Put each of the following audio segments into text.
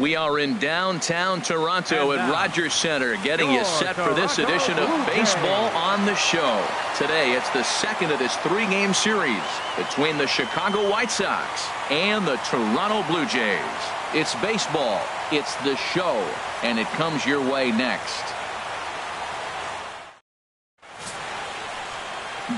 We are in downtown Toronto at Rogers Center, getting you set for this edition of Baseball on the Show. Today, it's the second of this three-game series between the Chicago White Sox and the Toronto Blue Jays. It's baseball, it's the show, and it comes your way next.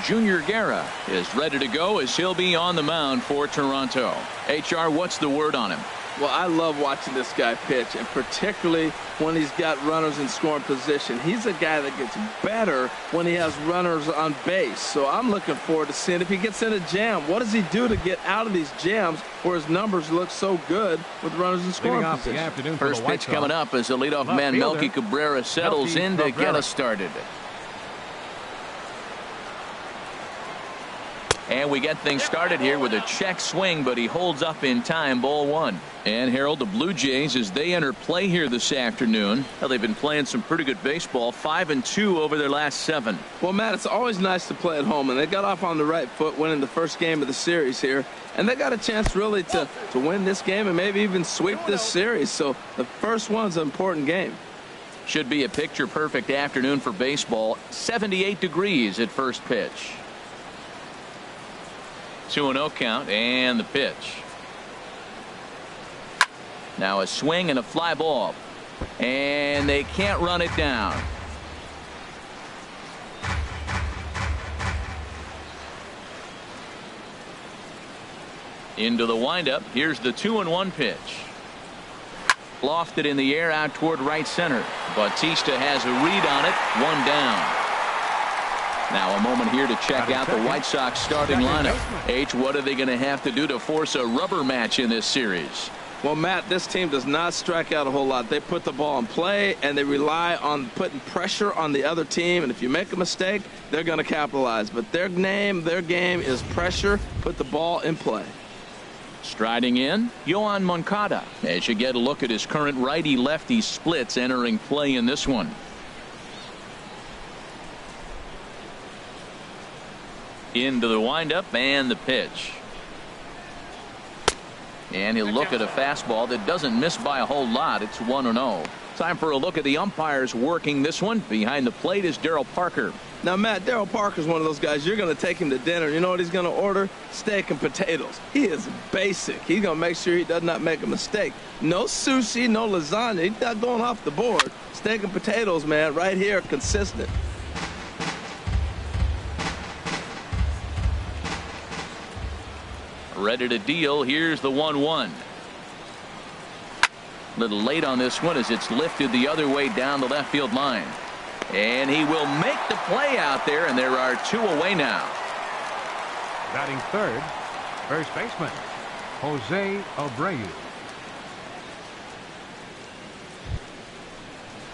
Junior Guerra is ready to go as he'll be on the mound for Toronto. HR, what's the word on him? Well, I love watching this guy pitch, and particularly when he's got runners in scoring position. He's a guy that gets better when he has runners on base. So I'm looking forward to seeing if he gets in a jam. What does he do to get out of these jams where his numbers look so good with runners in scoring position? First pitch coming up as the leadoff man Melky Cabrera settles in to get us started. And we get things started here with a check swing, but he holds up in time. Ball one. And Harold, the Blue Jays, as they enter play here this afternoon, well, they've been playing some pretty good baseball, 5-2 over their last 7. Well, Matt, it's always nice to play at home, and they got off on the right foot winning the first game of the series here, and they got a chance really to win this game and maybe even sweep this series. So the first one's an important game. Should be a picture-perfect afternoon for baseball. 78 degrees at first pitch. 2-0 count, and the pitch. Now a swing and a fly ball, and they can't run it down. Into the windup. Here's the 2-1 pitch. Lofted in the air out toward right center. Bautista has a read on it. One down. Now a moment here to check out the White Sox starting lineup. H, what are they going to have to do to force a rubber match in this series? Well, Matt, this team does not strike out a whole lot. They put the ball in play, and they rely on putting pressure on the other team. And if you make a mistake, they're going to capitalize. But their game is pressure, put the ball in play. Striding in, Yohan Moncada, as you get a look at his current righty-lefty splits entering play in this one. Into the windup and the pitch. And he'll look at a fastball that doesn't miss by a whole lot. It's 1-0. Time for a look at the umpires working this one. Behind the plate is Darryl Parker. Now, Matt, Darryl Parker's one of those guys. You're going to take him to dinner. You know what he's going to order? Steak and potatoes. He is basic. He's going to make sure he does not make a mistake. No sushi, no lasagna. He's not going off the board. Steak and potatoes, man, right here, consistent. Ready to deal. Here's the 1-1. Little late on this one as it's lifted the other way down the left field line. And he will make the play out there, and there are 2 away now. Batting third, first baseman, Jose Abreu.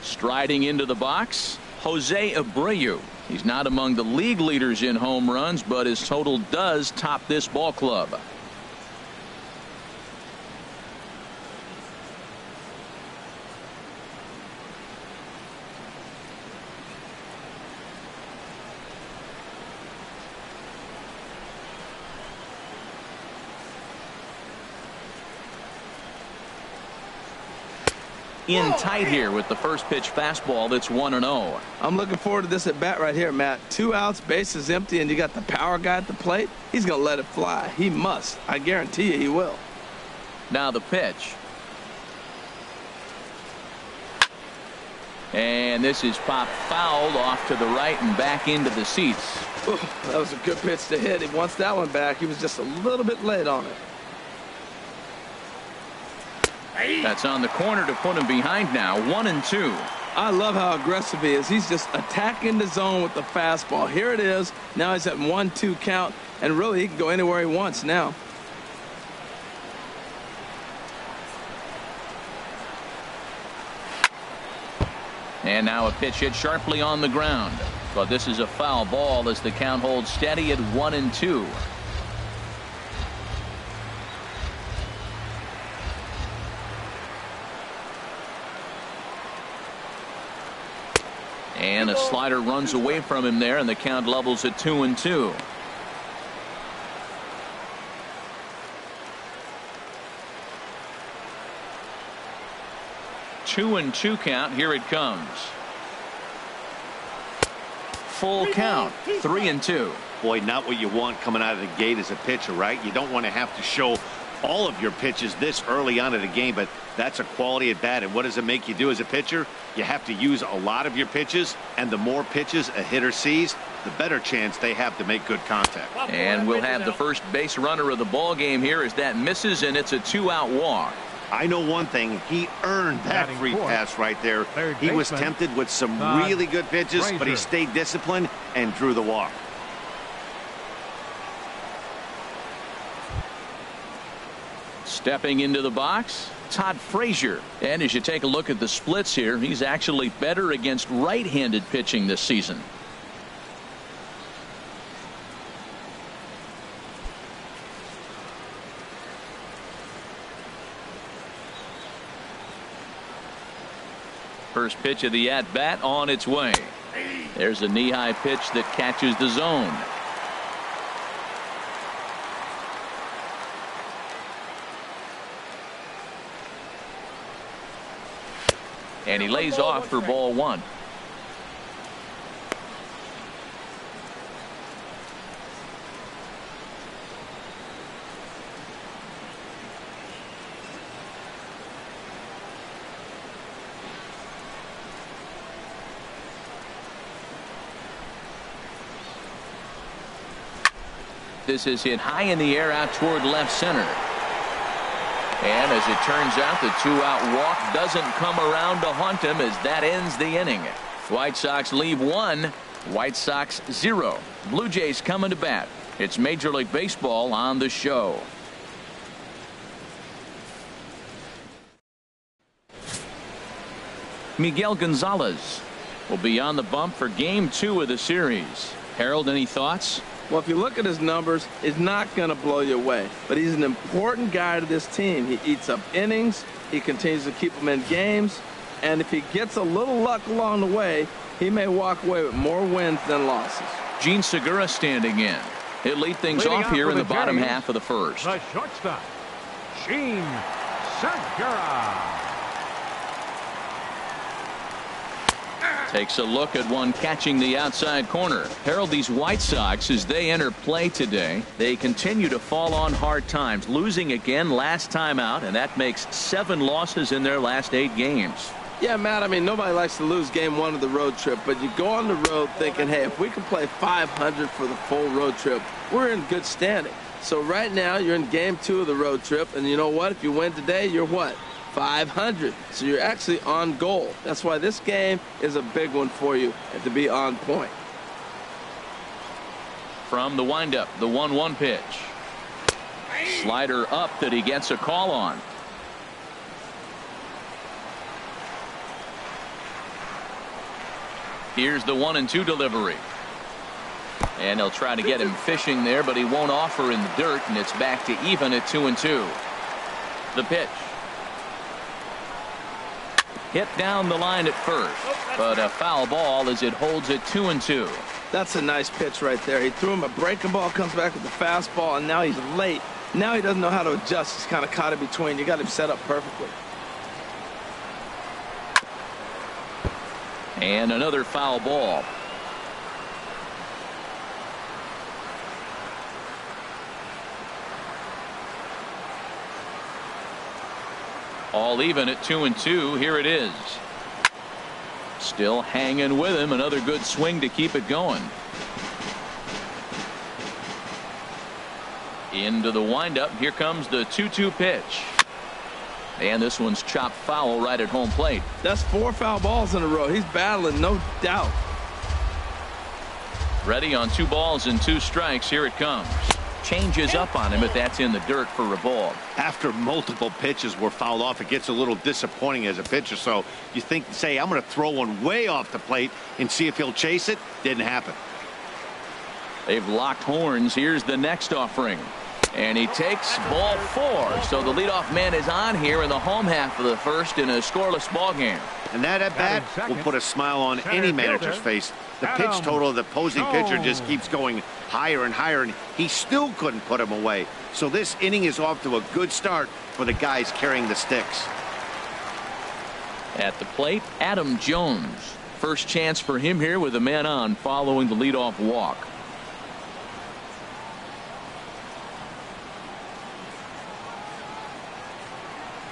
Striding into the box, Jose Abreu. He's not among the league leaders in home runs, but his total does top this ball club. In tight here with the first pitch fastball. That's 1-0. I'm looking forward to this at bat right here, Matt. 2 outs, bases empty, and you got the power guy at the plate. He's going to let it fly. He must. I guarantee you he will. Now the pitch. And this is popped foul off to the right and back into the seats. Ooh, that was a good pitch to hit. He wants that one back. He was just a little bit late on it. That's on the corner to put him behind now. 1-2. I love how aggressive he is. He's just attacking the zone with the fastball. Here it is. Now he's at 1-2 count, and really he can go anywhere he wants now. And now a pitch hit sharply on the ground. But this is a foul ball as the count holds steady at 1-2. And a slider runs away from him there, and the count levels at 2-2. 2-2 count. Here it comes. Full count. 3-2. Boy, not what you want coming out of the gate as a pitcher, right? You don't want to have to show all of your pitches this early on in the game, but that's a quality at bat. And what does it make you do as a pitcher? You have to use a lot of your pitches, and the more pitches a hitter sees, the better chance they have to make good contact. And we'll have the first base runner of the ball game here as that misses, and it's a 2-out walk. I know one thing, he earned that free pass right there. He was tempted with some really good pitches, but he stayed disciplined and drew the walk. Stepping into the box, Todd Frazier. And as you take a look at the splits here, he's actually better against right-handed pitching this season. First pitch of the at-bat on its way. There's a knee-high pitch that catches the zone. And he lays off for ball one. This is hit high in the air out toward left center. And as it turns out, the 2-out walk doesn't come around to haunt him as that ends the inning. White Sox leave 1, White Sox 0. Blue Jays coming to bat. It's Major League Baseball on the show. Miguel Gonzalez will be on the bump for game 2 of the series. Harold, any thoughts? Well, if you look at his numbers, it's not going to blow you away. But he's an important guy to this team. He eats up innings. He continues to keep them in games. And if he gets a little luck along the way, he may walk away with more wins than losses. Gene Segura standing in. He'll lead things off here in the bottom half of the first. The shortstop, Gene Segura. Takes a look at one catching the outside corner. Harold, these White Sox, as they enter play today, they continue to fall on hard times, losing again last time out, and that makes 7 losses in their last 8 games. Yeah, Matt, I mean, nobody likes to lose game 1 of the road trip, but you go on the road thinking, hey, if we can play 500 for the full road trip, we're in good standing. So right now, you're in game 2 of the road trip, and you know what? If you win today, you're what? 500. So you're actually on goal. That's why this game is a big one for you and to be on point. From the windup, the 1-1 pitch. Slider up that he gets a call on. Here's the 1-2 delivery. And he'll try to get him fishing there, but he won't offer in the dirt, and it's back to even at 2-2. The pitch. Hit down the line at first, but a foul ball as it holds it 2-2. That's a nice pitch right there. He threw him a breaking ball, comes back with the fastball, and now he's late. Now he doesn't know how to adjust. He's kind of caught in between. You got him set up perfectly. And another foul ball. All even at 2-2. Here it is. Still hanging with him. Another good swing to keep it going. Into the windup. Here comes the 2-2 pitch. And this one's chopped foul right at home plate. That's 4 foul balls in a row. He's battling, no doubt. Ready on 2 balls and 2 strikes. Here it comes. Changes up on him, but that's in the dirt for a ball. After multiple pitches were fouled off, it gets a little disappointing as a pitcher. So you think, say, I'm going to throw one way off the plate and see if he'll chase it. Didn't happen. They've locked horns. Here's the next offering. And he takes ball 4. So the leadoff man is on here in the home half of the first in a scoreless ball game. And that at bat will put a smile on any manager's face. The pitch total of the opposing pitcher just keeps going higher and higher, and he still couldn't put him away. So this inning is off to a good start for the guys carrying the sticks. At the plate, Adam Jones. First chance for him here with a man on following the leadoff walk.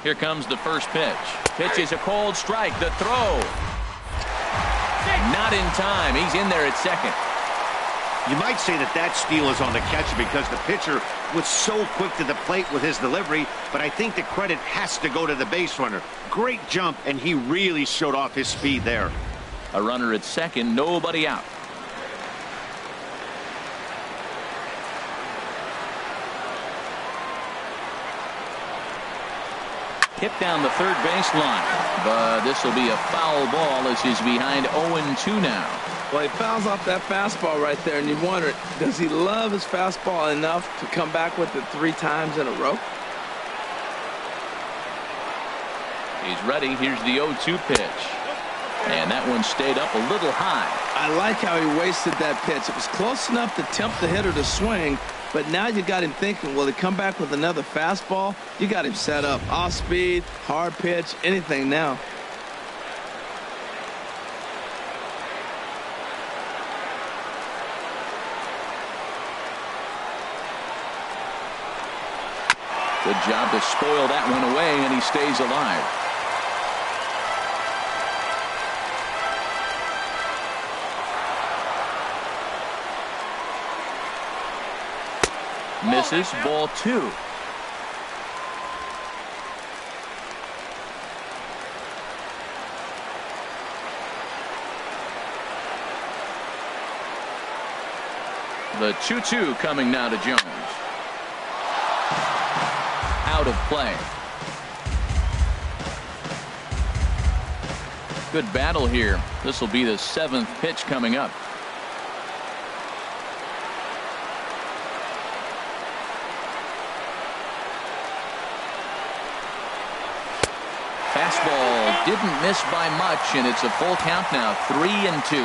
Here comes the first pitch. Pitch is a cold strike. The throw. Not in time. He's in there at second. You might say that steal is on the catcher because the pitcher was so quick to the plate with his delivery, but I think the credit has to go to the base runner. Great jump, and he really showed off his speed there. A runner at second, nobody out. Hit down the third baseline, but this will be a foul ball as he's behind 0-2 now. Well, he fouls off that fastball right there, and you wonder, does he love his fastball enough to come back with it 3 times in a row? He's ready. Here's the 0-2 pitch. And that one stayed up a little high. I like how he wasted that pitch. It was close enough to tempt the hitter to swing, but now you got him thinking, will he come back with another fastball? You got him set up. Off speed, hard pitch, anything now. Good job to spoil that one away, and he stays alive. Misses, ball 2. The 2-2 coming now to Jones. Out of play. Good battle here. This will be the 7th pitch coming up. Fastball didn't miss by much, and it's a full count now, 3-2.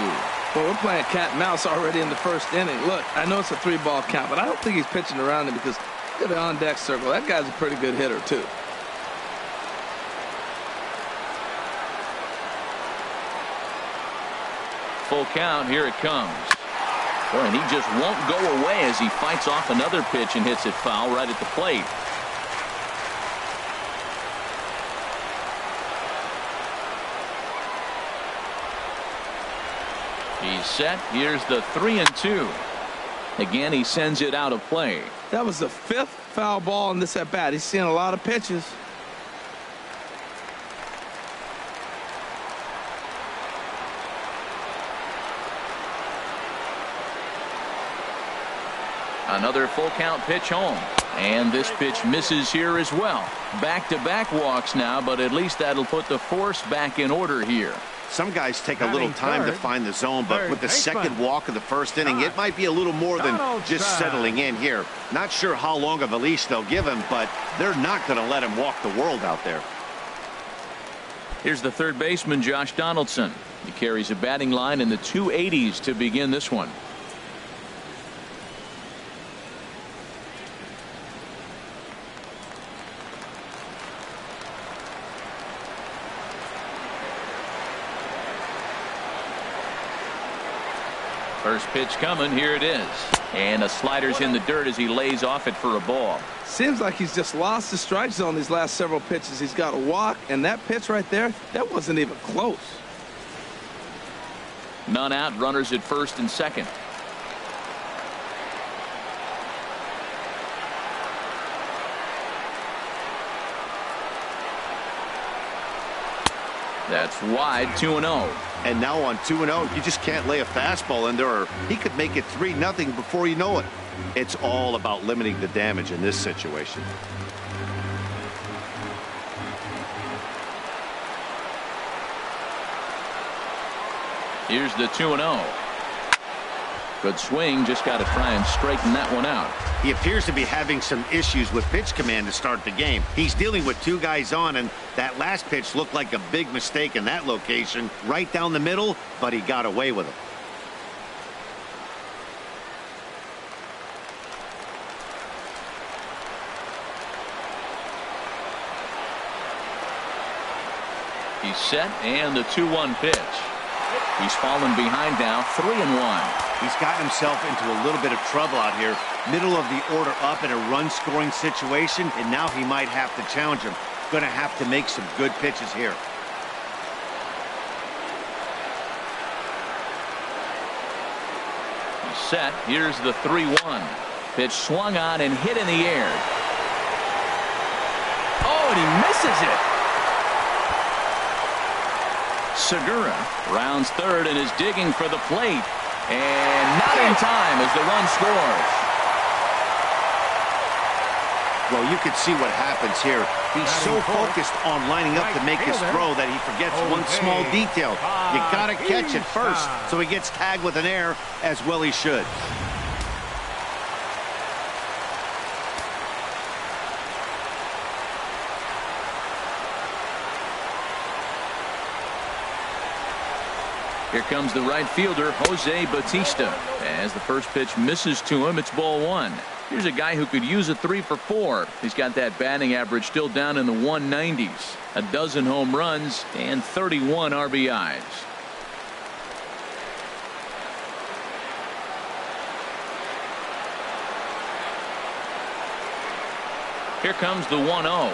Well, we're playing cat and mouse already in the first inning. Look, I know it's a 3-ball count, but I don't think he's pitching around him because look at the on-deck circle. That guy's a pretty good hitter, too. Full count, here it comes. Boy, and he just won't go away as he fights off another pitch and hits it foul right at the plate. He's set. Here's the 3-2. Again, he sends it out of play. That was the 5th foul ball in this at-bat. He's seeing a lot of pitches. Another full count pitch home. And this pitch misses here as well. Back-to-back walks now, but at least that'll put the force back in order here. Some guys take a little time to find the zone, but with the second walk of the first inning, it might be a little more than just settling in here. Not sure how long of a leash they'll give him, but they're not going to let him walk the world out there. Here's the third baseman, Josh Donaldson. He carries a batting line in the 280s to begin this one. First pitch coming. Here it is. And a slider's in the dirt as he lays off it for a ball. Seems like he's just lost the strike zone these last several pitches. He's got a walk, and that pitch right there, that wasn't even close. None out. Runners at first and second. That's wide. 2-0. And now on 2-0, you just can't lay a fastball in there, or he could make it 3-0 before you know it. It's all about limiting the damage in this situation. Here's the 2-0. Good swing. Just got to try and straighten that one out. He appears to be having some issues with pitch command to start the game. He's dealing with 2 guys on, and that last pitch looked like a big mistake in that location, right down the middle, but he got away with it. He's set, and the 2-1 pitch. He's fallen behind now, 3-1. He's gotten himself into a little bit of trouble out here. Middle of the order up in a run-scoring situation, and now he might have to challenge him. Going to have to make some good pitches here. He's set. Here's the 3-1. Pitch swung on and hit in the air. Oh, and he misses it. Segura rounds third and is digging for the plate. And not in time as the run scores. Well, you can see what happens here. He's so focused on lining up to make his throw that he forgets one small detail. You got to catch it first, so he gets tagged with an error, as well he should. Here comes the right fielder, Jose Bautista. As the first pitch misses to him, it's ball 1. Here's a guy who could use a 3 for 4. He's got that batting average still down in the 190s. A dozen home runs and 31 RBIs. Here comes the 1-0.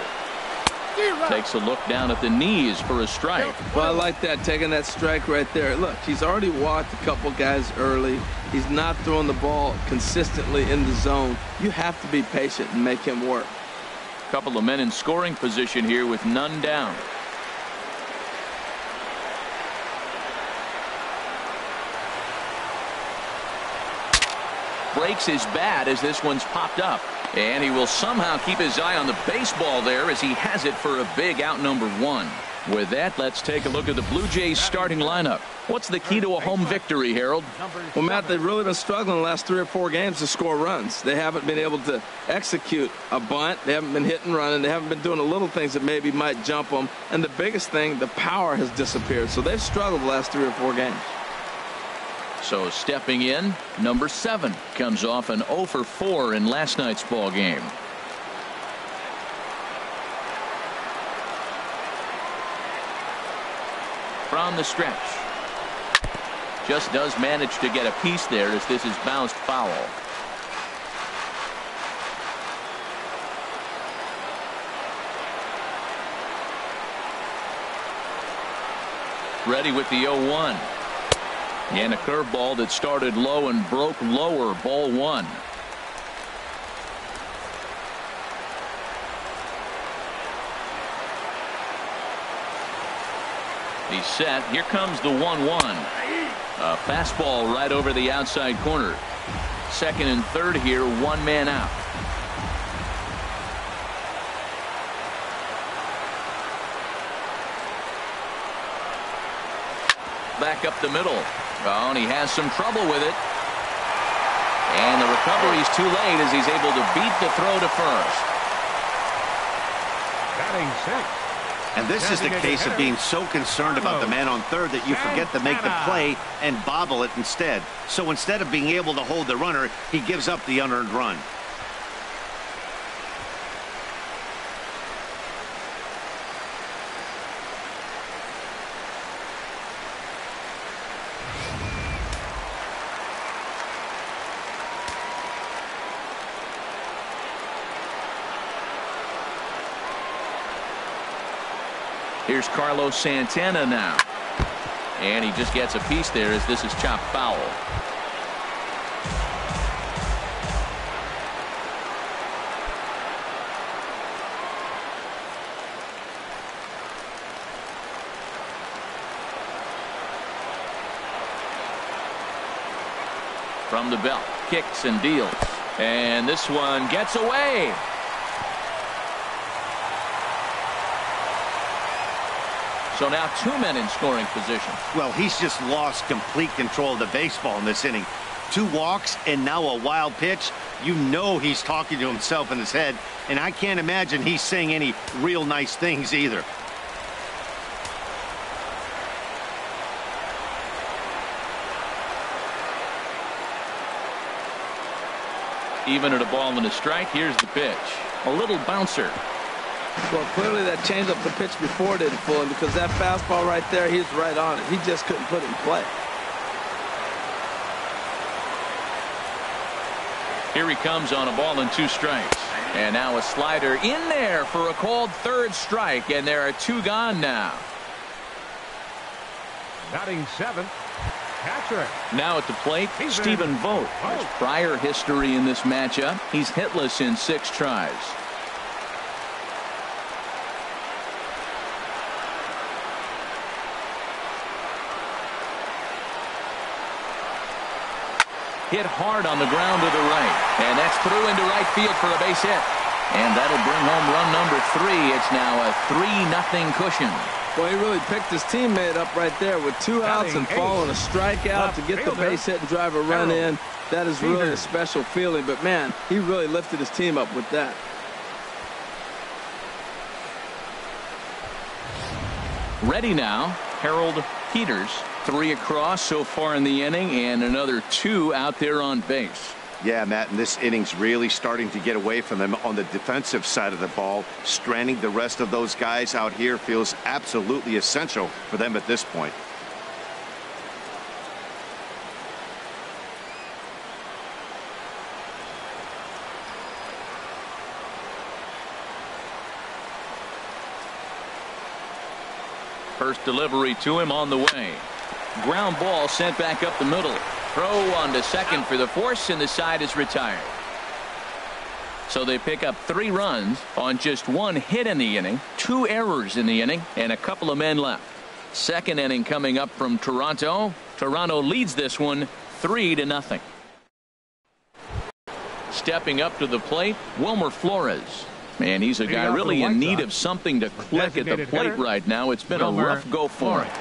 Takes a look down at the knees for a strike. Well, I like that, taking that strike right there. Look, he's already walked a couple guys early. He's not throwing the ball consistently in the zone. You have to be patient and make him work. A couple of men in scoring position here with none down. Breaks his bat as this one's popped up. And he will somehow keep his eye on the baseball there as he has it for a big out number 1. With that, let's take a look at the Blue Jays starting lineup. What's the key to a home victory, Harold? Well, Matt, they've really been struggling the last 3 or 4 games to score runs. They haven't been able to execute a bunt. They haven't been hitting, running. They haven't been doing the little things that maybe might jump them. And the biggest thing, the power has disappeared. So they've struggled the last 3 or 4 games. So stepping in, number 7 comes off an 0 for 4 in last night's ball game. From the stretch. Just does manage to get a piece there as this is bounced foul. Ready with the 0-1. And a curveball that started low and broke lower, ball 1. He's set. Here comes the 1-1. A fastball right over the outside corner. Second and third here, 1 man out. Back up the middle. Oh, and he has some trouble with it. And the recovery's too late as he's able to beat the throw to first. Batting 6. And this is the case of being so concerned about the man on third that you forget to make the play and bobble it instead. So instead of being able to hold the runner, he gives up the unearned run. Here's Carlos Santana now. And he just gets a piece there as this is chopped foul. From the belt, kicks and deals. And this one gets away. So now 2 men in scoring position. Well, he's just lost complete control of the baseball in this inning. 2 walks and now a wild pitch. You know he's talking to himself in his head, and I can't imagine he's saying any real nice things either. Even at a ball and a strike, here's the pitch. A little bouncer. Well, clearly that changeup the pitch before didn't fool him, because that fastball right there, he was right on it. He just couldn't put it in play. Here he comes on a ball and 2 strikes. And now a slider in there for a called 3rd strike, and there are 2 gone now. Batting 7th, catcher. Now at the plate, Stephen Vogt. His prior history in this matchup, he's hitless in 6 tries. Hit hard on the ground to the right, and that's through into right field for a base hit. And that'll bring home run number 3. It's now a 3-0 cushion. Well, he really picked his teammate up right there with 2 outs and following a strikeout to get the base hit and drive a run in. That is really a special feeling. But, man, he really lifted his team up with that. Ready now, Harold Peters. 3 across so far in the inning, and another 2 out there on base. Yeah, Matt, and this inning's really starting to get away from them on the defensive side of the ball. Stranding the rest of those guys out here feels absolutely essential for them at this point. First delivery to him on the way. Ground ball sent back up the middle. Throw on to second for the force, and the side is retired. So they pick up 3 runs on just 1 hit in the inning, 2 errors in the inning, and a couple of men left. Second inning coming up from Toronto. Toronto leads this one 3-0. Stepping up to the plate, Wilmer Flores. Man, he's a guy really in need of something to click at the plate right now. It's been a rough go for him.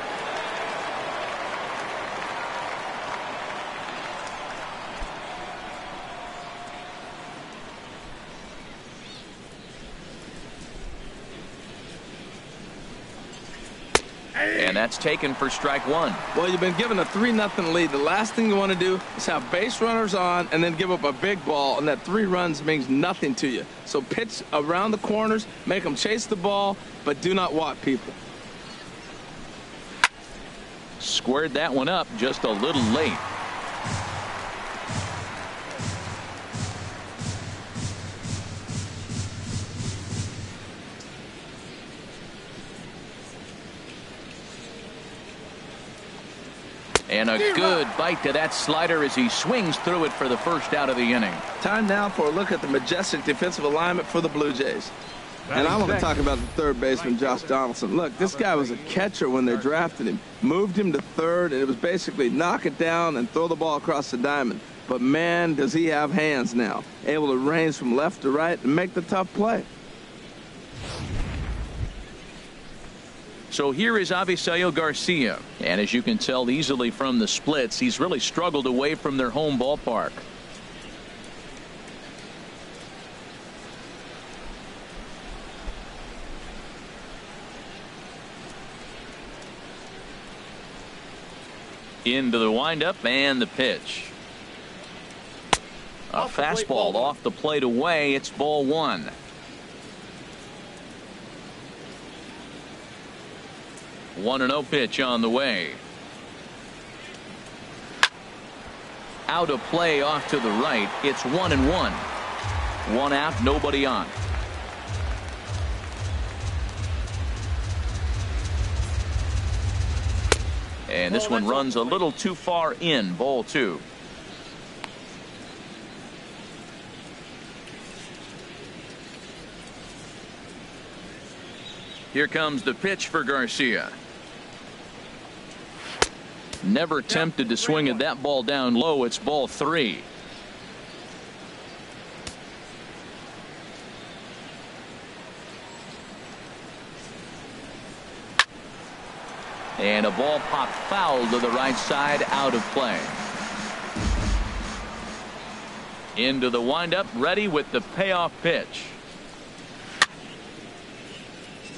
And that's taken for strike 1. Well, you've been given a 3-0 lead. The last thing you want to do is have base runners on and then give up a big ball, and that 3 runs means nothing to you. So pitch around the corners, make them chase the ball, but do not walk people. Squared that one up just a little late. And a good bite to that slider as he swings through it for the first out of the inning. Time now for a look at the majestic defensive alignment for the Blue Jays. And I want to talk about the third baseman, Josh Donaldson. Look, this guy was a catcher when they drafted him. Moved him to third, and it was basically knock it down and throw the ball across the diamond. But, man, does he have hands now. Able to range from left to right and make the tough play. So here is Avisail Garcia. And as you can tell easily from the splits, he's really struggled away from their home ballpark. Into the windup and the pitch. A fastball off the plate away. It's ball 1. One 1-0 pitch on the way. Out of play off to the right. It's 1-1. 1 out, nobody on. And this one runs a little too far in. Ball 2. Here comes the pitch for Garcia. Never tempted to swing at that ball down low. It's ball 3. And a ball popped foul to the right side, out of play. Into the windup, ready with the payoff pitch.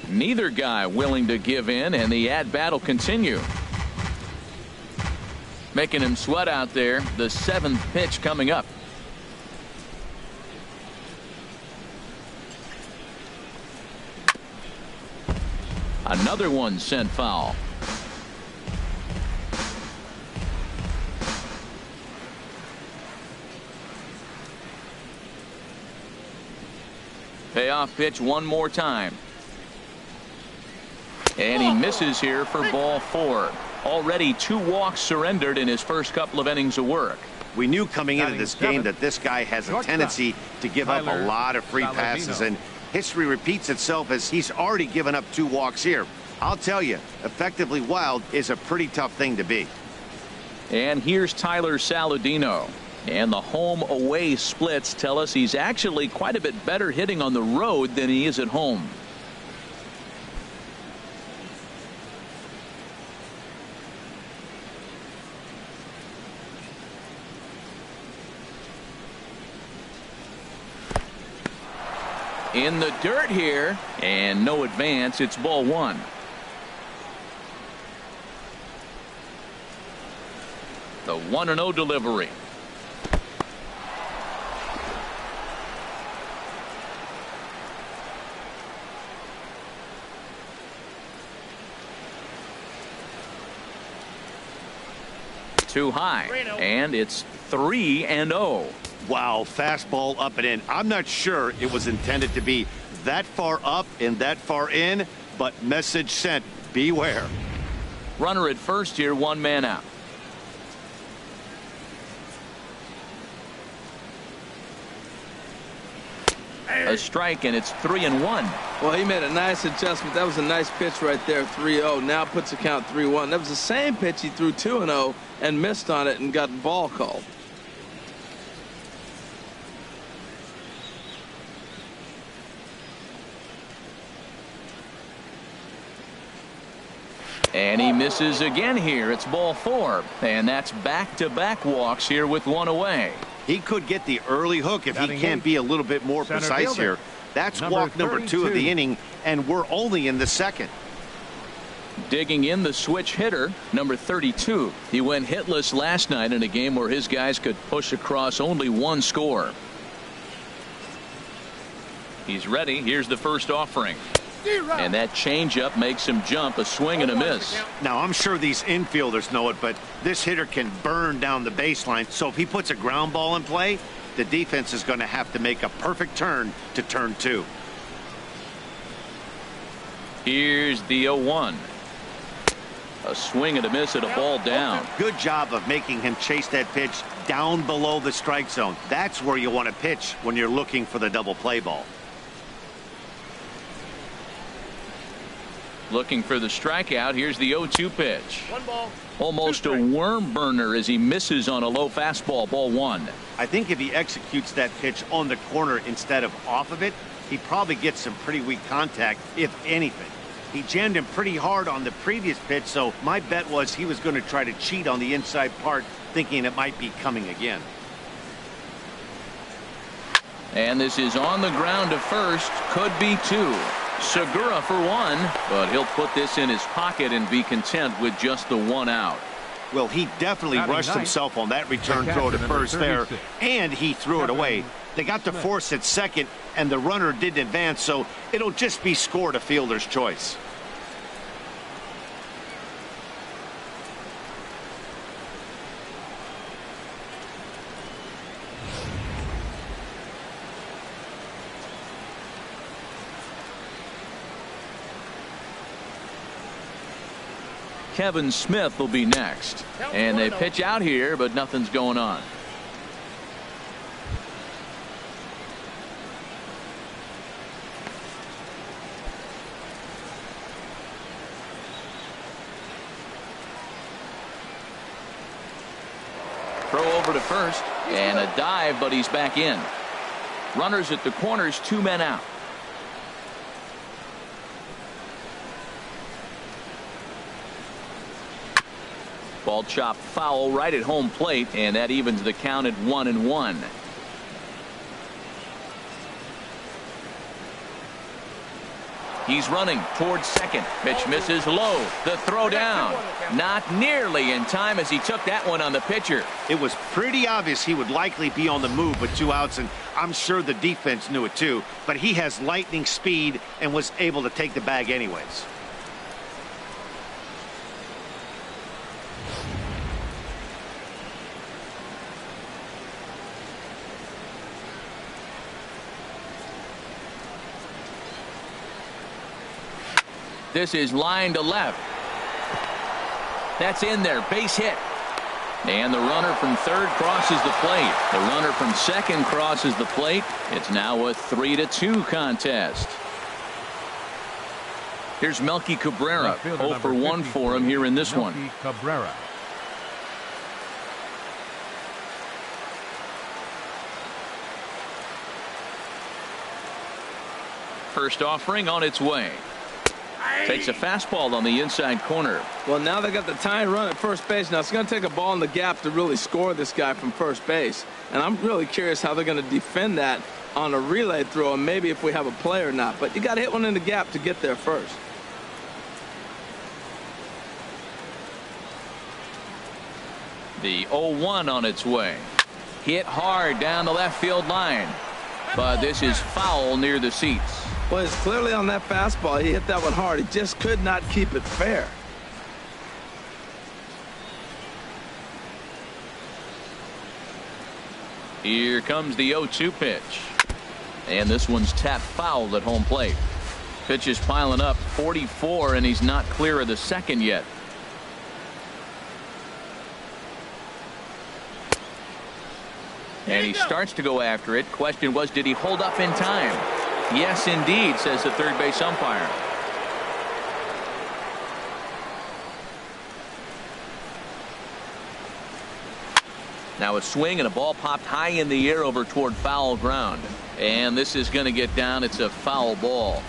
Neither guy willing to give in, and the at-bat will continue. Making him sweat out there. The 7th pitch coming up. Another one sent foul. Payoff pitch one more time. And he misses here for ball 4. Already 2 walks surrendered in his first couple of innings of work. We knew coming into this game that this guy has a tendency to give up a lot of free passes, and history repeats itself as he's already given up 2 walks here. I'll tell you, effectively wild is a pretty tough thing to be. And here's Tyler Saladino. And the home-away splits tell us he's actually quite a bit better hitting on the road than he is at home. In the dirt here, and no advance. It's ball 1. The 1-0 delivery. Too high, and it's 3-0. Wow, fastball up and in. I'm not sure it was intended to be that far up and that far in, but message sent, beware. Runner at first here, 1 man out. A strike, and it's 3-1. Well, he made a nice adjustment. That was a nice pitch right there, 3-0. Now puts the count 3-1. That was the same pitch he threw 2-0 and missed on it and got ball called. And he misses again here. It's ball 4. And that's back-to-back walks here with 1 away. He could get the early hook if he can't be a little bit more precise here. That's walk number 2 of the inning, and we're only in the 2nd. Digging in the switch hitter, number 32. He went hitless last night in a game where his guys could push across only 1 score. He's ready. Here's the first offering. And that changeup makes him jump. A swing and a miss. Now, I'm sure these infielders know it, but this hitter can burn down the baseline. So if he puts a ground ball in play, the defense is going to have to make a perfect turn to turn 2. Here's the 0-1. A swing and a miss at a ball down. Good job of making him chase that pitch down below the strike zone. That's where you want to pitch when you're looking for the double play ball. Looking for the strikeout. Here's the 0-2 pitch. 1 ball. Almost a worm burner as he misses on a low fastball. Ball 1. I think if he executes that pitch on the corner instead of off of it, he probably gets some pretty weak contact, if anything. He jammed him pretty hard on the previous pitch, so my bet was he was going to try to cheat on the inside part, thinking it might be coming again. And this is on the ground to first. Could be 2. Segura for 1, but he'll put this in his pocket and be content with just the 1 out. Well, he definitely rushed himself on that return throw to first there, and he threw it away. They got to force at second, and the runner didn't advance, so it'll just be scored a fielder's choice. Kevin Smith will be next. And they pitch out here, but nothing's going on. Throw over to first, and a dive, but he's back in. Runners at the corners, 2 men out. Ball chopped foul right at home plate, and that evens the count at 1-1. He's running towards second. Pitch misses low. The throw down. Not nearly in time as he took that one on the pitcher. It was pretty obvious he would likely be on the move with 2 outs, and I'm sure the defense knew it too. But he has lightning speed and was able to take the bag anyways. This is line to left. That's in there. Base hit. And the runner from third crosses the plate. The runner from second crosses the plate. It's now a 3-2 contest. Here's Melky Cabrera. 0 for 1 for him here in this one. Cabrera. First offering on its way. Takes a fastball on the inside corner. Well, now they got the tying run at first base. Now it's going to take a ball in the gap to really score this guy from first base. And I'm really curious how they're going to defend that on a relay throw, and maybe if we have a play or not. But you got to hit one in the gap to get there first. The 0-1 on its way. Hit hard down the left field line. But this is foul near the seats. Well, it's clearly on that fastball. He hit that one hard. He just could not keep it fair. Here comes the 0-2 pitch. And this one's tapped foul at home plate. Pitch is piling up. 44, and he's not clear of the second yet. And he starts to go after it. Question was, did he hold up in time? Yes, indeed, says the third base umpire. Now a swing and a ball popped high in the air over toward foul ground. And this is going to get down. It's a foul ball.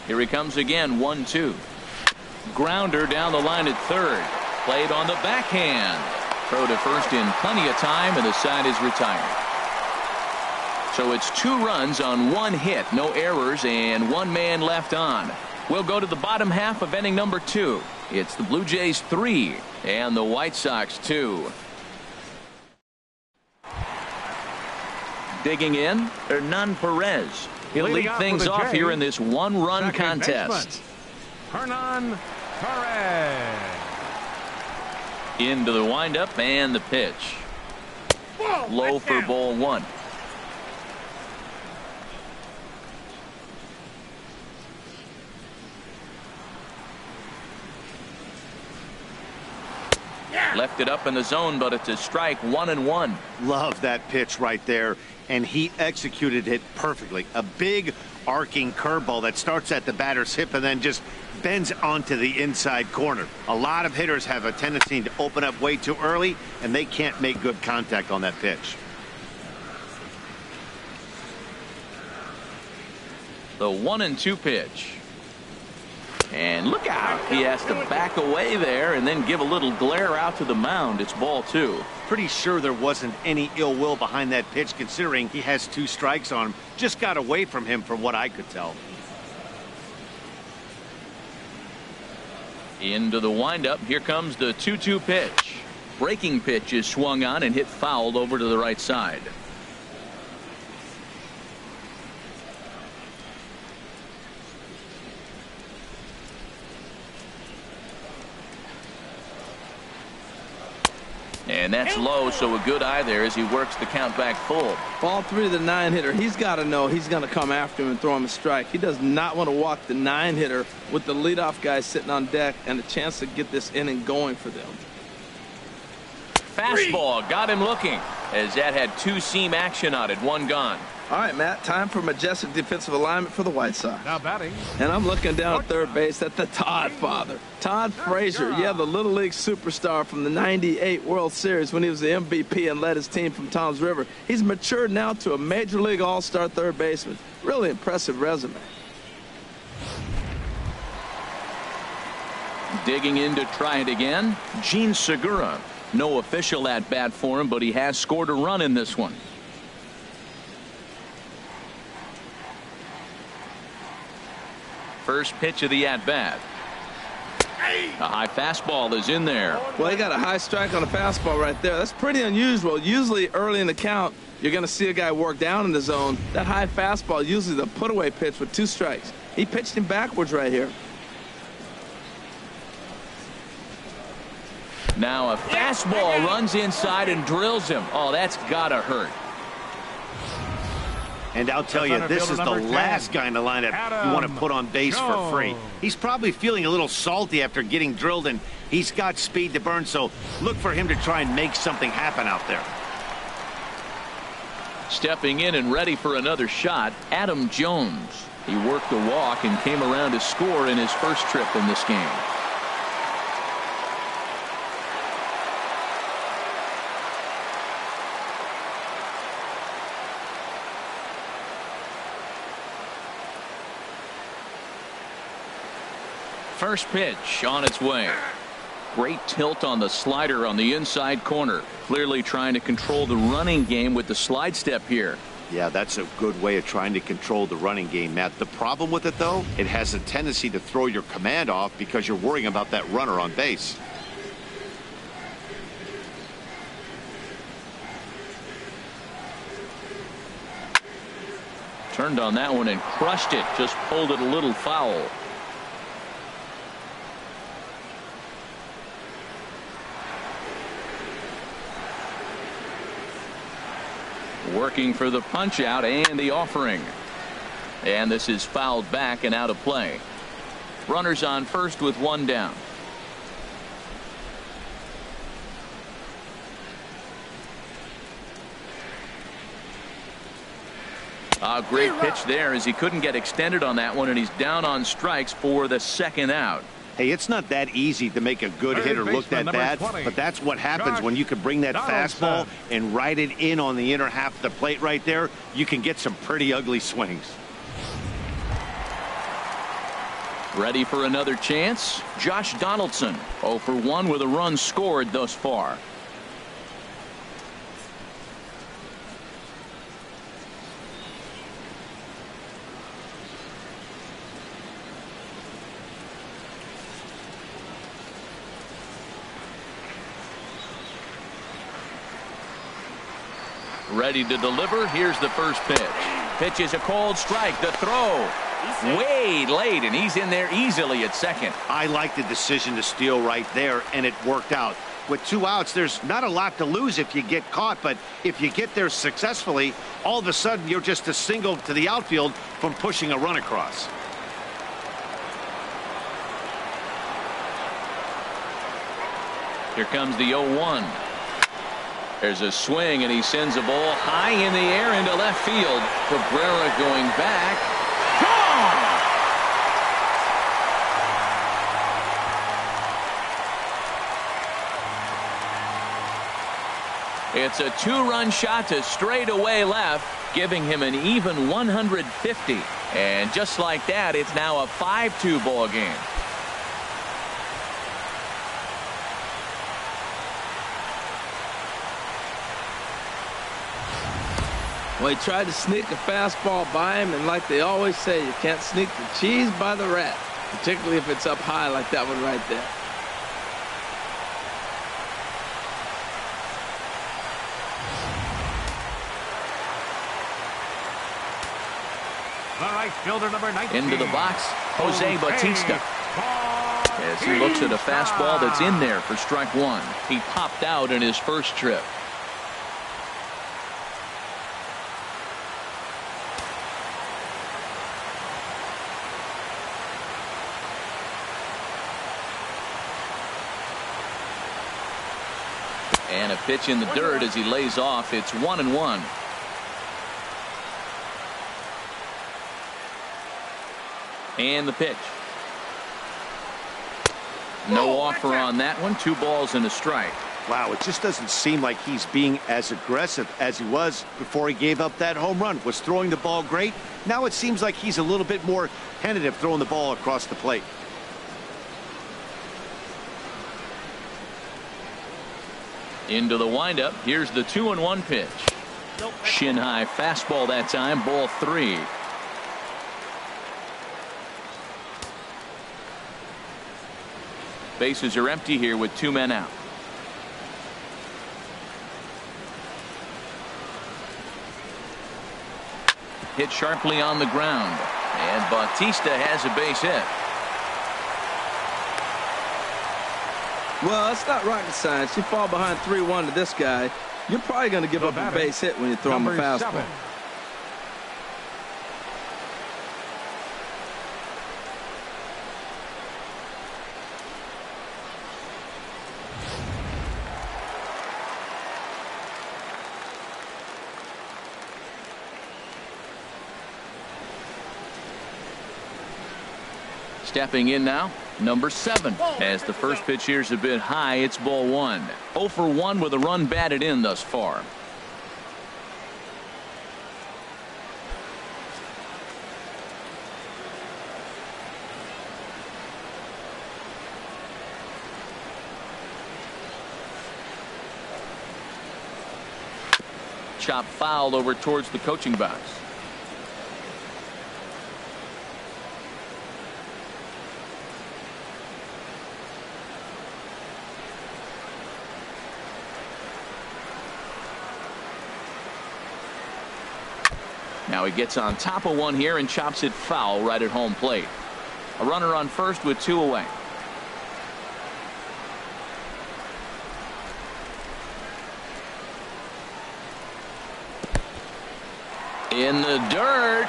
Here he comes again. 1-2. Grounder down the line at third. Played on the backhand. Throw to first in plenty of time, and the side is retired. So it's 2 runs on 1 hit, no errors, and 1 man left on. We'll go to the bottom half of inning number 2. It's the Blue Jays 3 and the White Sox 2. Digging in, Hernan Perez. He'll lead things off here in this 1-run contest. Hernan Perez. Into the windup and the pitch. Low for ball 1. Left it up in the zone, but it's a strike. 1-1. Love that pitch right there, and he executed it perfectly. A big arcing curveball that starts at the batter's hip and then just bends onto the inside corner. A lot of hitters have a tendency to open up way too early, and they can't make good contact on that pitch. The 1-2 pitch. And look out. He has to back away there and then give a little glare out to the mound. It's ball 2. Pretty sure there wasn't any ill will behind that pitch, considering he has 2 strikes on him. Just got away from him from what I could tell. Into the windup. Here comes the 2-2 pitch. Breaking pitch is swung on and hit fouled over to the right side. And that's low, so a good eye there as he works the count back full. Ball 3 to the 9-hitter. He's got to know he's going to come after him and throw him a strike. He does not want to walk the 9-hitter with the leadoff guy sitting on deck and a chance to get this inning going for them. Fastball got him looking as that had 2-seam action on it. 1 gone. All right, Matt, time for majestic defensive alignment for the White Sox. Now batting. And I'm looking down at third base at the Todd father. Todd Frazier, yeah, the Little League superstar from the '98 World Series when he was the MVP and led his team from Toms River. He's matured now to a Major League All-Star third baseman. Really impressive resume. Digging in to try it again, Gene Segura. No official at-bat for him, but he has scored a run in this one. First pitch of the at-bat. A high fastball is in there. Well, he got a high strike on a fastball right there. That's pretty unusual. Usually early in the count, you're going to see a guy work down in the zone. That high fastball, usually the put-away pitch with 2 strikes. He pitched him backwards right here. Now a fastball runs inside and drills him. Oh, that's got to hurt. And I'll tell you, this is the last guy in the lineup you want to put on base for free. He's probably feeling a little salty after getting drilled, and he's got speed to burn, so look for him to try and make something happen out there. Stepping in and ready for another shot, Adam Jones. He worked the walk and came around to score in his first trip in this game. First pitch on its way. Great tilt on the slider on the inside corner. Clearly trying to control the running game with the slide step here. Yeah, that's a good way of trying to control the running game, Matt. The problem with it, though, it has a tendency to throw your command off because you're worrying about that runner on base. Turned on that one and crushed it. Just pulled it a little foul. Working for the punch out and the offering. And this is fouled back and out of play. Runners on first with one down. A great pitch there as he couldn't get extended on that one, and he's down on strikes for the second out. Hey, it's not that easy to make a good hitter look that bad, but that's what happens when you can bring that fastball and ride it in on the inner half of the plate right there. You can get some pretty ugly swings. Ready for another chance? Josh Donaldson, 0 for 1 with a run scored thus far. Ready to deliver. Here's the first pitch. Pitch is a cold strike. The throw way late, and he's in there easily at second. I like the decision to steal right there, and it worked out. With 2 outs, there's not a lot to lose if you get caught, but if you get there successfully, all of a sudden you're just a single to the outfield from pushing a run across. Here comes the 0-1. There's a swing, and he sends a ball high in the air into left field. Guerra going back. Gone! It's a 2-run shot to straightaway left, giving him an even 150. And just like that, it's now a 5-2 ball game. Well, he tried to sneak a fastball by him, and like they always say, you can't sneak the cheese by the rat, particularly if it's up high like that one right there. The right fielder, number 19. Into the box, Jose Bautista. As he looks at a fastball that's in there for strike one. He popped out in his first trip. And a pitch in the dirt as he lays off. It's 1-1. And the pitch. No offer on that one. 2 balls and a strike. Wow, it just doesn't seem like he's being as aggressive as he was before he gave up that home run. Was throwing the ball great. Now it seems like he's a little bit more tentative throwing the ball across the plate. Into the windup. Here's the 2-1 pitch. Shin high fastball that time. Ball 3. Bases are empty here with 2 men out. Hit sharply on the ground, and Bautista has a base hit. Well, it's not rocket science. You fall behind 3-1 to this guy. You're probably going to give up a base hit when you throw him a fastball. 7. Stepping in now, number 7. As the first pitch here's a bit high, it's ball 1. 0 for 1 with a run batted in thus far. Chop foul over towards the coaching box. Now he gets on top of one here and chops it foul right at home plate. A runner on first with 2 away. In the dirt.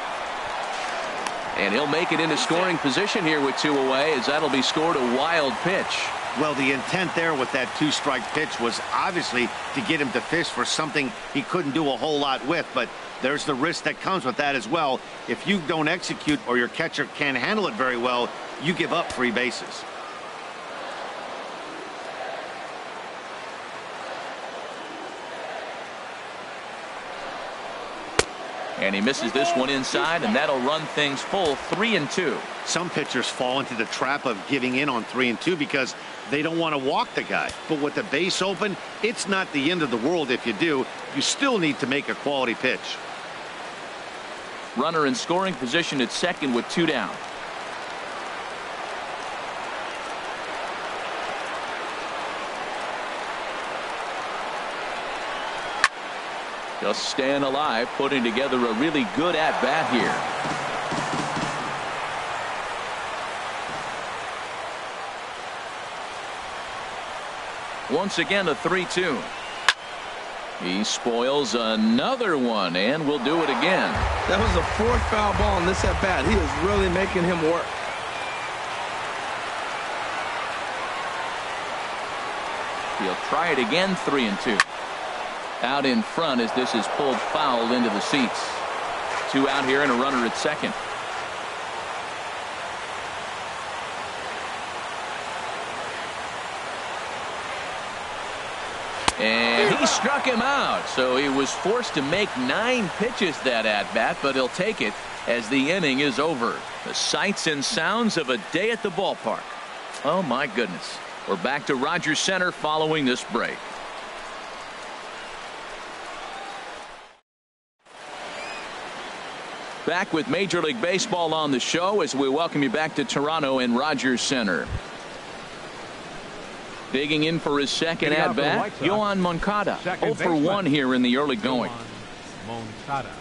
And he'll make it into scoring position here with 2 away, as that'll be scored a wild pitch. Well, the intent there with that 2-strike pitch was obviously to get him to fish for something he couldn't do a whole lot with, but there's the risk that comes with that as well. If you don't execute or your catcher can't handle it very well, you give up 3 bases. And he misses this one inside, and that'll run things full 3-2. Some pitchers fall into the trap of giving in on 3-2 because they don't want to walk the guy. But with the base open, it's not the end of the world if you do. You still need to make a quality pitch. Runner in scoring position at second with 2 down. Just staying alive, putting together a really good at-bat here. Once again, a 3-2. He spoils another one, and will do it again. That was a 4th foul ball in this at-bat. He is really making him work. He'll try it again, 3-2. Out in front as this is pulled foul into the seats. 2 out here and a runner at second. And he struck him out, so he was forced to make 9 pitches that at bat, but he'll take it as the inning is over. The sights and sounds of a day at the ballpark. Oh my goodness. We're back to Rogers Center following this break. Back with Major League Baseball on the show as we welcome you back to Toronto and Rogers Center. Digging in for his second at bat, Yoan Moncada. 0 for 1 here in the early going. Moncada.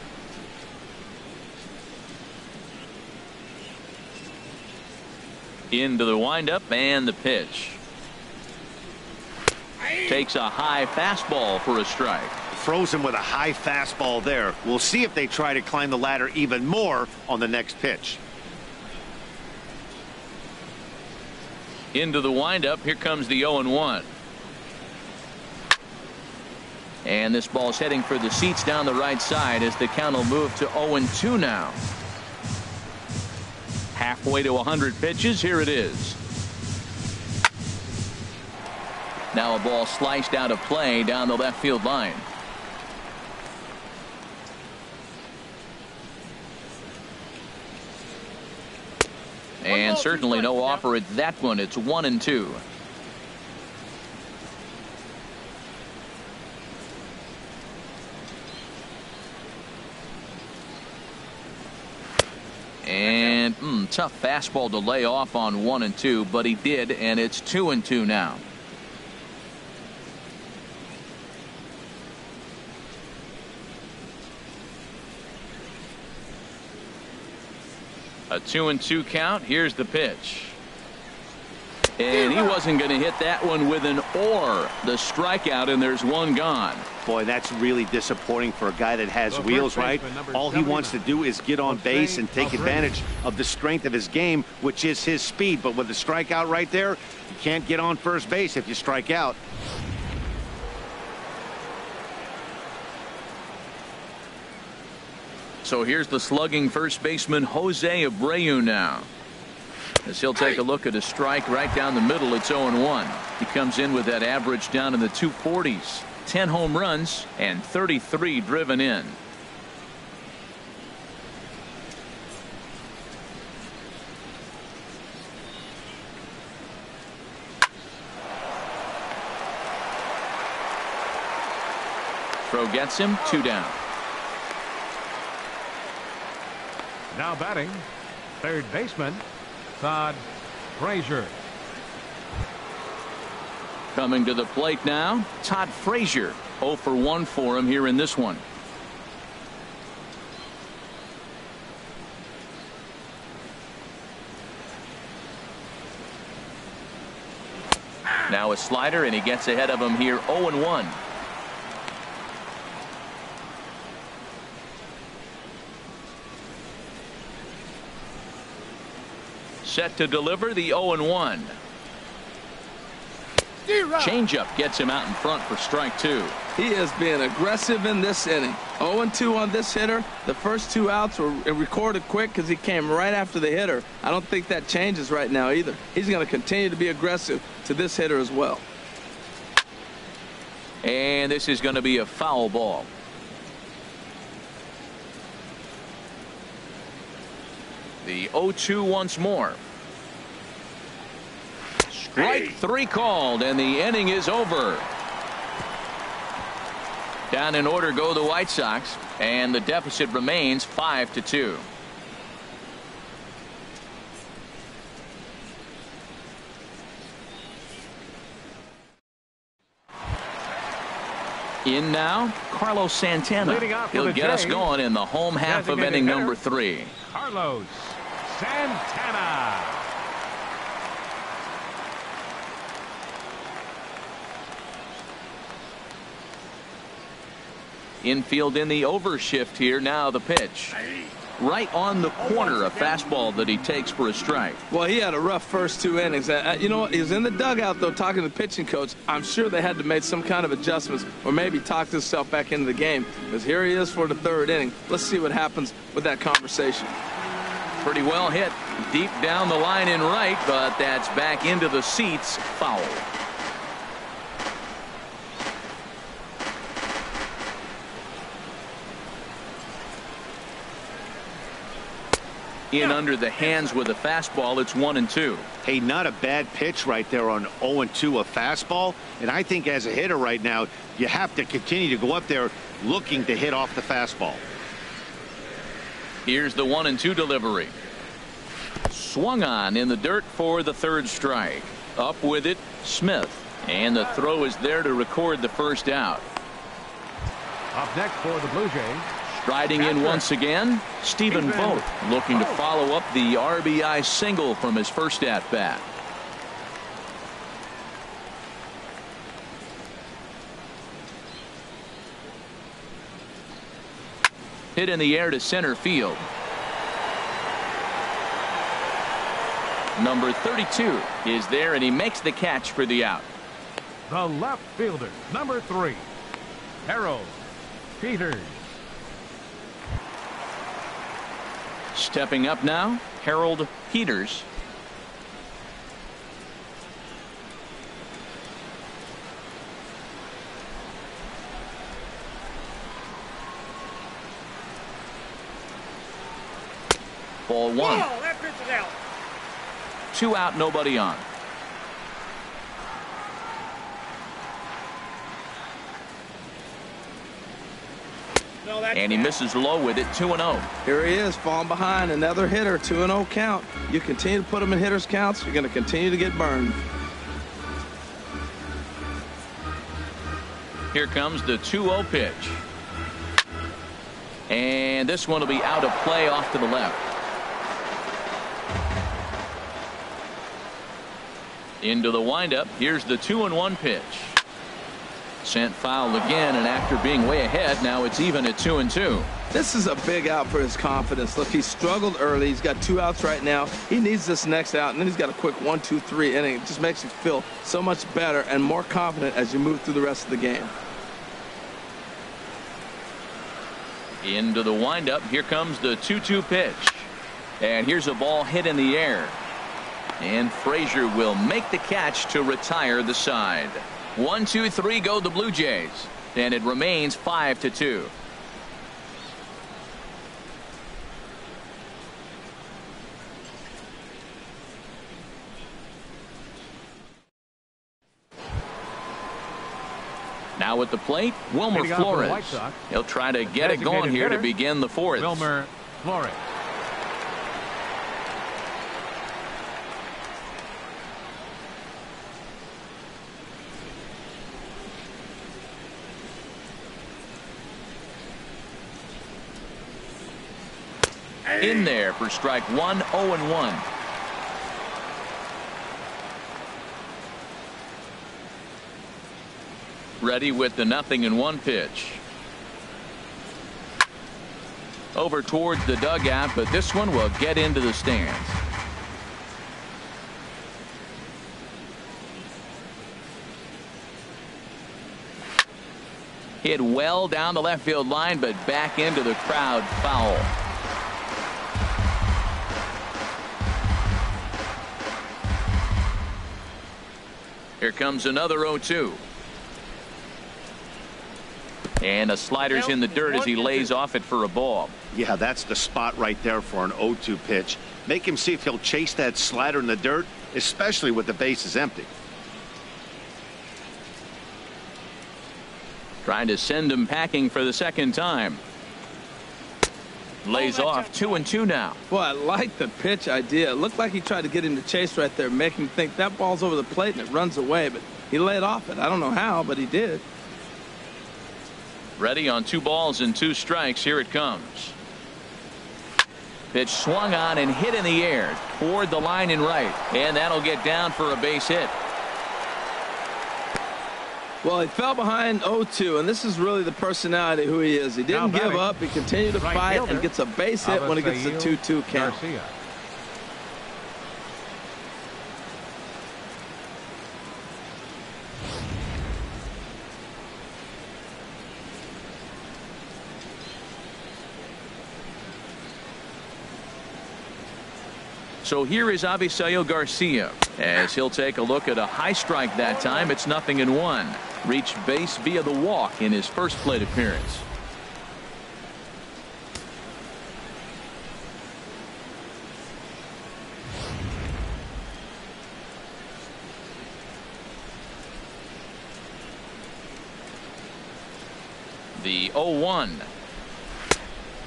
Into the windup and the pitch. Takes a high fastball for a strike. Throws him with a high fastball there. We'll see if they try to climb the ladder even more on the next pitch. Into the windup. Here comes the 0-1. And this ball's heading for the seats down the right side as the count will move to 0-2 now. Halfway to 100 pitches. Here it is. Now a ball sliced out of play down the left field line. And certainly no offer at that one. It's 1-2. And tough fastball to lay off on 1-2, but he did, and it's 2-2 now. A 2-2 count. Here's the pitch. And he wasn't going to hit that one with an or. The strikeout, and there's one gone. Boy, that's really disappointing for a guy that has wheels, right? All he wants to do is get on base and take advantage of the strength of his game, which is his speed. But with the strikeout right there, you can't get on first base if you strike out. So here's the slugging first baseman Jose Abreu now. As he'll take a look at a strike right down the middle. It's 0-1. He comes in with that average down in the 240s. 10 home runs and 33 driven in. Throw gets him, 2 down. Now batting, third baseman Todd Frazier. Coming to the plate now, Todd Frazier. 0 for 1 for him here in this one. Now a slider, and he gets ahead of him here. 0-1. Set to deliver the 0-1. Changeup gets him out in front for strike 2. He is being aggressive in this inning. 0-2 on this hitter. The first 2 outs were recorded quick because he came right after the hitter. I don't think that changes right now either. He's going to continue to be aggressive to this hitter as well. And this is going to be a foul ball. The 0-2 once more. Strike 3 called, and the inning is over. Down in order go the White Sox, and the deficit remains 5-2. In now, Carlos Santana. He'll get us going in the home half of inning number 3. Carlos Santana. Infield in the overshift here. Now the pitch. Right on the corner, a fastball that he takes for a strike. Well, he had a rough first 2 innings. You know, he was in the dugout, though, talking to the pitching coach. I'm sure they had to make some kind of adjustments or maybe talk himself back into the game, because here he is for the 3rd inning. Let's see what happens with that conversation. Pretty well hit deep down the line in right, but that's back into the seats. Foul. In under the hands with a fastball. It's 1-2. Hey, not a bad pitch right there on 0-2, a fastball. And I think as a hitter right now, you have to continue to go up there looking to hit off the fastball. Here's the 1-2 delivery. Swung on in the dirt for the 3rd strike. Up with it, Smith. And the throw is there to record the first out. Up next for the Blue Jays. Striding in once again, Stephen Vogt, looking to follow up the RBI single from his first at-bat. Hit in the air to center field. Number 32 is there, and he makes the catch for the out. The left fielder, number 3, Harold Peters. Stepping up now, Harold Peters. Ball 1. That pitch is out. 2 out, nobody on. And he misses low with it. 2-0. Here he is, falling behind another hitter. 2-0 count. You continue to put him in hitters counts, you're going to continue to get burned. Here comes the 2-0 pitch. And this one will be out of play, off to the left. Into the windup. Here's the 2-1 pitch. Sent foul again, and after being way ahead, now it's even at 2-2. This is a big out for his confidence. Look, he struggled early. He's got 2 outs right now. He needs this next out, and then he's got a quick 1, 2, 3 inning. It just makes you feel so much better and more confident as you move through the rest of the game. Into the windup. Here comes the 2-2 pitch. And here's a ball hit in the air. And Frazier will make the catch to retire the side. 1, 2, 3 go the Blue Jays. And it remains 5-2. Now at the plate, Wilmer Flores. He'll try to get it going here to begin the 4th. Wilmer Flores. In there for strike 1, 0-1. Ready with the 0-1 pitch. Over towards the dugout, but this one will get into the stands. Hit well down the left field line, but back into the crowd, foul. Here comes another 0-2. And a slider's in the dirt as he lays off it for a ball. Yeah, that's the spot right there for an 0-2 pitch. Make him see if he'll chase that slider in the dirt, especially with the bases empty. Trying to send him packing for the second time. Lays off 2-2 now. Boy, I like the pitch idea. It looked like he tried to get him to chase right there, make him think that ball's over the plate and it runs away, but he laid off it. I don't know how, but he did. Ready on 2 balls and 2 strikes. Here it comes. Pitch swung on and hit in the air toward the line and right, and that'll get down for a base hit. Well, he fell behind 0-2, and this is really the personality who he is. He didn't give up. He continued to fight and gets a base hit when he gets the 2-2 count. Garcia. So here is Avisail Garcia as he'll take a look at a high strike that time. It's 0-1. Reached base via the walk in his first plate appearance. The 0-1.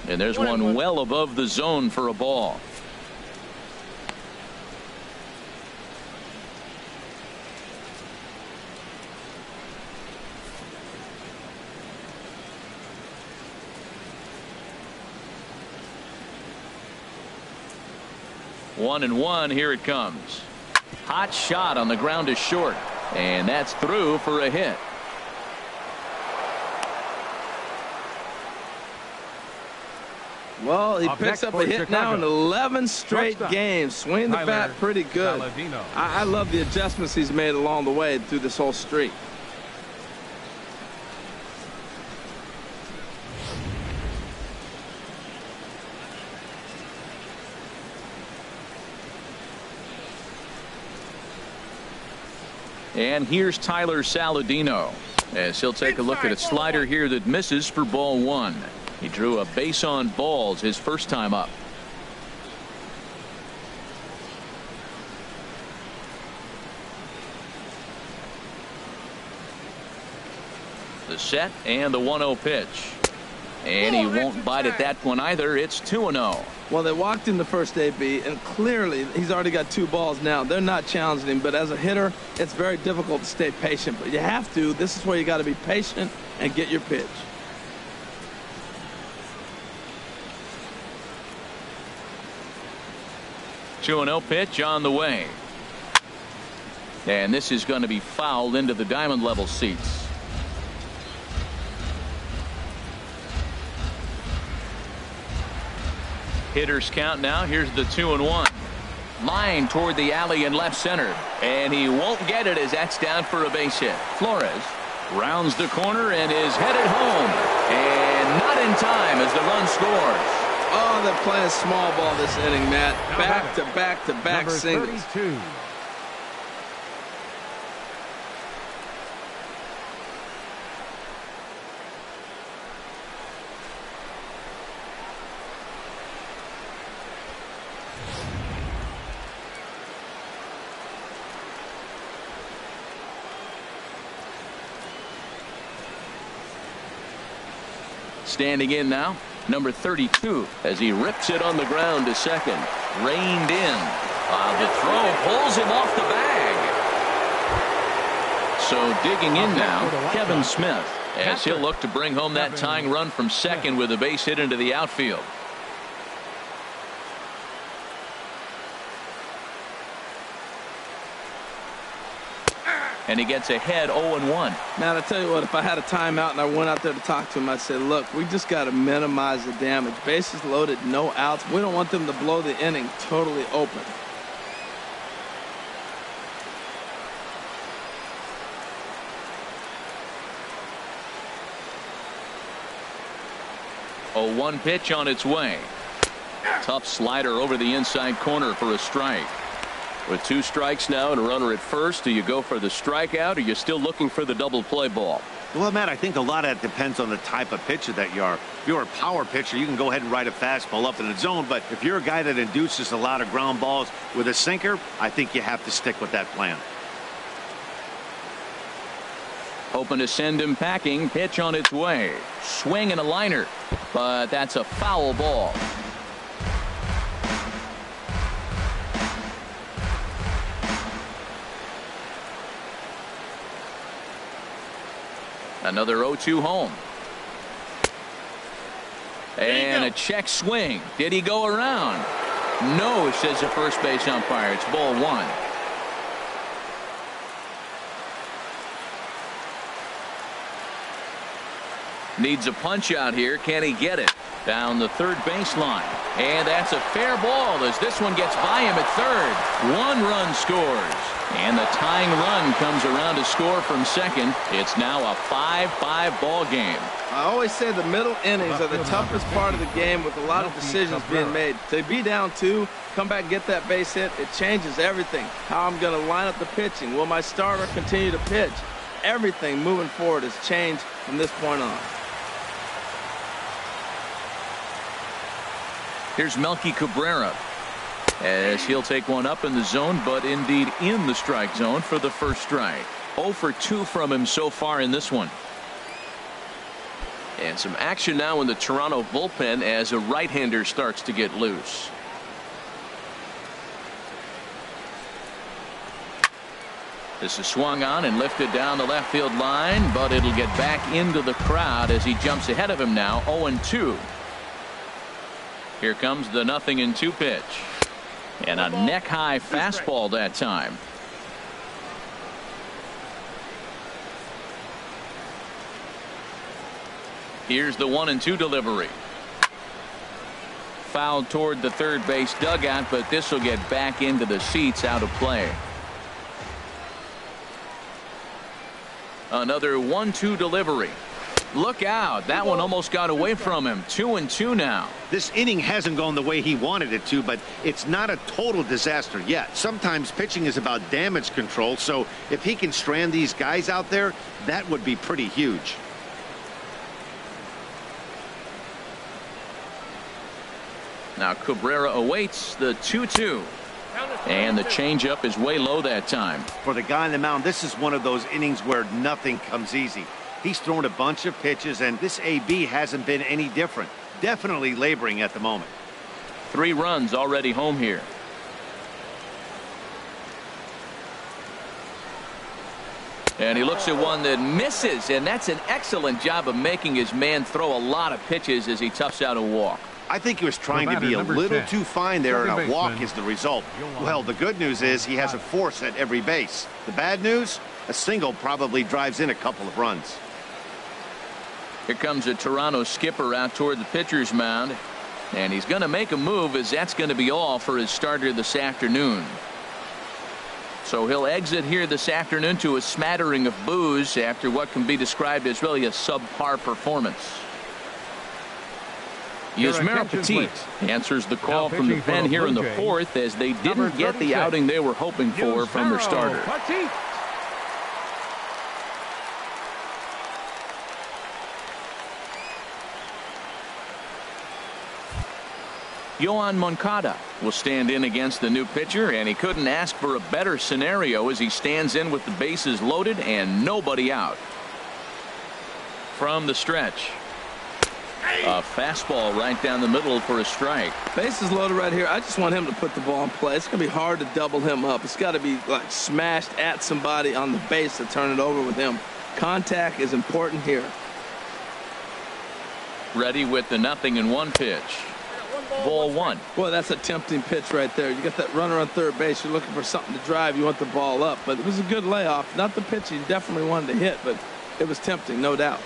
And there's one well above the zone for a ball. One and one. Here it comes. Hot shot on the ground is short, and that's through for a hit. Well, he picks up a hit now in 11 straight games. Swinging the bat pretty good. I love the adjustments he's made along the way through this whole streak. And here's Tyler Saladino as he'll take a look at a slider here that misses for ball 1. He drew a base on balls his first time up. The set and the 1-0 pitch. And he won't bite at that one either. It's 2-0. Well, they walked in the first AB, and clearly he's already got 2 balls now. They're not challenging him, but as a hitter, it's very difficult to stay patient. But you have to. This is where you got to be patient and get your pitch. Two 2-0 pitch on the way. And this is going to be fouled into the diamond level seats. Hitters count now. Here's the 2-1. Line toward the alley in left center. And he won't get it as that's down for a base hit. Flores rounds the corner and is headed home. And not in time as the run scores. Oh, they're playing small ball this inning, Matt. Back to back to back singles. 32. Standing in now, number 32, as he rips it on the ground to second. Reined in. The throw pulls him off the bag. So digging in now, Kevin Smith, as he'll look to bring home that tying run from second with a base hit into the outfield. And he gets ahead 0-1. Matt, I tell you what, if I had a timeout and I went out there to talk to him, I'd say, look, we just got to minimize the damage. Bases loaded, no outs. We don't want them to blow the inning totally open. A 1 pitch on its way. Tough slider over the inside corner for a strike. With 2 strikes now and a runner at first, do you go for the strikeout, or are you still looking for the double play ball? Well, Matt, I think a lot of that depends on the type of pitcher that you are. If you're a power pitcher, you can go ahead and ride a fastball up in the zone. But if you're a guy that induces a lot of ground balls with a sinker, I think you have to stick with that plan. Hoping to send him packing. Pitch on its way. Swing and a liner. But that's a foul ball. Another 0-2 home. And a check swing. Did he go around? No, says the first base umpire. It's ball 1. Needs a punch out here. Can he get it? Down the third baseline. And that's a fair ball as this one gets by him at third. 1 run scores. And the tying run comes around to score from second. It's now a 5-5 ball game. I always say the middle innings are the toughest part of the game with a lot of decisions being made. To be down 2, come back, get that base hit, it changes everything. How I'm going to line up the pitching. Will my starter continue to pitch? Everything moving forward has changed from this point on. Here's Melky Cabrera, as he'll take one up in the zone, but indeed in the strike zone for the first strike. 0 for 2 from him so far in this one. And some action now in the Toronto bullpen as a right-hander starts to get loose. This is swung on and lifted down the left field line, but it'll get back into the crowd as he jumps ahead of him now. 0-2. Here comes the 0-2 pitch. And a neck-high fastball that time. Here's the 1-2 delivery. Fouled toward the third base dugout, but this will get back into the seats, out of play. Another 1-2 delivery. Look out. That one almost got away from him. 2-2 now. This inning hasn't gone the way he wanted it to, but it's not a total disaster yet. Sometimes pitching is about damage control, so if he can strand these guys out there, that would be pretty huge. Now Cabrera awaits the 2-2. And the changeup is way low that time. For the guy on the mound, this is one of those innings where nothing comes easy. He's thrown a bunch of pitches, and this AB hasn't been any different. Definitely laboring at the moment. 3 runs already home here. And he looks at one that misses, and that's an excellent job of making his man throw a lot of pitches as he toughs out a walk. I think he was trying to be a little too fine there, and a walk is the result. Well, the good news is he has a force at every base. The bad news, a single probably drives in a couple of runs. Here comes a Toronto skipper out toward the pitcher's mound, and he's going to make a move, as that's going to be all for his starter this afternoon. So he'll exit here this afternoon to a smattering of boos after what can be described as really a subpar performance. Yasmero Petit answers the call from the pen here in the fourth, as they didn't get the outing they were hoping for from their starter. Yoan Moncada will stand in against the new pitcher, and he couldn't ask for a better scenario as he stands in with the bases loaded and nobody out. From the stretch, a fastball right down the middle for a strike. Bases loaded right here. I just want him to put the ball in play. It's going to be hard to double him up. It's got to be like smashed at somebody on the base to turn it over with him. Contact is important here. Ready with the 0-1 pitch. Ball one. Boy, that's a tempting pitch right there. You got that runner on third base. You're looking for something to drive. You want the ball up. But it was a good layoff. Not the pitch he definitely wanted to hit, but it was tempting, no doubt.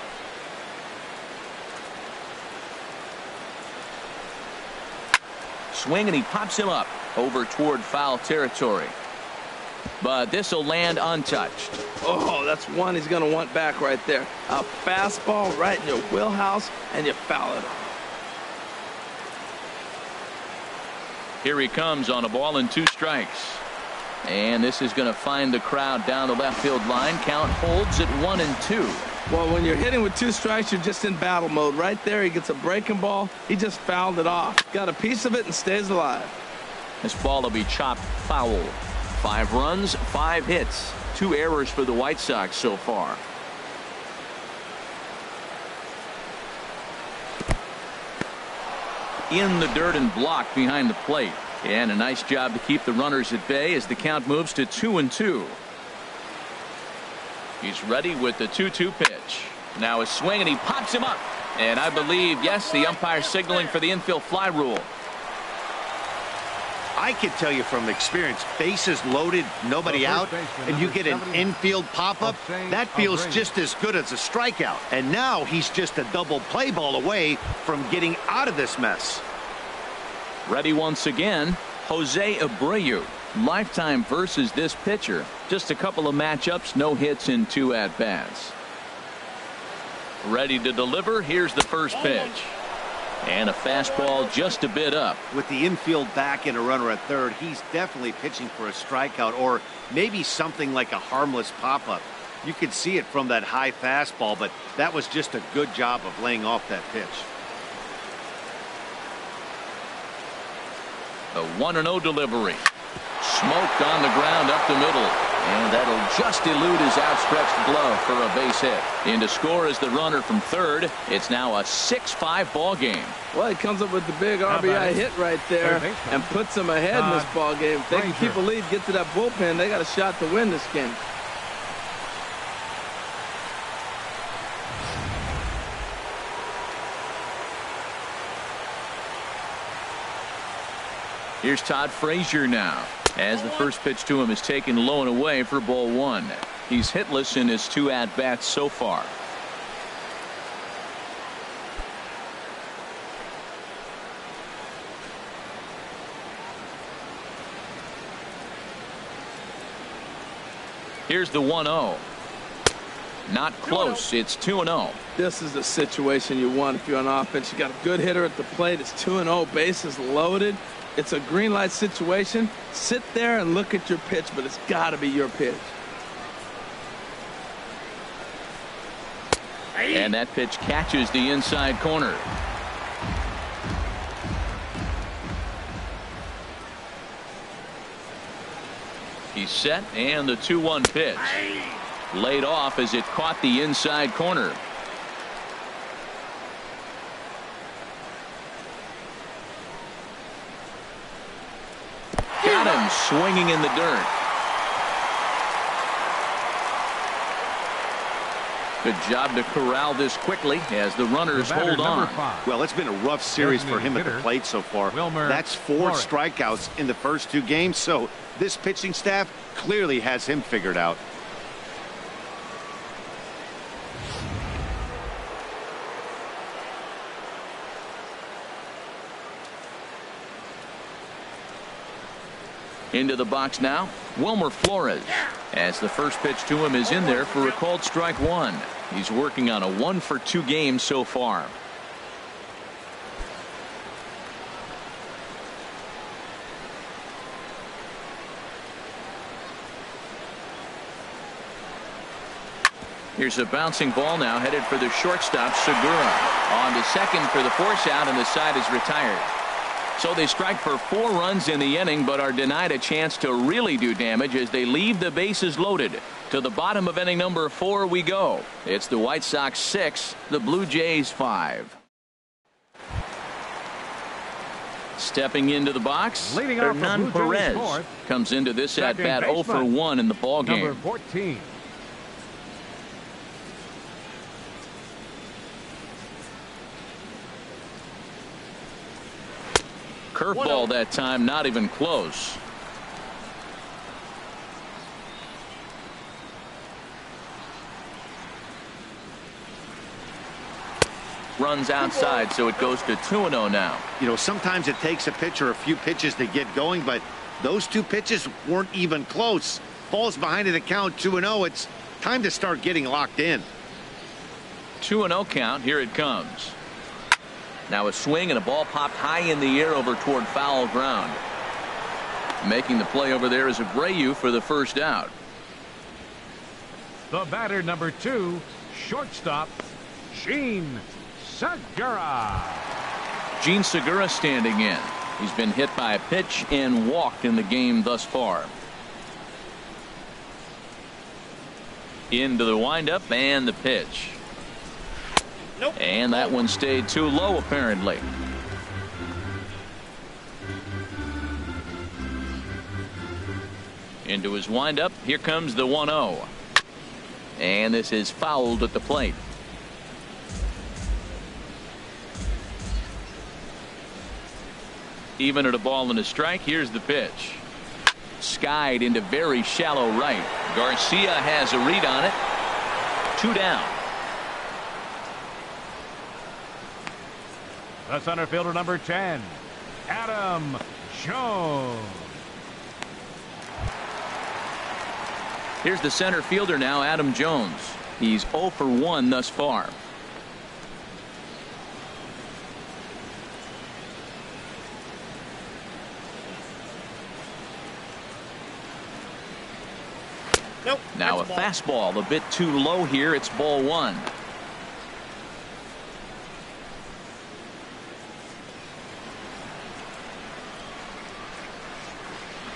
Swing, and he pops him up over toward foul territory. But this will land untouched. Oh, that's one he's going to want back right there. A fastball right in your wheelhouse, and you foul it. Here he comes on a ball and 2 strikes. And this is going to find the crowd down the left field line. Count holds at 1-2. Well, when you're hitting with 2 strikes, you're just in battle mode. Right there, he gets a breaking ball. He just fouled it off. Got a piece of it and stays alive. This ball will be chopped foul. 5 runs, 5 hits, 2 errors for the White Sox so far. In the dirt and blocked behind the plate. And a nice job to keep the runners at bay as the count moves to 2-2. He's ready with the 2-2 pitch. Now a swing, and he pops him up. And I believe, yes, the umpire signaling for the infield fly rule. I can tell you from experience, bases loaded, nobody out, and you get an infield pop-up, that feels just as good as a strikeout. And now he's just a double play ball away from getting out of this mess. Ready once again, Jose Abreu. Lifetime versus this pitcher. Just a couple of matchups, no hits in 2 at-bats. Ready to deliver. Here's the first pitch. And a fastball just a bit up. With the infield back and a runner at third, he's definitely pitching for a strikeout, or maybe something like a harmless pop-up. You could see it from that high fastball, but that was just a good job of laying off that pitch. A 1-0 delivery. Smoked on the ground up the middle. And that'll just elude his outstretched glove for a base hit. In to score is the runner from third. It's now a 6-5 ball game. Well, he comes up with the big RBI hit right there and puts them ahead in this ball game. If they can keep a lead, get to that bullpen, they got a shot to win this game. Here's Todd Frazier now, as the first pitch to him is taken low and away for ball 1. He's hitless in his 2 at-bats so far. Here's the 1-0. Not close. It's 2-0. This is the situation you want if you're on offense. You got a good hitter at the plate. It's 2-0. Bases loaded. It's a green light situation. Sit there and look at your pitch, but it's got to be your pitch. And that pitch catches the inside corner. He's set, and the 2-1 pitch. Laid off as it caught the inside corner. Got him swinging in the dirt. Good job to corral this quickly as the runners hold on. Well, it's been a rough series for him at the plate so far. That's 4 strikeouts in the first 2 games, so this pitching staff clearly has him figured out. Into the box now, Wilmer Flores, as the first pitch to him is in there for a called strike 1. He's working on a 1-for-2 game so far. Here's a bouncing ball now headed for the shortstop, Segura. On to second for the force out, and the side is retired. So they strike for 4 runs in the inning, but are denied a chance to really do damage as they leave the bases loaded. To the bottom of inning number 4 we go. It's the White Sox 6, the Blue Jays 5. Stepping into the box, Hernan Perez comes into this at bat 0 for 1 in the ball game. Number 14. Curveball that time, not even close. Runs outside, so it goes to 2-0 now. You know, sometimes it takes a pitcher a few pitches to get going, but those 2 pitches weren't even close. Falls behind in the count, 2-0. It's time to start getting locked in. 2-0 count. Here it comes. Now a swing and a ball popped high in the air over toward foul ground. Making the play over there is Abreu for the first out. The batter, number 2, shortstop, Gene Segura. Gene Segura standing in. He's been hit by a pitch and walked in the game thus far. Into the windup and the pitch. Nope. And that one stayed too low, apparently. Into his windup. Here comes the 1-0. And this is fouled at the plate. Even at a ball and a strike. Here's the pitch. Skied into very shallow right. Garcia has a read on it. 2 down. The center fielder, number 10, Adam Jones. Here's the center fielder now, Adam Jones. He's 0 for 1 thus far. Nope. Now a fastball a bit too low here. It's ball 1.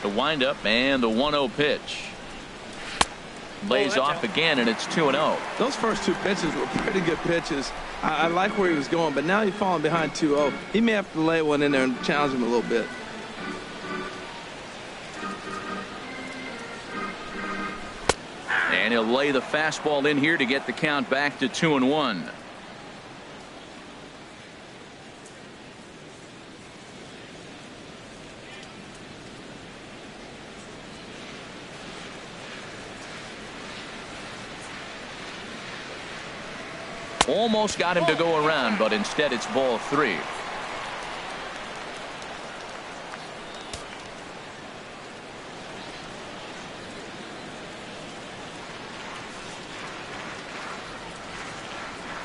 The windup and the 1-0 pitch. Lays off again, and it's 2-0. Those first 2 pitches were pretty good pitches. I like where he was going, but now he's falling behind 2-0. He may have to lay one in there and challenge him a little bit. And he'll lay the fastball in here to get the count back to 2-1. Almost got him to go around, but instead it's ball 3.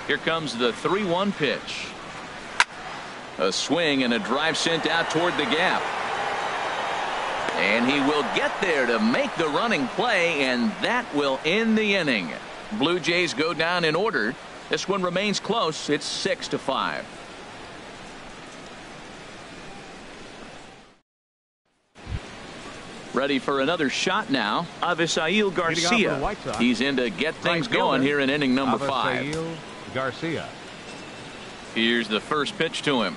Here comes the 3-1 pitch. A swing and a drive sent out toward the gap. And he will get there to make the running play, and that will end the inning. Blue Jays go down in order. This one remains close. It's 6-5. Ready for another shot now. Avisail Garcia. He's in to get things going here in inning number 5. Garcia. Here's the first pitch to him.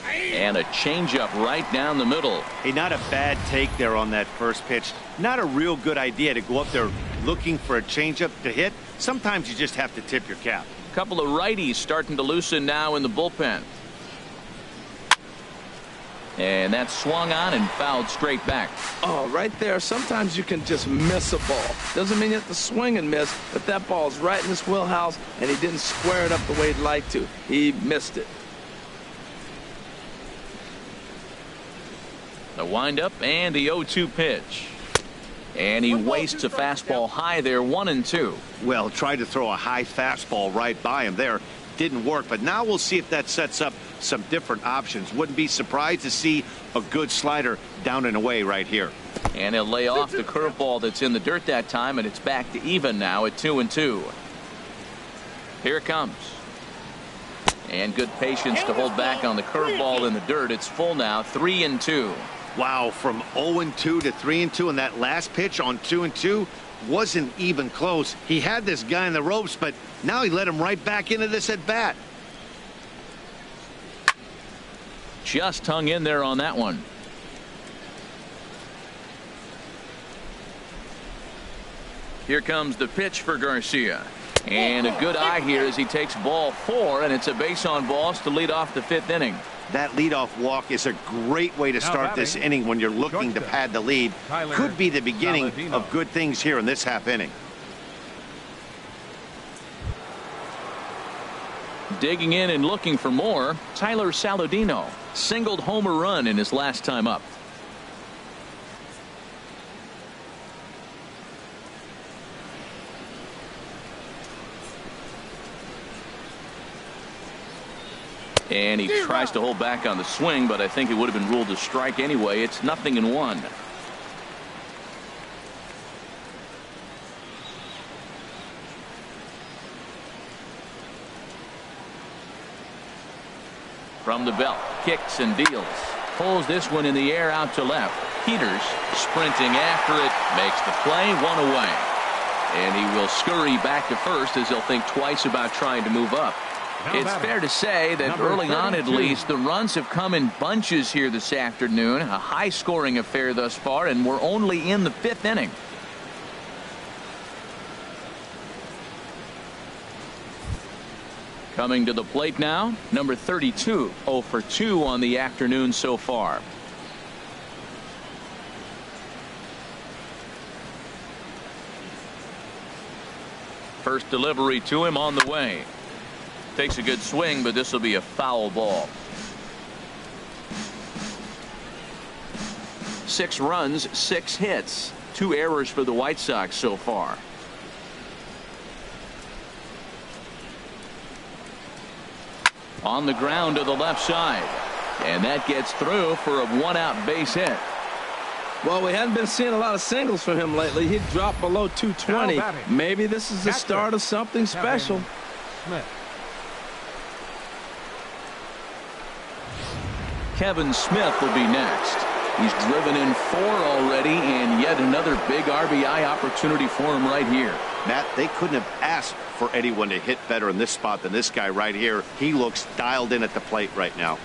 And a changeup right down the middle. Hey, not a bad take there on that first pitch. Not a real good idea to go up there looking for a changeup to hit, sometimes you just have to tip your cap. A couple of righties starting to loosen now in the bullpen. And that's swung on and fouled straight back. Oh, right there. Sometimes you can just miss a ball. Doesn't mean you have to swing and miss, but that ball's right in his wheelhouse, and he didn't square it up the way he'd like to. He missed it. The windup and the 0-2 pitch. And he wastes a fastball high there, 1-2. Well, tried to throw a high fastball right by him there. Didn't work, but now we'll see if that sets up some different options. Wouldn't be surprised to see a good slider down and away right here. And he'll lay off the curveball that's in the dirt that time, and it's back to even now at 2-2. Here it comes. And good patience to hold back on the curveball in the dirt. It's full now, 3-2. Wow, from 0-2 to 3-2, and that last pitch on 2-2 wasn't even close. He had this guy in the ropes, but now he let him right back into this at bat. Just hung in there on that one. Here comes the pitch for Garcia. And a good eye here as he takes ball 4, and it's a base on balls to lead off the 5th inning. That leadoff walk is a great way to start this inning when you're looking to pad the lead. Could be the beginning of good things here in this half inning. Digging in and looking for more, Tyler Saladino singled home a run in his last time up. And he tries to hold back on the swing, but I think it would have been ruled a strike anyway. It's 0-1. From the belt, kicks and deals. Pulls this one in the air out to left. Peters sprinting after it, makes the play, 1 away. And he will scurry back to first as he'll think twice about trying to move up. It's fair to say that early on, at least, the runs have come in bunches here this afternoon. A high-scoring affair thus far, and we're only in the 5th inning. Coming to the plate now, number 32, 0 for 2 on the afternoon so far. First delivery to him on the way. Takes a good swing, but this will be a foul ball. 6 runs, 6 hits, 2 errors for the White Sox so far. On the ground to the left side, and that gets through for a 1-out base hit. Well, we hadn't been seeing a lot of singles from him lately. He dropped below 220. Maybe this is the start of something special. Kevin Smith will be next. He's driven in 4 already, and yet another big RBI opportunity for him right here. Matt, they couldn't have asked for anyone to hit better in this spot than this guy right here. He looks dialed in at the plate right now.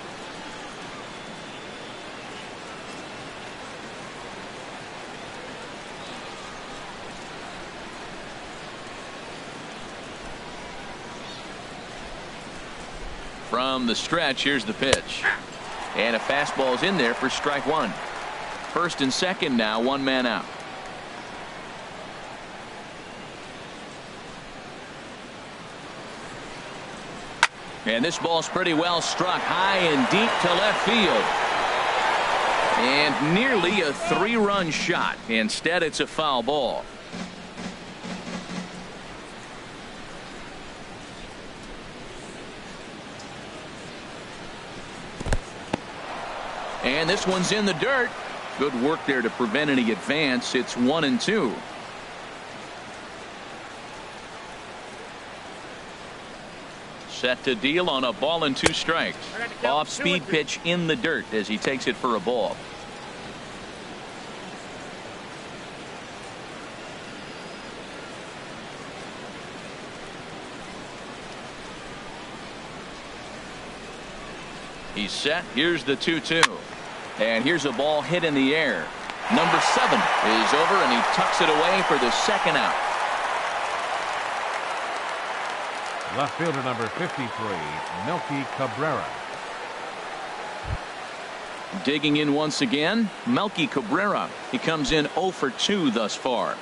From the stretch, here's the pitch. And a fastball is in there for strike 1. First and second now, 1 man out. And this ball's pretty well struck high and deep to left field. And nearly a 3-run shot. Instead, it's a foul ball. And this one's in the dirt. Good work there to prevent any advance. It's 1-2. Set to deal on a ball and 2 strikes. Off speed pitch in the dirt as he takes it for a ball. He's set. Here's the 2-2. And here's a ball hit in the air. Number 7 is over, and he tucks it away for the 2nd out. Left fielder number 53, Melky Cabrera. Digging in once again, Melky Cabrera. He comes in 0 for 2 thus far.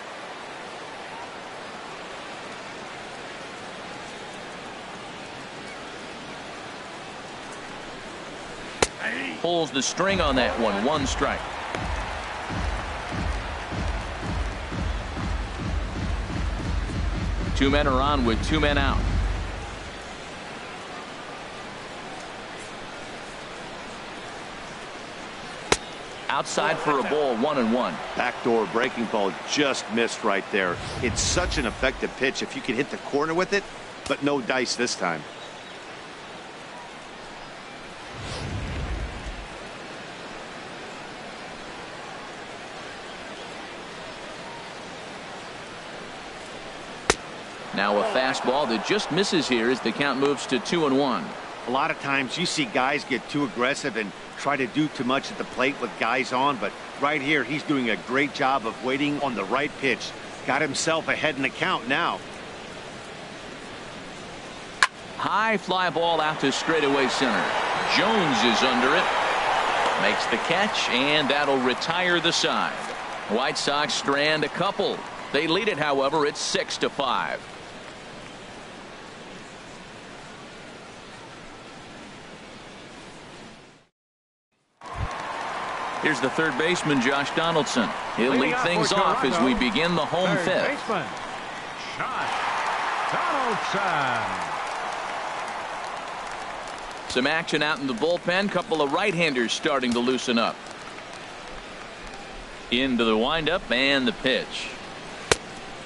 Pulls the string on that one. 1 strike. Two men are on with 2 men out. Outside for a ball, 1-1. Backdoor breaking ball just missed right there. It's such an effective pitch if you can hit the corner with it, but no dice this time. Now a fastball that just misses here as the count moves to 2-1. A lot of times you see guys get too aggressive and try to do too much at the plate with guys on, but right here he's doing a great job of waiting on the right pitch. Got himself ahead in the count now. High fly ball out to straightaway center. Jones is under it. Makes the catch, and that'll retire the side. White Sox strand a couple. They lead it, however, it's 6-5. Here's the third baseman, Josh Donaldson. He'll lead things off as we begin the home fifth. Baseman, Josh Donaldson. Some action out in the bullpen. Couple of right-handers starting to loosen up. Into the windup and the pitch.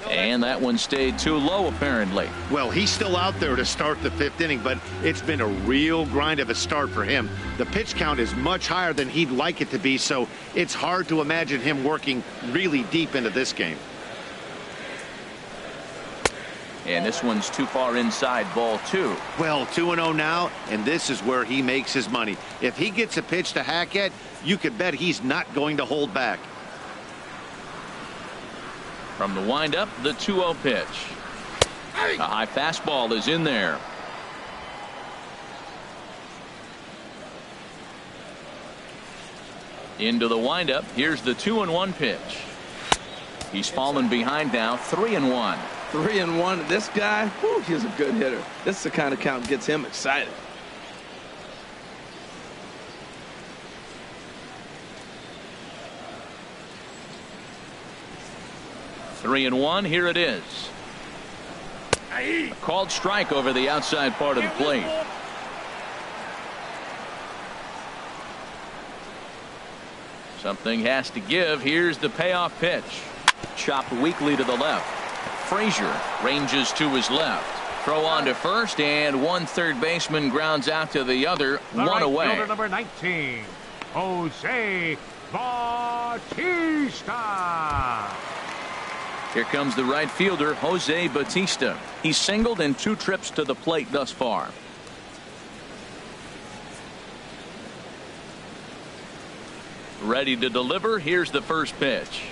And that one stayed too low, apparently. Well, he's still out there to start the 5th inning, but it's been a real grind of a start for him. The pitch count is much higher than he'd like it to be, so it's hard to imagine him working really deep into this game. And this one's too far inside, ball 2. Well, 2-0 now, and this is where he makes his money. If he gets a pitch to hack at, you could bet he's not going to hold back. From the windup, the 2-0 pitch. A high fastball is in there. Into the windup. Here's the 2-1 pitch. He's fallen behind now, 3-1. 3-1. This guy, whew, he's a good hitter. This is the kind of count that gets him excited. Three and 1. Here it is. A called strike over the outside part of the plate. Something has to give. Here's the payoff pitch. Chopped weakly to the left. Frazier ranges to his left. Throw on to first, and one third baseman grounds out to the other. One away. Fielder number 19, Jose Bautista. Here comes the right fielder, Jose Bautista. He's singled in 2 trips to the plate thus far. Ready to deliver. Here's the first pitch.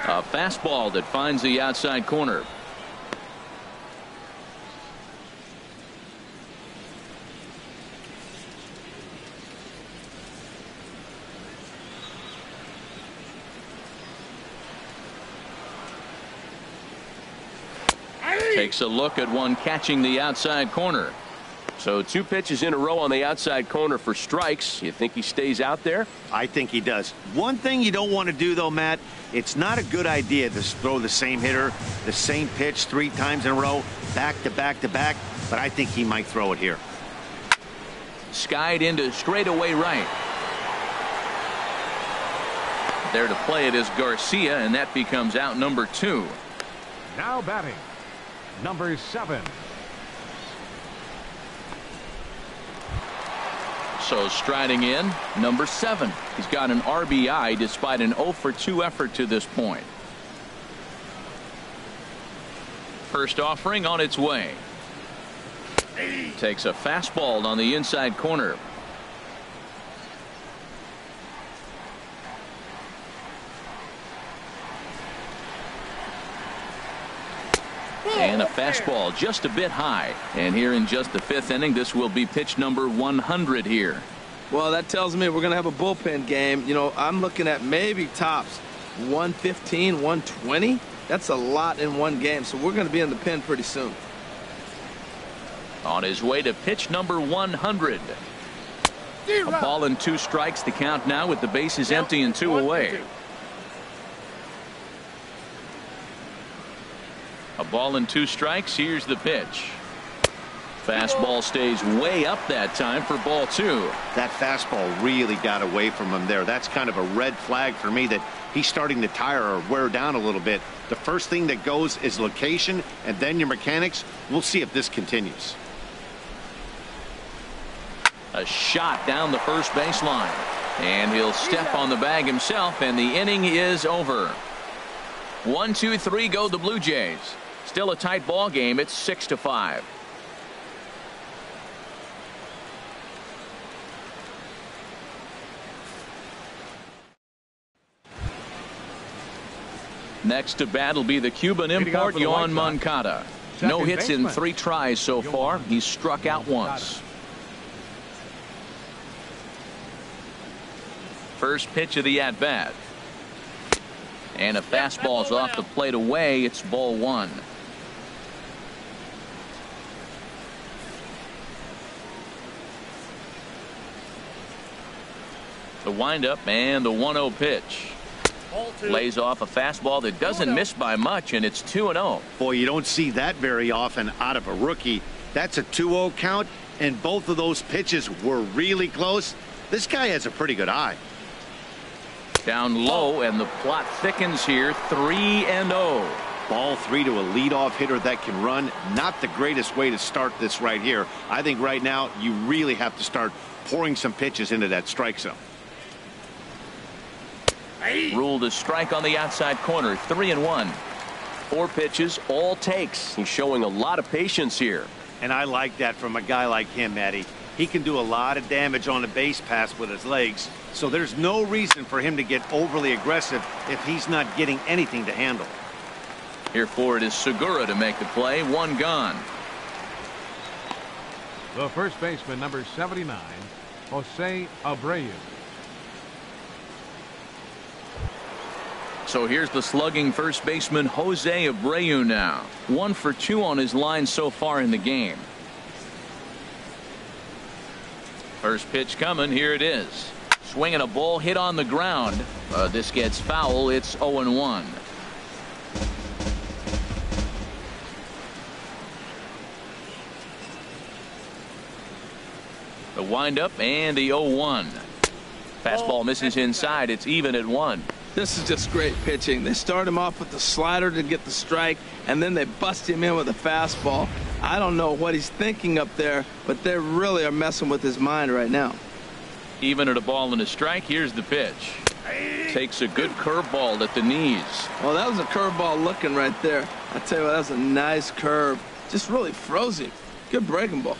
A fastball that finds the outside corner. Takes a look at one catching the outside corner. So 2 pitches in a row on the outside corner for strikes. You think he stays out there? I think he does. One thing you don't want to do, though, Matt, it's not a good idea to throw the same hitter, the same pitch 3 times in a row, back to back to back, but I think he might throw it here. Skied into straightaway right. There to play it is Garcia, and that becomes out number 2. Now batting, number 7. So striding in, number 7. He's got an RBI despite an 0 for 2 effort to this point. First offering on its way. Takes a fastball on the inside corner. And a fastball just a bit high. And here in just the 5th inning, this will be pitch number 100 here. Well, that tells me we're going to have a bullpen game. You know, I'm looking at maybe tops 115, 120. That's a lot in one game, so we're going to be in the pen pretty soon. On his way to pitch number 100. A ball and 2 strikes, the count now with the bases empty and 2 away. A ball and 2 strikes. Here's the pitch. Fastball stays way up that time for ball 2. That fastball really got away from him there. That's kind of a red flag for me that he's starting to tire or wear down a little bit. The first thing that goes is location and then your mechanics. We'll see if this continues. A shot down the first baseline. And he'll step on the bag himself, and the inning is over. 1, 2, 3 go the Blue Jays. Still a tight ball game. It's 6-5. Next to bat will be the Cuban import, Yohan Moncada. No hits in 3 tries so far. He's struck out once. First pitch of the at-bat. And a fastball's off the plate away. It's ball 1. The windup and the 1-0 pitch. Lays off a fastball that doesn't miss by much, and it's 2-0. Boy, you don't see that very often out of a rookie. That's a 2-0 count, and both of those pitches were really close. This guy has a pretty good eye. Down low, and the plot thickens here. 3-0. Ball 3 to a leadoff hitter that can run. Not the greatest way to start this right here. I think right now you really have to start pouring some pitches into that strike zone. Ruled a strike on the outside corner. 3-1. 4 pitches, all takes. He's showing a lot of patience here. And I like that from a guy like him, Eddie. He can do a lot of damage on a base pass with his legs, so there's no reason for him to get overly aggressive if he's not getting anything to handle. Here for it is Segura to make the play. 1 gone. The first baseman, number 79, Jose Abreu. So here's the slugging first baseman Jose Abreu now. 1 for 2 on his line so far in the game. First pitch coming. Here it is. Swinging a ball hit on the ground. This gets foul. It's 0-1. The windup and the 0-1. Fastball misses inside. It's even at 1. This is just great pitching. They start him off with the slider to get the strike, and then they bust him in with a fastball. I don't know what he's thinking up there, but they really are messing with his mind right now. Even at a ball and a strike. Here's the pitch. Takes a good curveball at the knees. Well, that was a curveball looking right there. I tell you what, that was a nice curve. Just really froze him. Good breaking ball.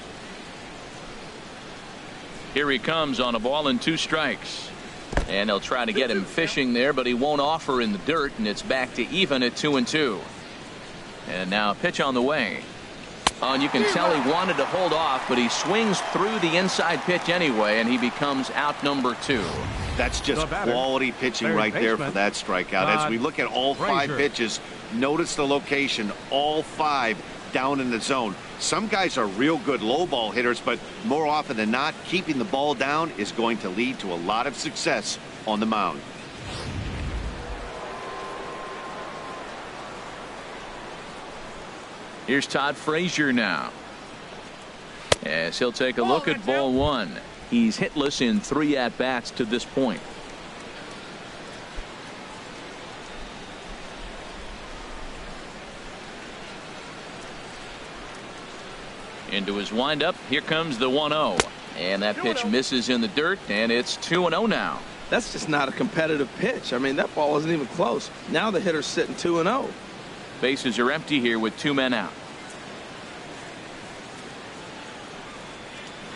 Here he comes on a ball and 2 strikes. And they'll try to get him fishing there, but he won't offer in the dirt, and it's back to even at 2-2. And now a pitch on the way. And you can tell he wanted to hold off, but he swings through the inside pitch anyway, and he becomes out number 2. That's just quality pitching right there for that strikeout. As we look at all 5 pitches, notice the location, all 5 down in the zone. Some guys are real good low ball hitters, but more often than not, keeping the ball down is going to lead to a lot of success on the mound. Here's Todd Frazier now. As he'll take a look at ball 1. He's hitless in 3 at-bats to this point. Into his windup. Here comes the 1-0. And that pitch misses in the dirt, and it's 2-0 now. That's just not a competitive pitch. I mean, that ball wasn't even close. Now the hitter's sitting 2-0. Bases are empty here with 2 men out.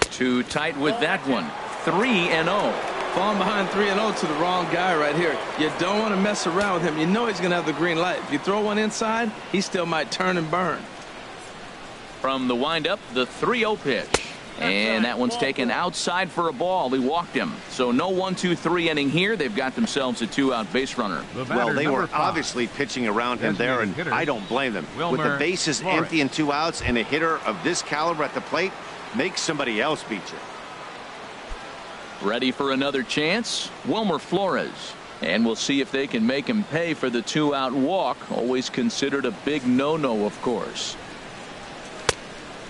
Too tight with that one. 3-0. Falling behind 3-0 to the wrong guy right here. You don't want to mess around with him. You know he's going to have the green light. If you throw one inside, he still might turn and burn. From the windup, the 3-0 pitch. And that one's taken outside for a ball. He walked him. So no 1-2-3 inning here. They've got themselves a 2-out base runner. Well, they were obviously pitching around him there, and I don't blame them. With the bases empty and 2 outs, and a hitter of this caliber at the plate, make somebody else beat you. Ready for another chance? Wilmer Flores. And we'll see if they can make him pay for the 2-out walk. Always considered a big no-no, of course.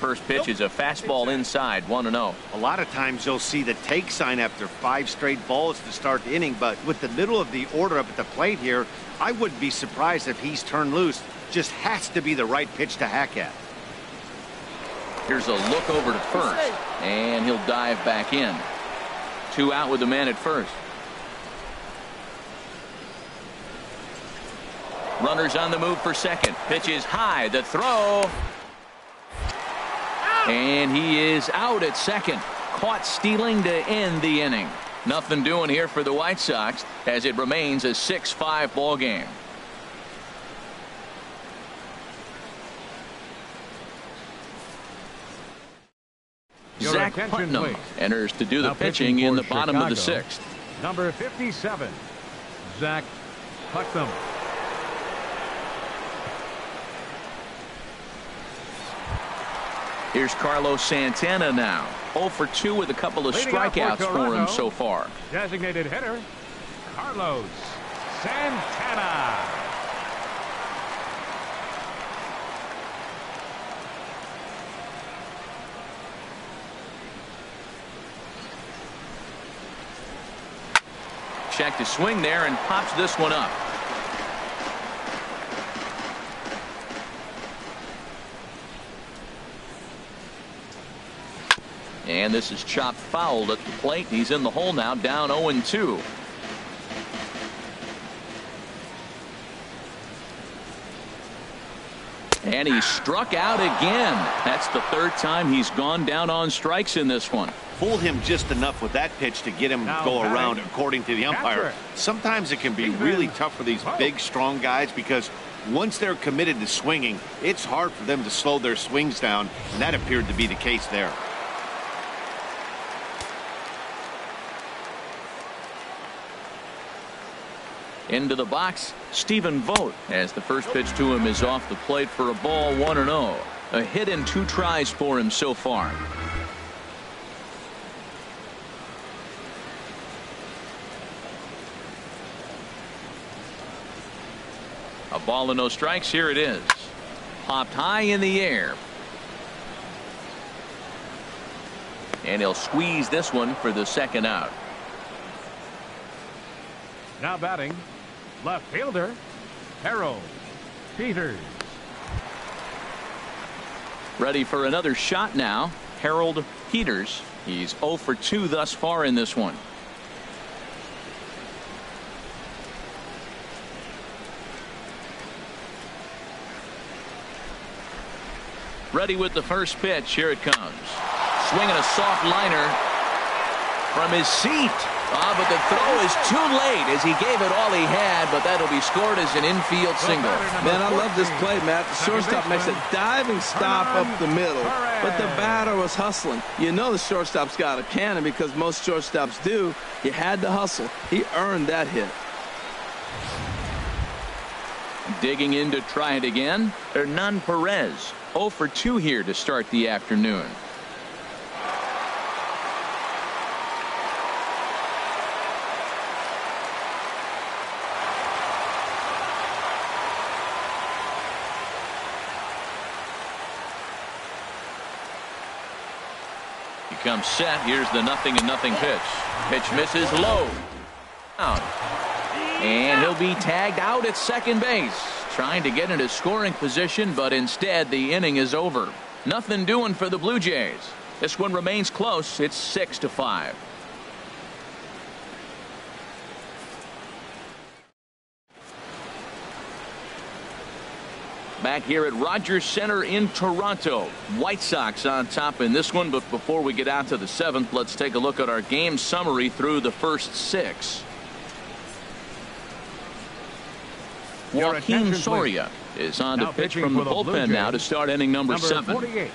First pitch is a fastball inside, 1-0. A lot of times you'll see the take sign after 5 straight balls to start the inning, but with the middle of the order up at the plate here, I wouldn't be surprised if he's turned loose. Just has to be the right pitch to hack at. Here's a look over to first, and he'll dive back in. 2 out with the man at first. Runners on the move for second. Pitch is high. The throw. And he is out at second. Caught stealing to end the inning. Nothing doing here for the White Sox as it remains a 6-5 ball game. Zach Putnam enters to do the pitching in the bottom of the 6th. Number 57, Zach Putnam. Here's Carlos Santana now. 0 for 2 with a couple of strikeouts for him so far. Designated hitter, Carlos Santana. Check to swing there and pops this one up. And this is chopped fouled at the plate. He's in the hole now, down 0-2. And he struck out again. That's the 3rd time he's gone down on strikes in this one. Fool him just enough with that pitch to get him to go around, according to the umpire. Sometimes it can be really tough for these big, strong guys because once they're committed to swinging, it's hard for them to slow their swings down, and that appeared to be the case there. Into the box, Stephen Vogt, as the first pitch to him is off the plate for a ball, 1-0. A hit and 2 tries for him so far. A ball and no strikes. Here it is. Popped high in the air. And he'll squeeze this one for the 2nd out. Now batting, left fielder, Harold Peters. Ready for another shot now, Harold Peters. He's 0 for 2 thus far in this one. Ready with the first pitch. Here it comes. Swinging a soft liner from his seat. But the throw is too late as he gave it all he had, but that'll be scored as an infield single. Man, I love this play, Matt. The shortstop makes a diving stop up the middle, but the batter was hustling. You know the shortstop's got a cannon because most shortstops do. He had to hustle. He earned that hit. Digging in to try it again, Hernan Perez. 0 for 2 here to start the afternoon. Comes set. Here's the 0-0 pitch. Pitch misses low. And he'll be tagged out at second base. Trying to get into scoring position, but instead the inning is over. Nothing doing for the Blue Jays. This one remains close. It's 6-5. Back here at Rogers Center in Toronto. White Sox on top in this one, but before we get out to the 7th, let's take a look at our game summary through the first 6. Your Joaquin attention, Soria is on to Now pitch pitching from the for the Blue bullpen now to Jays, start inning number Number 7. 48,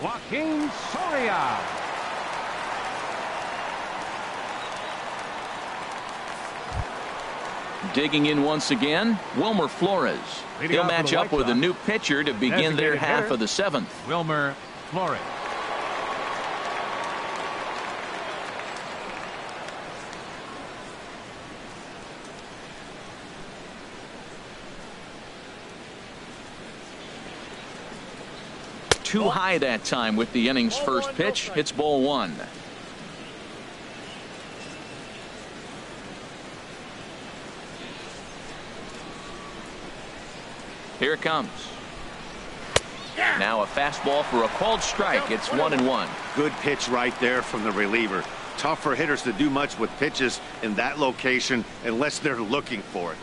Joaquin Soria. Digging in once again, Wilmer Flores. Leading He'll off for match the up White with a Sox, new pitcher to begin their designated half hitter, of the 7th. Wilmer Flores. Too high that time with the inning's first pitch. It's ball 1. Here it comes. Now a fastball for a called strike. It's 1-1. Good pitch right there from the reliever. Tough for hitters to do much with pitches in that location unless they're looking for it.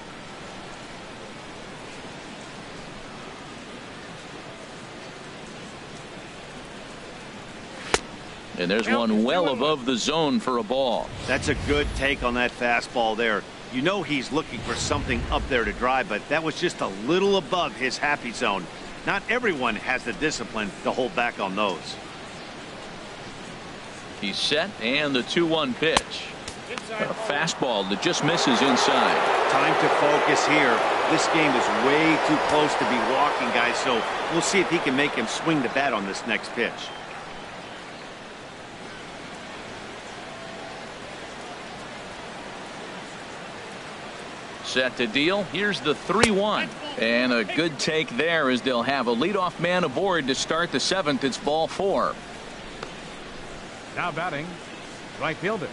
And there's one well above the zone for a ball. That's a good take on that fastball there. You know he's looking for something up there to drive, but that was just a little above his happy zone. Not everyone has the discipline to hold back on those. He's set, and the 2-1 pitch. A fastball that just misses inside. Time to focus here. This game is way too close to be walking, guys, so we'll see if he can make him swing the bat on this next pitch. Set to deal. Here's the 3-1. And a good take there as they'll have a leadoff man aboard to start the 7th. It's ball 4. Now batting, right fielder,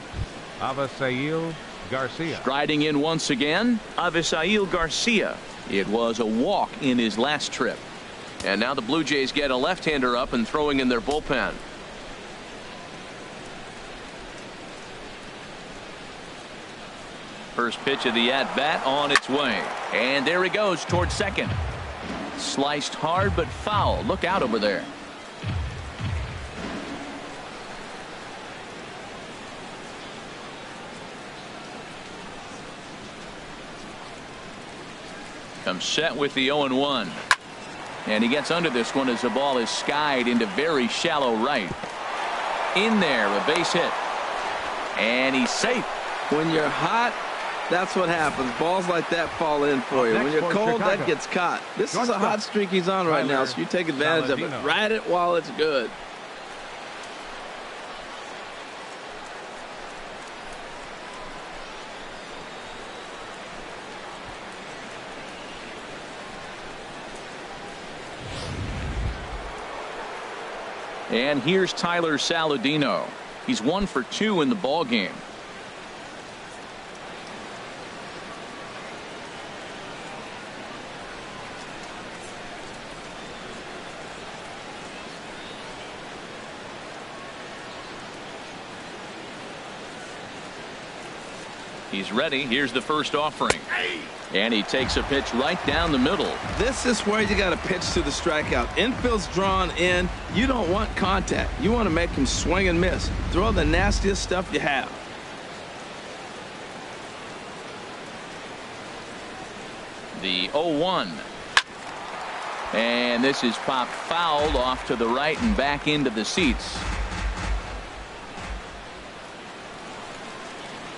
Avisail Garcia. Striding in once again, Avisail Garcia. It was a walk in his last trip. And now the Blue Jays get a left-hander up and throwing in their bullpen. First pitch of the at-bat on its way. And there he goes towards second. Sliced hard but foul. Look out over there. Comes set with the 0-1. And he gets under this one as the ball is skied into very shallow right. In there, a base hit. And he's safe. When you're hot, that's what happens. Balls like that fall in for you. When you're cold, that gets caught. This is a hot streak he's on right now, so you take advantage of it. Ride it while it's good. And here's Tyler Saladino. He's 1 for 2 in the ball game. He's ready. Here's the first offering. And he takes a pitch right down the middle. This is where you got to pitch to the strikeout. Infield's drawn in. You don't want contact. You want to make him swing and miss. Throw the nastiest stuff you have. The 0-1. And this is popped fouled off to the right and back into the seats.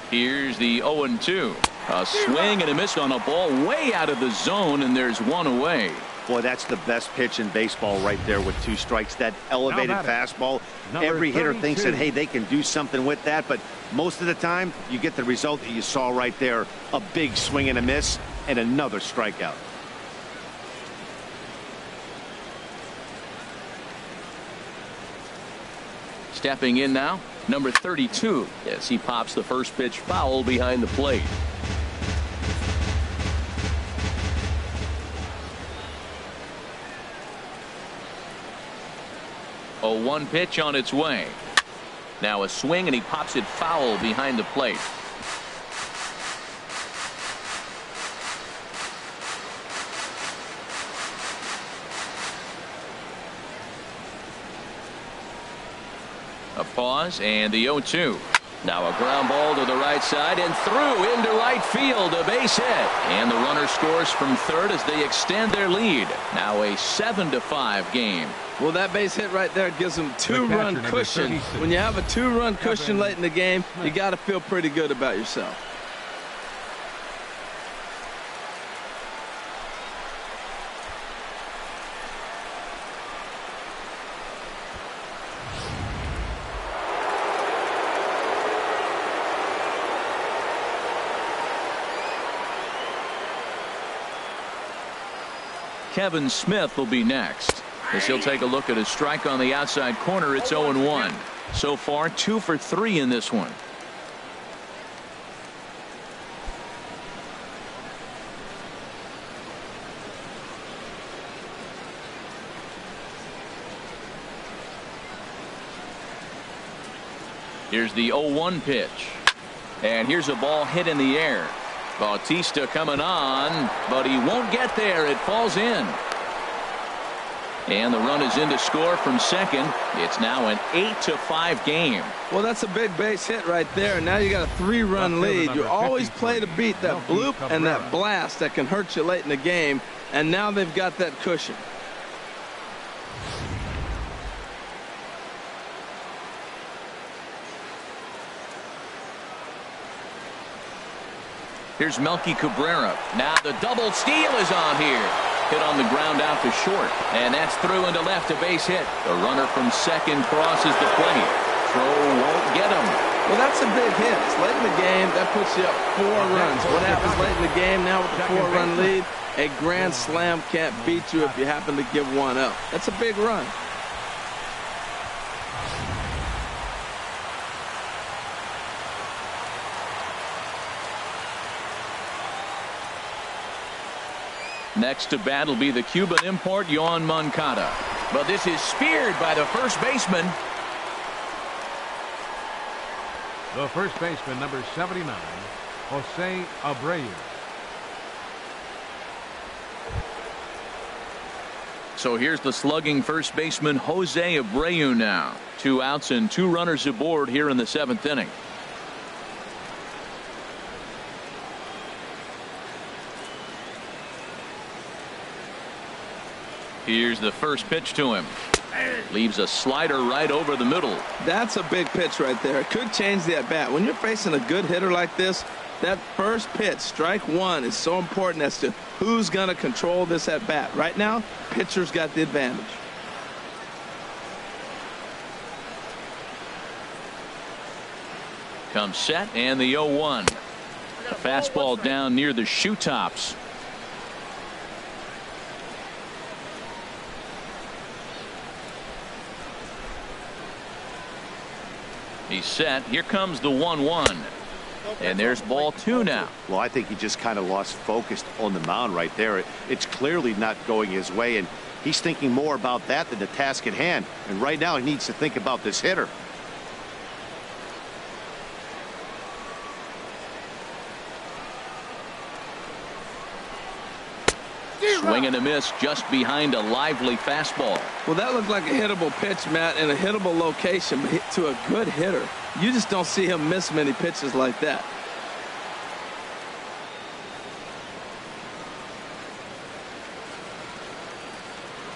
Here's the 0-2. A swing and a miss on a ball way out of the zone, and there's one away. Boy, that's the best pitch in baseball right there with 2 strikes. That elevated fastball. Every hitter thinks that, hey, they can do something with that, but most of the time you get the result that you saw right there. A big swing and a miss and another strikeout. Stepping in now, number 32, as he pops the first pitch foul behind the plate. A 1 pitch on its way. Now a swing and he pops it foul behind the plate. A pause and the 0-2. Now a ground ball to the right side and through into right field, a base hit. And the runner scores from third as they extend their lead. Now a 7-5 game. Well, that base hit right there gives them two-run cushion. When you have a two-run cushion late in the game, you got to feel pretty good about yourself. Kevin Smith will be next as he'll take a look at a strike on the outside corner. It's 0-1. So far 2 for 3 in this one. Here's the 0-1 pitch. And here's a ball hit in the air. Bautista coming on, but he won't get there. It falls in. And the run is in to score from second. It's now an 8-5 game. Well, that's a big base hit right there. Now you got a 3-run lead. You always play to beat that bloop and that blast that can hurt you late in the game. And now they've got that cushion. Here's Melky Cabrera. Now the double steal is on here. Hit on the ground out to short. And that's through into left, a base hit. The runner from second crosses the plate. Throw won't get him. Well, that's a big hit. It's late in the game. That puts you up 4 runs. What happens late in the game now with the 4-run lead? A grand slam can't beat you if you happen to give one up. That's a big run. Next to bat will be the Cuban import, Yoan Moncada. But this is speared by the first baseman. The first baseman, number 79, Jose Abreu. So here's the slugging first baseman, Jose Abreu now. 2 outs and 2 runners aboard here in the 7th inning. Here's the first pitch to him. Leaves a slider right over the middle. That's a big pitch right there. It could change the at bat. When you're facing a good hitter like this, that first pitch, strike one, is so important as to who's going to control this at bat. Right now, pitcher's got the advantage. Comes set and the 0-1. A fastball down near the shoe tops. He's set. Here comes the 1-1. And there's ball 2 now. Well, I think he just kind of lost focus on the mound right there. It's clearly not going his way, and he's thinking more about that than the task at hand. And right now he needs to think about this hitter. Swing and a miss just behind a lively fastball. Well, that looked like a hittable pitch, Matt, in a hittable location, but to a good hitter. You just don't see him miss many pitches like that.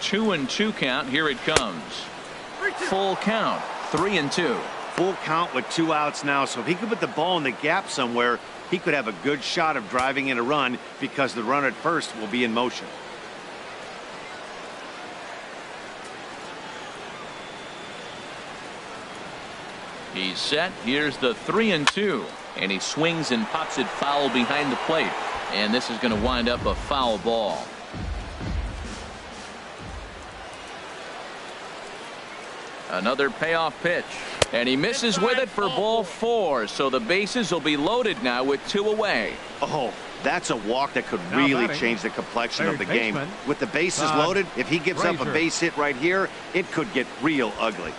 Two and 2 count. Here it comes. Full count. 3-2. Full count with 2 outs now. So if he could put the ball in the gap somewhere, he could have a good shot of driving in a run because the runner at first will be in motion. He's set. Here's the 3-2. And he swings and pops it foul behind the plate. And this is going to wind up a foul ball. Another payoff pitch. And he misses with it for ball 4. So the bases will be loaded now with 2 away. Oh, that's a walk that could really change the complexion of the game. With the bases loaded, if he gives up a base hit right here, it could get real ugly.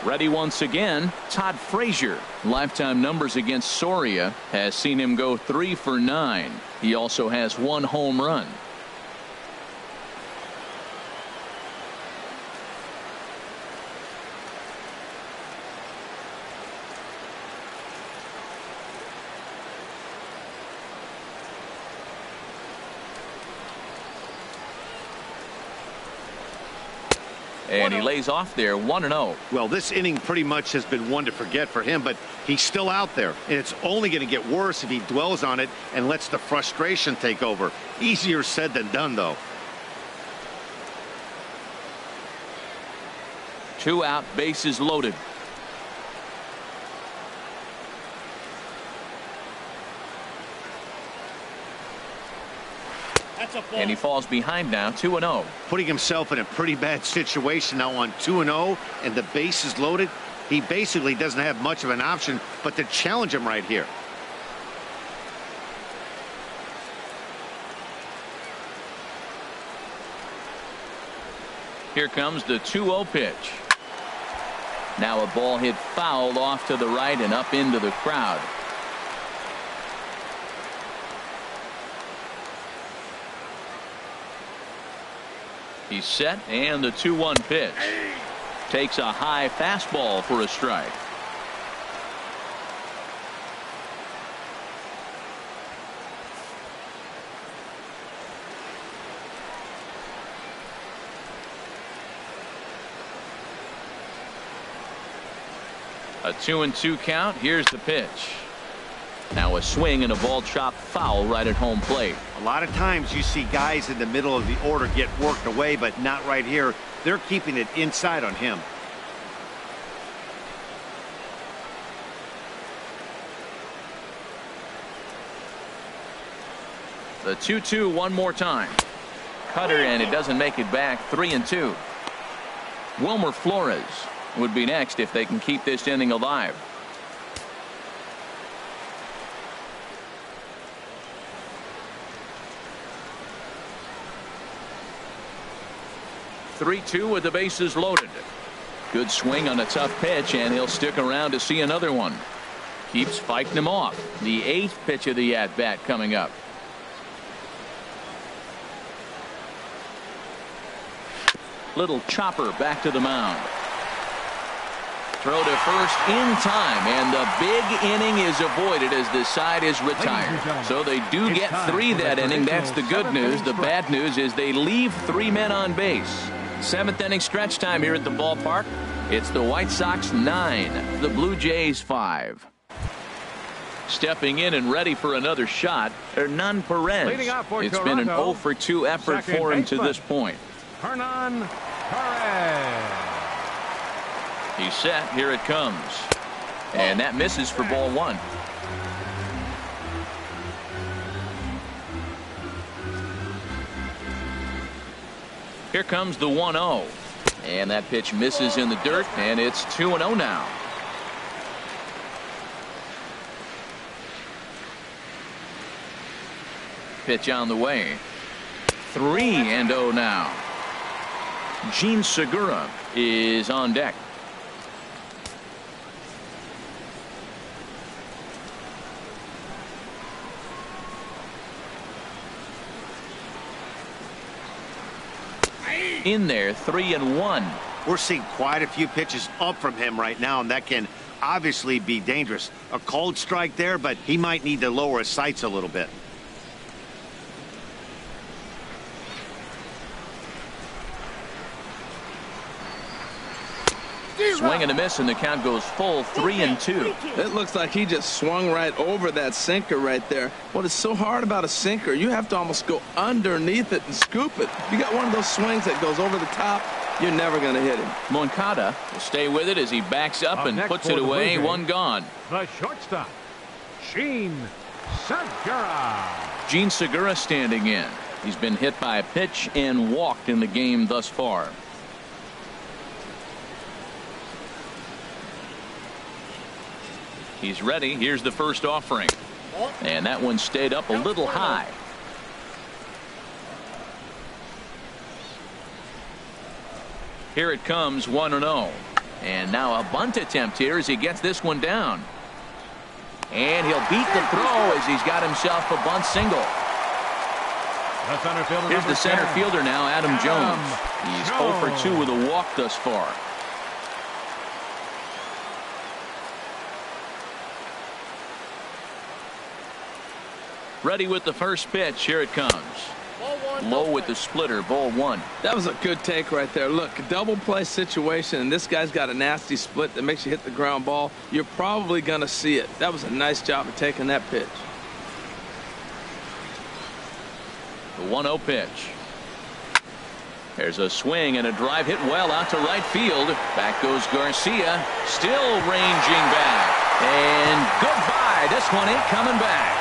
Ready once again, Todd Frazier. Lifetime numbers against Soria has seen him go 3 for 9. He also has 1 home run. And he lays off there 1-0. Well, this inning pretty much has been one to forget for him, but he's still out there. And it's only going to get worse if he dwells on it and lets the frustration take over. Easier said than done, though. 2 out, bases loaded. And he falls behind now, 2-0. Putting himself in a pretty bad situation now on 2-0, and the base is loaded. He basically doesn't have much of an option but to challenge him right here. Here comes the 2-0 pitch. Now a ball hit foul off to the right and up into the crowd. He's set, and the 2-1 pitch. Takes a high fastball for a strike. A 2-2 count. Here's the pitch. Now a swing and a ball chopped foul right at home plate. A lot of times you see guys in the middle of the order get worked away, but not right here. They're keeping it inside on him. The 2-2 one more time. Cutter, and it doesn't make it back. 3-2. Wilmer Flores would be next if they can keep this inning alive. (3-2) with the bases loaded. Good swing on a tough pitch, and he'll stick around to see another one. Keeps fighting him off. The 8th pitch of the at-bat coming up. Little chopper back to the mound. Throw to first in time, and the big inning is avoided as the side is retired. So they do get 3 that inning. That's the good news. The bad news is they leave 3 men on base. 7th inning stretch time here at the ballpark. It's the White Sox 9, the Blue Jays 5. Stepping in and ready for another shot, Hernan Perez. It's been an 0 for 2 effort for him to this point. Hernan Perez. He's set. Here it comes. And that misses for ball 1. Here comes the 1-0. And that pitch misses in the dirt, and it's 2-0 now. Pitch on the way. 3-0 now. Gene Segura is on deck. In there, 3-1. We're seeing quite a few pitches up from him right now, and that can obviously be dangerous. A cold strike there, but he might need to lower his sights a little bit. Swing and a miss, and the count goes full. 3-2. It looks like he just swung right over that sinker right there. What is so hard about a sinker, you have to almost go underneath it and scoop it. If you got one of those swings that goes over the top, you're never going to hit him. Moncada will stay with it as he backs up and puts it away. 1 gone. The shortstop, Gene Segura. Gene Segura standing in. He's been hit by a pitch and walked in the game thus far. He's ready. Here's the first offering. And that one stayed up a little high. Here it comes, 1-0. And now a bunt attempt here as he gets this one down. And he'll beat the throw as he's got himself a bunt single. Here's the center fielder now, Adam Jones. He's 0 for 2 with a walk thus far. Ready with the first pitch. Here it comes. Low with the splitter, ball one. That was a good take right there. Look, double play situation, and this guy's got a nasty split that makes you hit the ground ball. You're probably going to see it. That was a nice job of taking that pitch. The 1-0 pitch. There's a swing and a drive hit well out to right field. Back goes Garcia, still ranging back. And goodbye. This one ain't coming back.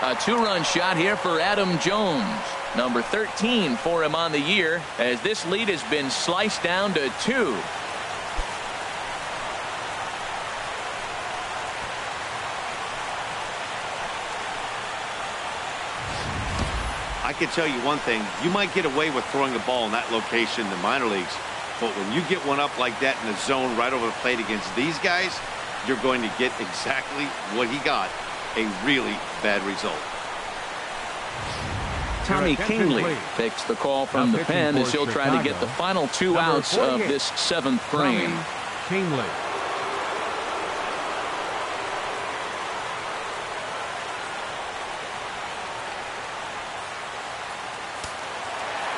A 2-run shot here for Adam Jones. Number 13 for him on the year, as this lead has been sliced down to 2. I can tell you one thing. You might get away with throwing a ball in that location in the minor leagues, but when you get one up like that in the zone right over the plate against these guys, you're going to get exactly what he got. A really bad result. Tommy Kingley takes the call from the pen as he'll try to get the final 2 outs of this 7th frame. Kingley.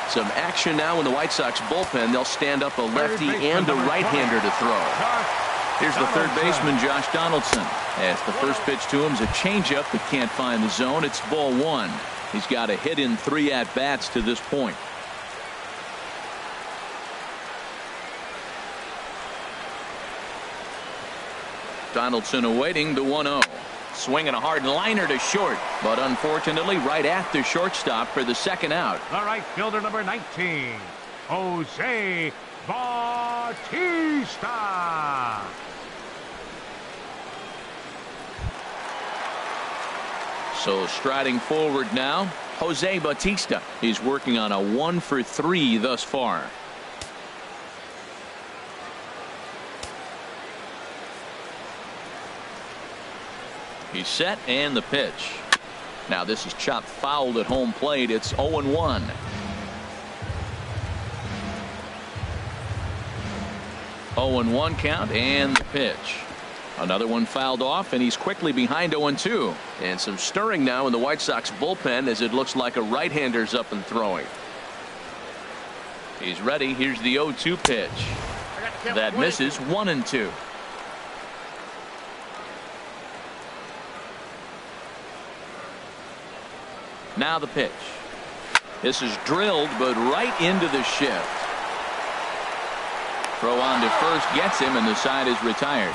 Some action now in the White Sox bullpen. They'll stand up a lefty and a right-hander to throw. Here's the third baseman, Josh Donaldson. As the first pitch to him is a changeup that can't find the zone. It's ball 1. He's got a hit in 3 at-bats to this point. Donaldson awaiting the 1-0. Swinging a hard liner to short, but unfortunately right at the shortstop for the second out. The right fielder, number 19, Jose Bautista. So striding forward now, Jose Bautista. He's working on a 1-for-3 thus far. He's set, and the pitch. Now this is chopped foul at home plate. It's 0-1. (0-1) count, and the pitch. Another one fouled off, and he's quickly behind 0-2. And some stirring now in the White Sox bullpen as it looks like a right-hander's up and throwing. He's ready. Here's the 0-2 pitch. That misses. 1-2. Now the pitch. This is drilled, but right into the shift. Throw on to first gets him, and the side is retired.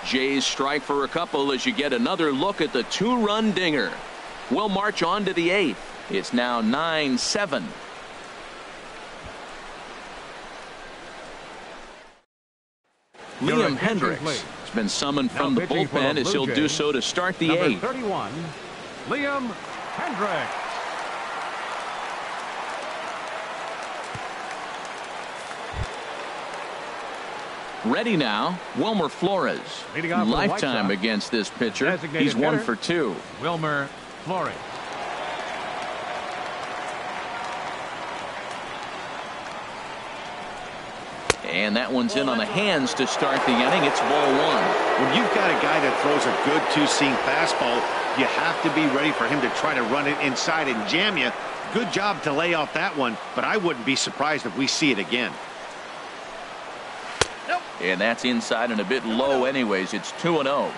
Jays strike for a couple as you get another look at the 2-run dinger. We'll march on to the 8th. It's now 9-7. Liam Hendricks has been summoned from the bullpen as he'll do so to start the 8th. 31, Liam Hendricks. Ready now, Wilmer Flores. Lifetime against this pitcher. He's 1 for 2. Wilmer Flores. And that one's in on the hands to start the inning. It's ball 1. When you've got a guy that throws a good 2-seam fastball, you have to be ready for him to try to run it inside and jam you. Good job to lay off that one, but I wouldn't be surprised if we see it again. And that's inside and a bit low anyways. It's 2-0.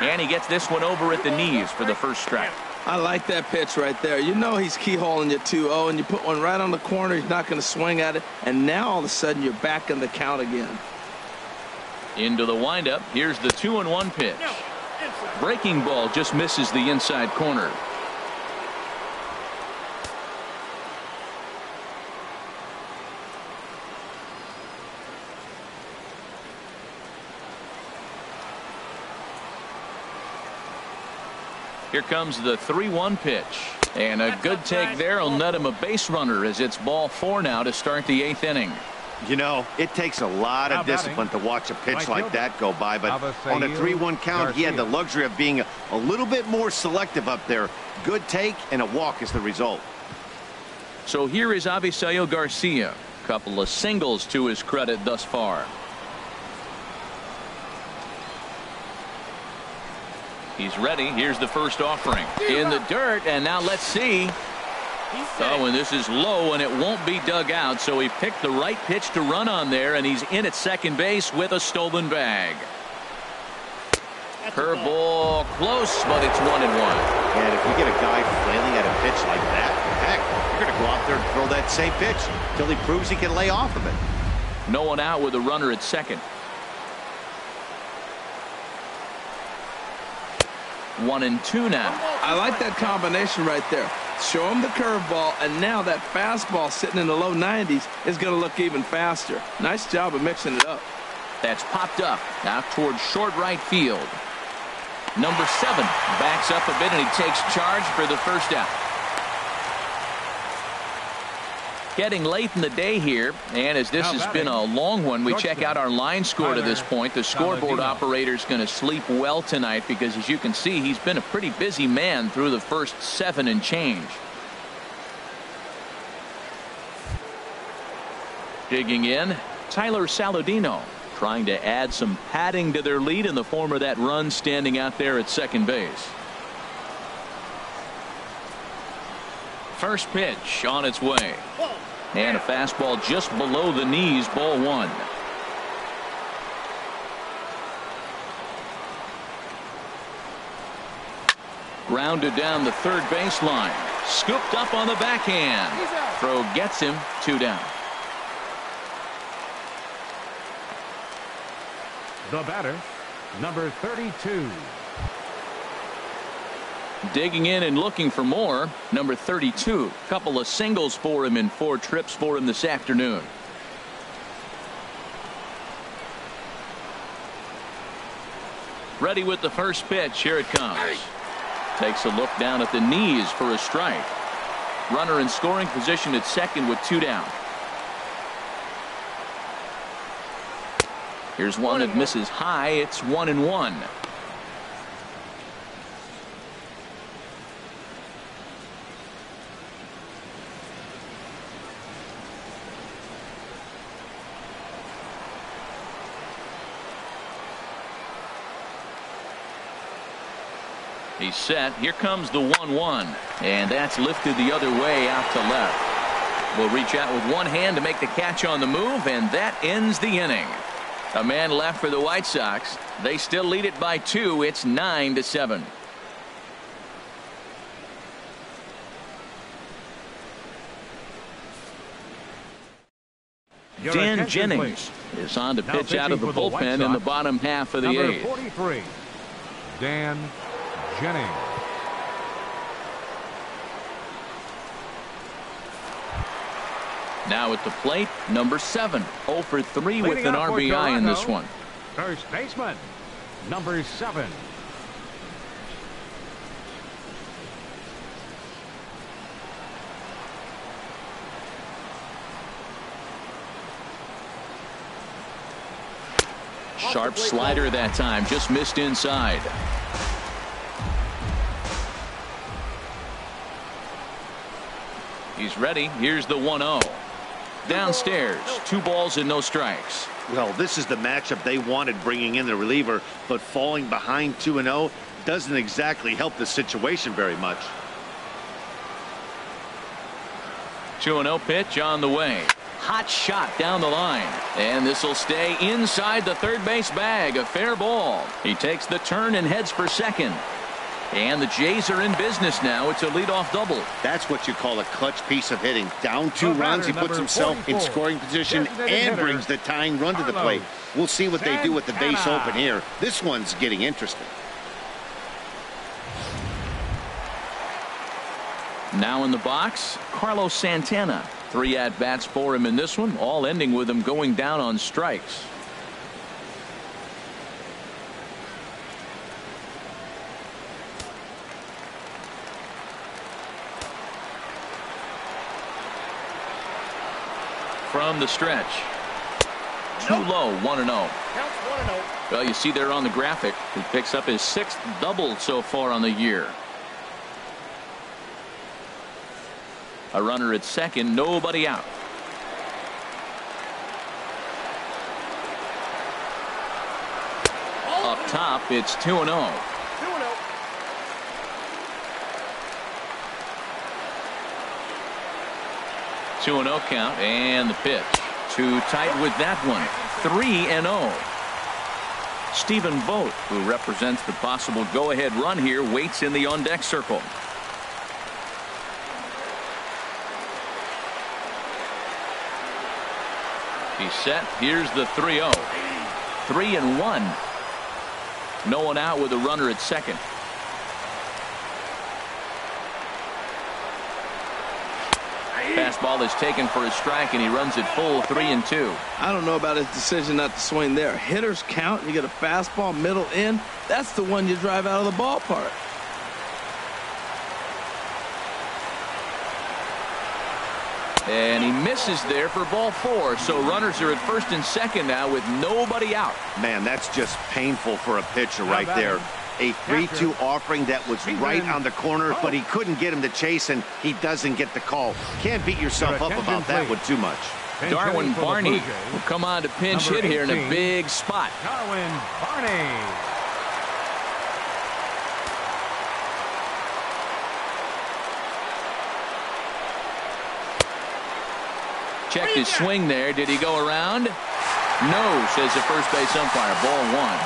And he gets this one over at the knees for the first strike. I like that pitch right there. You know he's keyholing you 2-0, and you put one right on the corner. He's not going to swing at it. And now all of a sudden you're back in the count again. Into the windup. Here's the 2-1 pitch. Breaking ball just misses the inside corner. Here comes the 3-1 pitch. And a good take there will net him a base runner as it's ball 4 now to start the 8th inning. You know, it takes a lot of discipline to watch a pitch like that go by, but on a 3-1 count, he had the luxury of being a little bit more selective up there. Good take and a walk is the result. So here is Avisail Garcia. Couple of singles to his credit thus far. He's ready. Here's the first offering. In the dirt, and now let's see. Oh, and this is low, and it won't be dug out, so he picked the right pitch to run on there, and he's in at second base with a stolen bag. Curveball close, but it's 1-1. And if you get a guy flailing at a pitch like that, heck, you're going to go out there and throw that same pitch until he proves he can lay off of it. No one out with a runner at second. 1-2 now. I like that combination right there. Show him the curveball, and now that fastball sitting in the low 90s is going to look even faster. Nice job of mixing it up. That's popped up out towards short right field. Number 7 backs up a bit, and he takes charge for the first out. Getting late in the day here, and as this has been a long one, we check out our line score to this point. The scoreboard operator's going to sleep well tonight because, as you can see, he's been a pretty busy man through the first 7 and change. Digging in, Tyler Saladino, trying to add some padding to their lead in the form of that run standing out there at second base. First pitch on its way. And a fastball just below the knees, ball 1. Grounded down the third baseline. Scooped up on the backhand. Throw gets him, 2 down. The batter, number 32. Digging in and looking for more, number 32. Couple of singles for him in 4 trips for him this afternoon. Ready with the first pitch. Here it comes. Takes a look down at the knees for a strike. Runner in scoring position at second with 2 down. Here's one that misses high. It's 1-1. He's set. Here comes the 1-1, and that's lifted the other way out to left. Will reach out with one hand to make the catch on the move, and that ends the inning. A man left for the White Sox. They still lead it by 2. It's 9-7. Dan Jennings is on to pitch out of the bullpen in the bottom half of the 8th. 43, Dan Jennings. Now at the plate, number 7, 0 for 3 with an RBI in this one. First baseman, number 7. Sharp slider that time, just missed inside. He's ready. Here's the 1-0. Downstairs, 2 balls and no strikes. Well, this is the matchup they wanted, bringing in the reliever, but falling behind 2-0 doesn't exactly help the situation very much. 2-0 pitch on the way. Hot shot down the line, and this will stay inside the third base bag. A fair ball. He takes the turn and heads for second. And the Jays are in business now. It's a leadoff double. That's what you call a clutch piece of hitting. Down 2 runs, he puts himself in scoring position and brings the tying run to the plate. We'll see what they do with the base open here. This one's getting interesting. Now in the box, Carlos Santana. 3 at-bats for him in this one, all ending with him going down on strikes. From the stretch. Too low, 1-0. Well, you see there on the graphic, he picks up his 6th double so far on the year. A runner at second, nobody out. Up top, it's 2-0. 2-0 count, and the pitch. Too tight with that one. 3-0. Stephen Vogt, who represents the possible go-ahead run here, waits in the on-deck circle. He's set. Here's the 3-0. 3-1. No one out with a runner at second. Fastball is taken for a strike, and he runs it full 3-2. I don't know about his decision not to swing there. Hitters count. You get a fastball middle in. That's the one you drive out of the ballpark. And he misses there for ball 4. So runners are at first and second now with nobody out. Man, that's just painful for a pitcher right there. A 3-2 offering that was right on the corner, but he couldn't get him to chase, and he doesn't get the call. Can't beat yourself up about that one too much. Darwin Barney will come on to pinch hit here in a big spot. Darwin Barney. Checked his swing there. Did he go around? No, says the first base umpire. Ball 1.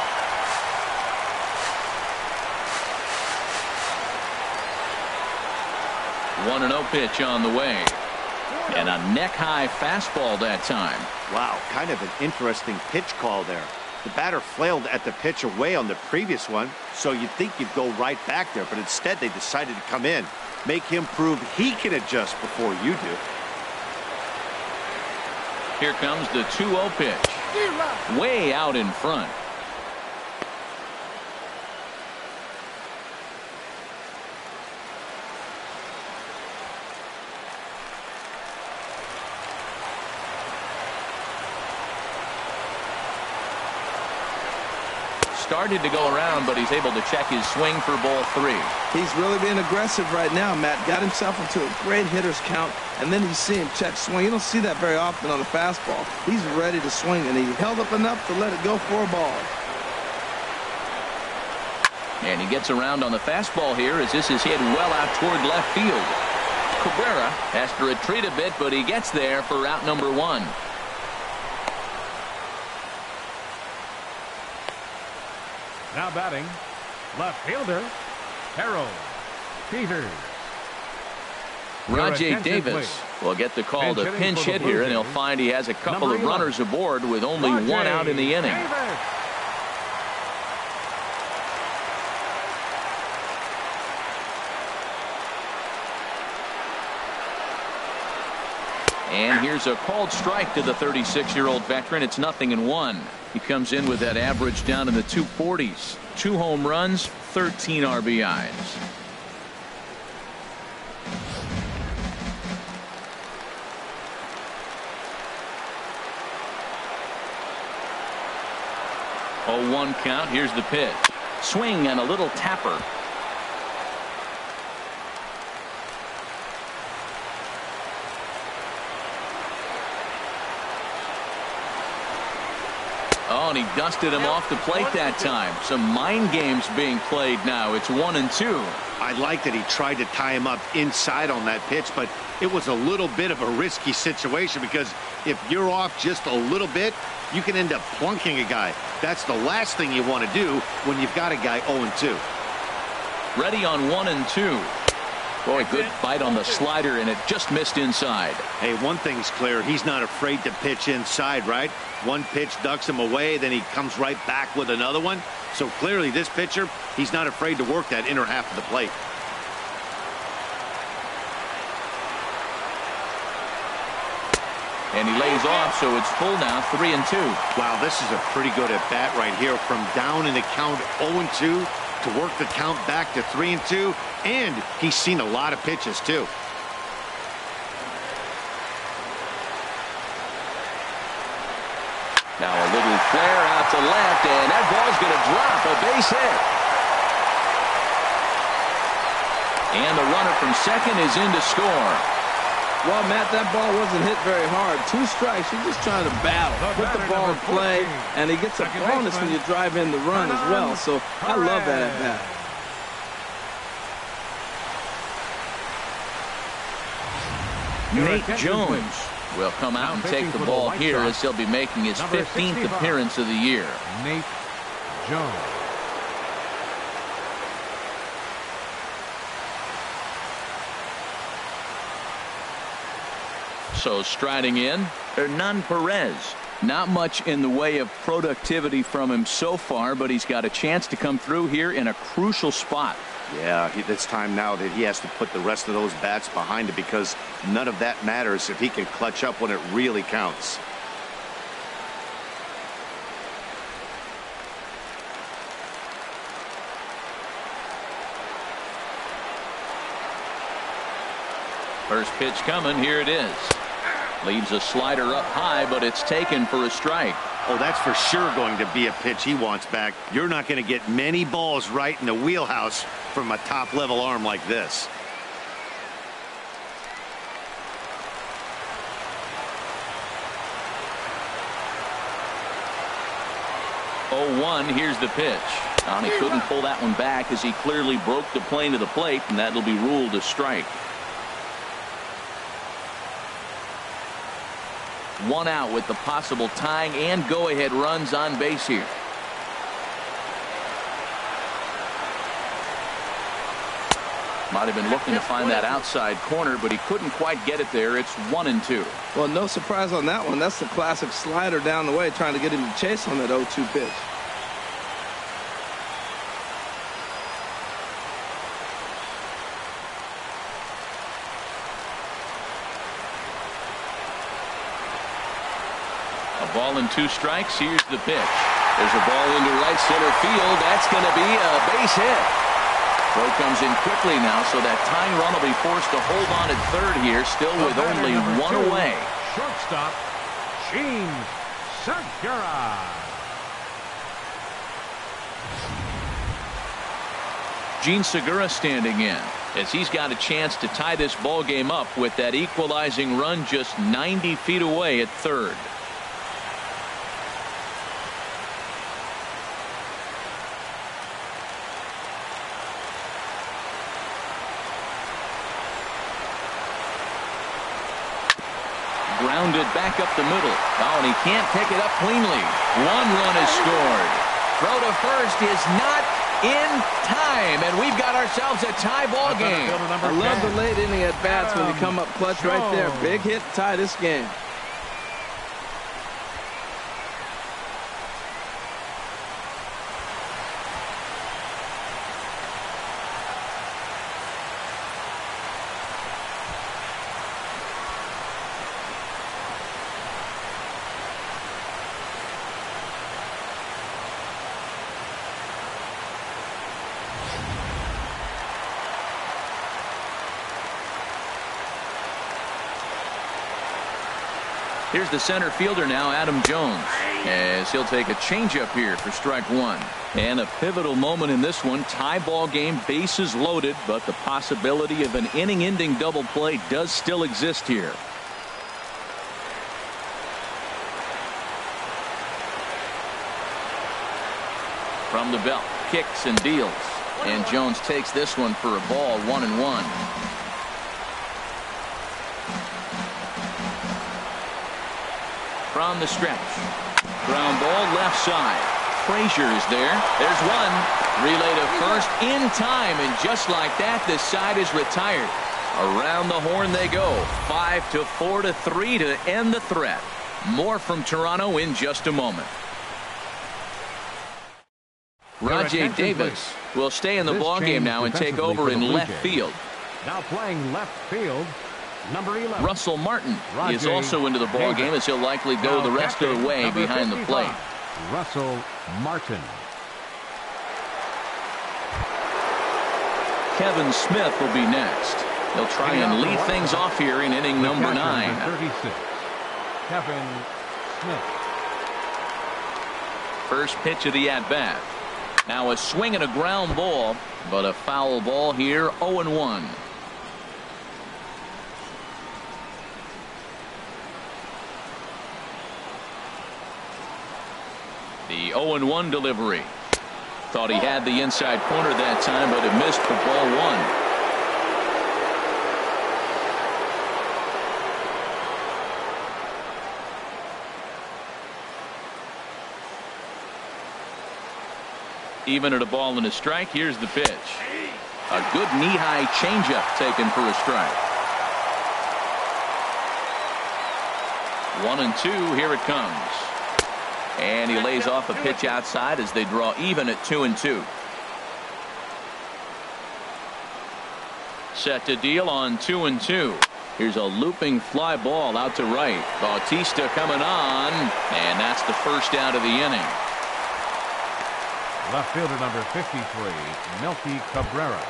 1-0 pitch on the way. And a neck-high fastball that time. Wow, kind of an interesting pitch call there. The batter flailed at the pitch away on the previous one, so you'd think you'd go right back there, but instead they decided to come in, make him prove he can adjust before you do. Here comes the 2-0 pitch. Way out in front. Started to go around, but he's able to check his swing for ball 3. He's really being aggressive right now, Matt. Got himself into a great hitter's count, and then you see him check swing. You don't see that very often on a fastball. He's ready to swing, and he held up enough to let it go for a ball. And he gets around on the fastball here as this is hit well out toward left field. Guerra has to retreat a bit, but he gets there for out number 1. Now batting, left fielder, Harold Peters. Rajay Davis will get the call to pinch hit here, and he'll find he has a couple of runners aboard with only one out in the inning. And here's a called strike to the 36-year-old veteran. It's 0-1. He comes in with that average down in the 240s. 2 home runs, 13 RBIs. Oh, 1 count. Here's the pitch. Swing and a little tapper. Oh, and he dusted him off the plate that time. Some mind games being played now. It's 1-2. I like that he tried to tie him up inside on that pitch, but it was a little bit of a risky situation because if you're off just a little bit, you can end up plunking a guy. That's the last thing you want to do when you've got a guy 0-2. Ready on 1-2. Boy, good bite on the slider, and it just missed inside. Hey, one thing's clear. He's not afraid to pitch inside, right? One pitch ducks him away, then he comes right back with another one. So clearly this pitcher, he's not afraid to work that inner half of the plate. And he lays off, so it's full now, 3-2. Wow, this is a pretty good at-bat right here. From down in the count 0-2 to work the count back to 3-2. And he's seen a lot of pitches, too. Now a little flare out to left, and that ball's going to drop. A base hit. And the runner from second is in to score. Well, Matt, that ball wasn't hit very hard. 2 strikes. You're just trying to battle, put the ball in play, and he gets a bonus when you drive in the run as well. So I love that at bat. Nate Jones will come out and take the ball here as he'll be making his 15th appearance of the year. Nate Jones. So striding in, Hernan Perez. Not much in the way of productivity from him so far, but he's got a chance to come through here in a crucial spot. Yeah, it's time now that he has to put the rest of those bats behind it, because none of that matters if he can clutch up when it really counts. First pitch coming. Here it is. Leaves a slider up high, but it's taken for a strike. Oh, that's for sure going to be a pitch he wants back. You're not going to get many balls right in the wheelhouse from a top-level arm like this. Oh, 1. Here's the pitch. And he couldn't pull that one back as he clearly broke the plane to the plate, and that'll be ruled a strike. 1 out with the possible tying and go-ahead runs on base here. Might have been looking to find that outside corner, but he couldn't quite get it there. It's 1-2. Well, no surprise on that one. That's the classic slider down the way, trying to get him to chase on that 0-2 pitch. Ball and 2 strikes. Here's the pitch. There's a ball into right center field. That's going to be a base hit. Throw comes in quickly now, so that tying run will be forced to hold on at third here, still with only 1 away. Shortstop, Gene Segura. Gene Segura standing in as he's got a chance to tie this ball game up with that equalizing run just 90 feet away at third. Grounded back up the middle. Oh, and he can't pick it up cleanly. 1 run is scored. Throw to first is not in time, and we've got ourselves a tie ball game. I love the late inning at bats when you come up clutch right there. Big hit, tie this game. Here's the center fielder now, Adam Jones, as he'll take a changeup here for strike 1. And a pivotal moment in this one. Tie ball game, bases loaded, but the possibility of an inning-ending double play does still exist here. From the belt, kicks and deals. And Jones takes this one for a ball, 1-1. From the stretch. Ground ball left side. Frazier is there. There's 1. Relay to first in time, and just like that, this side is retired. Around the horn they go. 5-4-3 to end the threat. More from Toronto in just a moment. Rajay Davis will stay in the ballgame now and take over in left field. Now playing left field, number 11. Russell Martin is also into the ballgame, as he'll likely go the rest of the way behind the plate. Russell Martin. Kevin Smith will be next. He'll try and lead things off here in inning number 9. 36. Kevin Smith. First pitch of the at-bat. Now a swing and a ground ball, but a foul ball here, 0-1. The 0-1 delivery. Thought he had the inside corner that time, but it missed for ball one. Even at a ball and a strike, here's the pitch. A good knee-high changeup taken for a strike. 1-2, here it comes. And he lays off a pitch outside as they draw even at 2-2. Set to deal on 2-2. Here's a looping fly ball out to right. Bautista coming on, and that's the first out of the inning. Left fielder number 53, Melky Cabrera.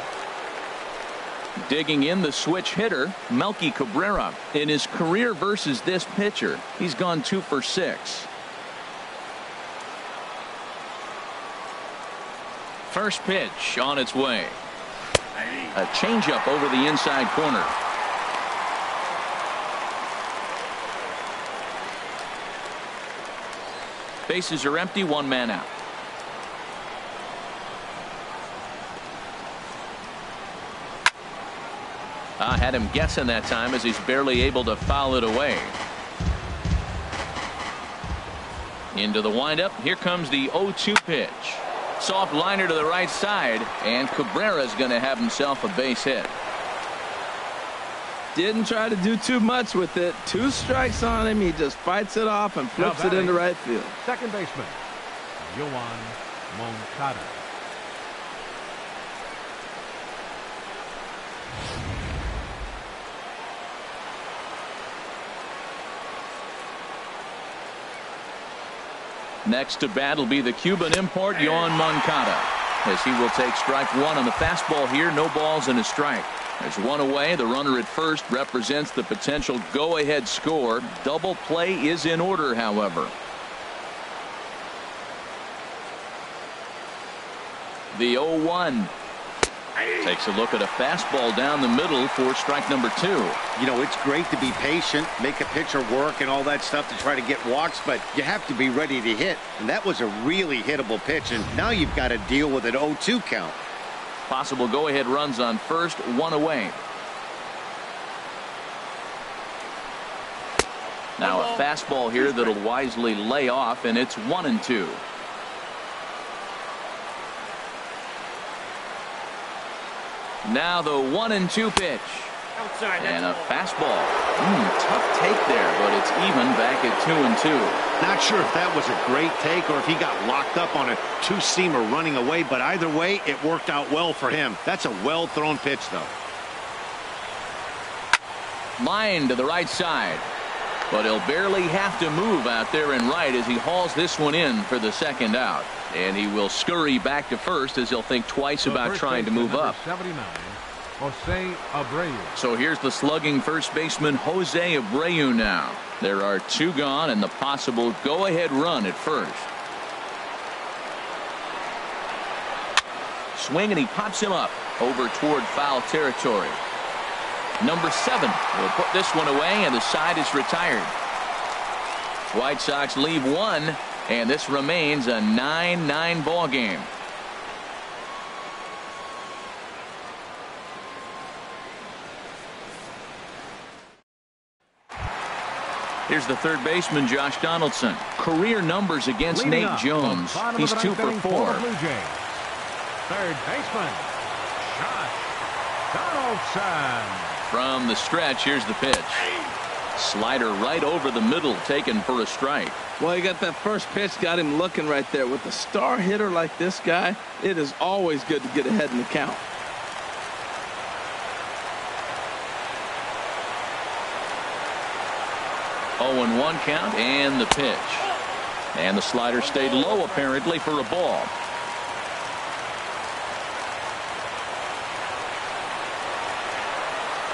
Digging in the switch hitter, Melky Cabrera. In his career versus this pitcher, he's gone 2 for 6. First pitch on its way. A changeup over the inside corner. Bases are empty, 1 man out. Had him guessing that time as he's barely able to foul it away. Into the windup. Here comes the 0-2 pitch. Soft liner to the right side, and Cabrera's going to have himself a base hit. Didn't try to do too much with it. 2 strikes on him. He just fights it off and flips it into right field. Second baseman, Yoan Moncada. Next to bat will be the Cuban import, Yoan Moncada, as he will take strike 1 on the fastball here. No balls and a strike. There's 1 away. The runner at first represents the potential go-ahead score. Double play is in order, however. The 0-1. Takes a look at a fastball down the middle for strike number 2. You know, it's great to be patient, make a pitcher work and all that stuff to try to get walks, but you have to be ready to hit. And that was a really hittable pitch, and now you've got to deal with an 0-2 count. Possible go-ahead runs on first, 1 away. Now a fastball here that'll wisely lay off, and it's 1-2. Now the 1-2 pitch. Outside, and a fastball. Tough take there, but it's even back at 2-2. Not sure if that was a great take or if he got locked up on a 2-seamer running away, but either way, it worked out well for him. That's a well-thrown pitch, though. Line to the right side, but he'll barely have to move out there in right as he hauls this one in for the second out. And he will scurry back to first as he'll think twice about trying to move up. 79, Jose Abreu. So here's the slugging first baseman, Jose Abreu now. There are 2 gone and the possible go-ahead run at first. Swing, and he pops him up over toward foul territory. Number 7 will put this one away, and the side is retired. White Sox leave 1. And this remains a 9-9 ball game. Here's the third baseman, Josh Donaldson. Career numbers against Leading Nate Jones. He's 2 for 4. Third baseman, Josh Donaldson. From the stretch, here's the pitch. Slider right over the middle, taken for a strike. Well, you got that first pitch, got him looking right there. With a star hitter like this guy, it is always good to get ahead in the count. Oh, 0-1 count, and the pitch. And the slider stayed low, apparently, for a ball.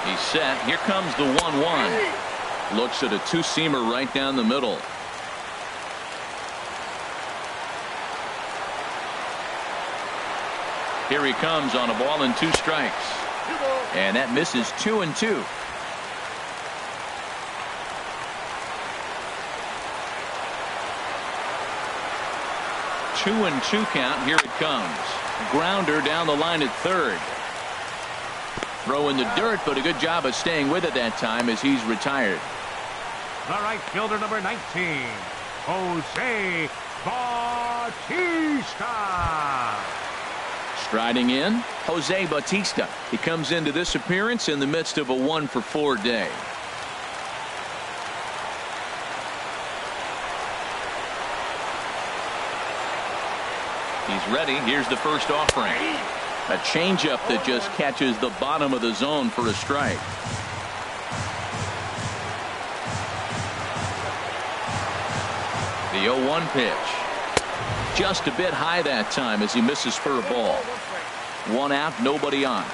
He's set. Here comes the 1-1. Looks at a 2-seamer right down the middle. Here he comes on a ball and 2 strikes. And that misses 2-2. 2-2 count. Here it comes. Grounder down the line at third. Throw in the dirt, but a good job of staying with it that time as he's retired. The right fielder, number 19, Jose Bautista. Striding in, Jose Bautista. He comes into this appearance in the midst of a 1-for-4 day. He's ready. Here's the first offering. A changeup that just catches the bottom of the zone for a strike. The 0-1 pitch. Just a bit high that time as he misses for a ball. One out, nobody on.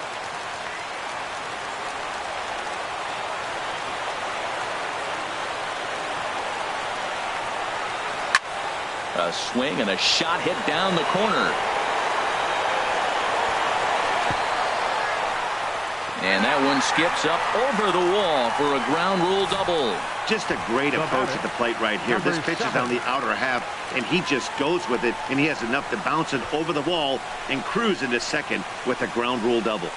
A swing and a shot hit down the corner. And that one skips up over the wall for a ground rule double. Just a great approach at the plate right here. This pitch is on the outer half, and he just goes with it, and he has enough to bounce it over the wall and cruise into second with a ground rule double.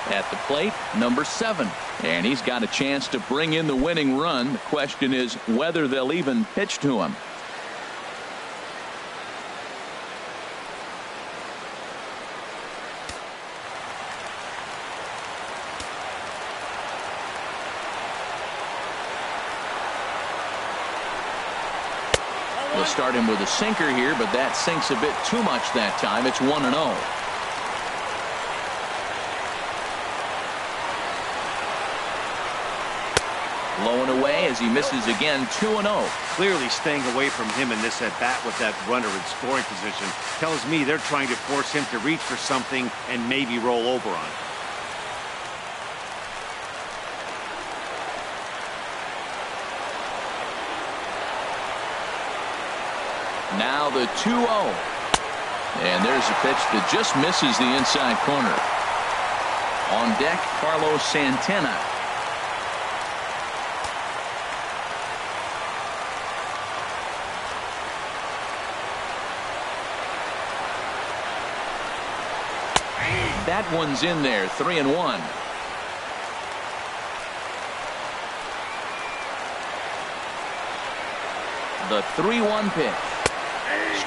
At the plate, number 7. And he's got a chance to bring in the winning run. The question is whether they'll even pitch to him. They'll start him with a sinker here, but that sinks a bit too much that time. It's 1-0. Low and away as he misses again. 2-0. Clearly staying away from him in this at bat with that runner in scoring position tells me they're trying to force him to reach for something and maybe roll over on it. Now the 2-0. And there's a pitch that just misses the inside corner. On deck, Carlos Santana. That one's in there. 3-1. The 3-1 pitch.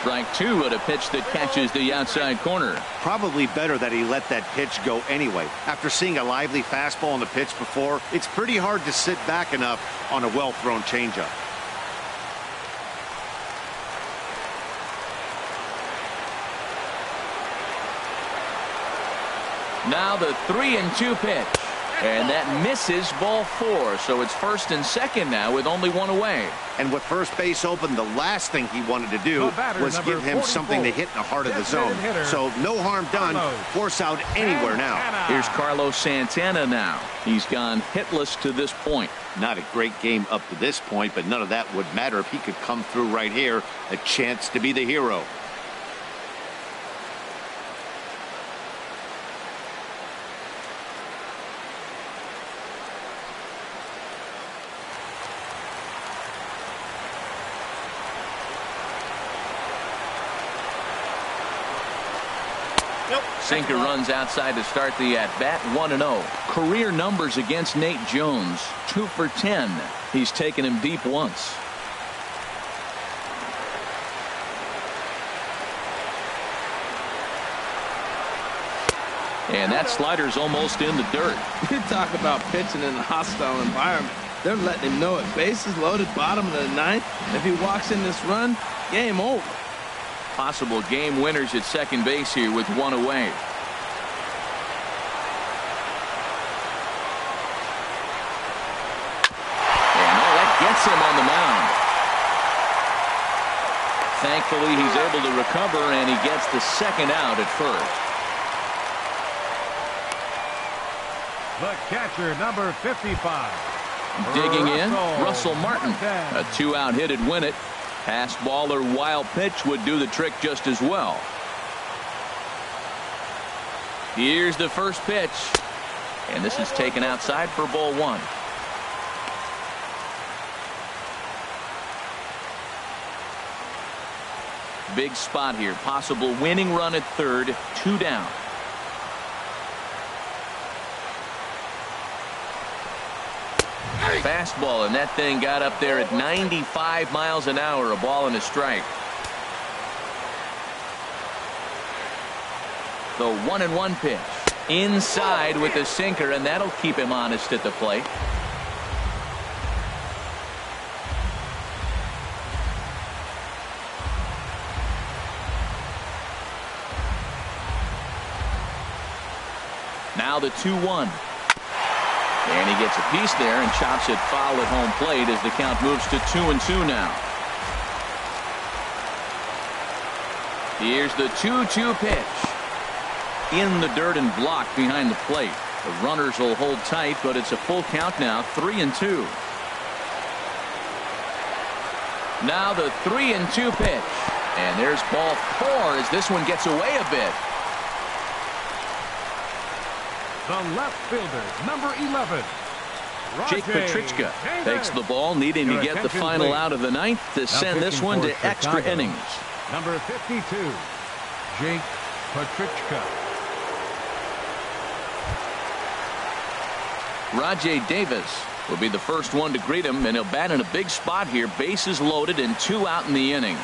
Strike 2 at a pitch that catches the outside corner. Probably better that he let that pitch go anyway. After seeing a lively fastball on the pitch before, it's pretty hard to sit back enough on a well-thrown changeup. Now the 3-2 pitch. And that misses ball 4. So it's first and second now with only one away. And with first base open, the last thing he wanted to do was give him something to hit in the heart of the zone. So no harm done. Force out anywhere now. Here's Carlos Santana now. He's gone hitless to this point. Not a great game up to this point, but none of that would matter if he could come through right here. A chance to be the hero. Sinker runs outside to start the at-bat. 1-0. Career numbers against Nate Jones. 2 for 10. He's taken him deep once. And that slider's almost in the dirt. You talk about pitching in a hostile environment. They're letting him know it. Bases loaded, bottom of the 9th. If he walks in this run, game over. Possible game winners at second base here with one away. And that gets him on the mound. Thankfully, he's able to recover, and he gets the second out at first. The catcher, number 55. Digging in, Russell Martin. A 2-out hit would win it. Pass ball or wild pitch would do the trick just as well. Here's the first pitch. And this is taken outside for ball 1. Big spot here. Possible winning run at third. 2 down. Fastball, and that thing got up there at 95 miles an hour. A ball and a strike. The 1-1 pitch. Inside with the sinker, and that'll keep him honest at the plate. Now the 2-1. And he gets a piece there and chops it foul at home plate as the count moves to 2-2 now. Here's the 2-2 pitch. In the dirt and blocked behind the plate. The runners will hold tight, but it's a full count now. 3-2. Now the 3-2 pitch. And there's ball 4 as this one gets away a bit. The left fielder, number 11. Jake Petrichka takes the ball, needing to get the final out of the ninth to send this one to extra innings. Number 52, Jake Petrichka. Rajay Davis will be the first one to greet him, and he'll bat in a big spot here. Bases loaded and 2 out in the inning.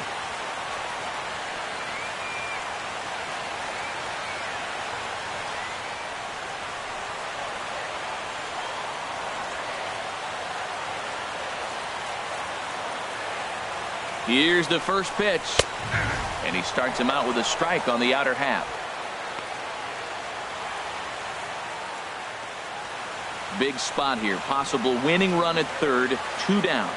Here's the first pitch, and he starts him out with a strike on the outer half. Big spot here. Possible winning run at third. 2 down.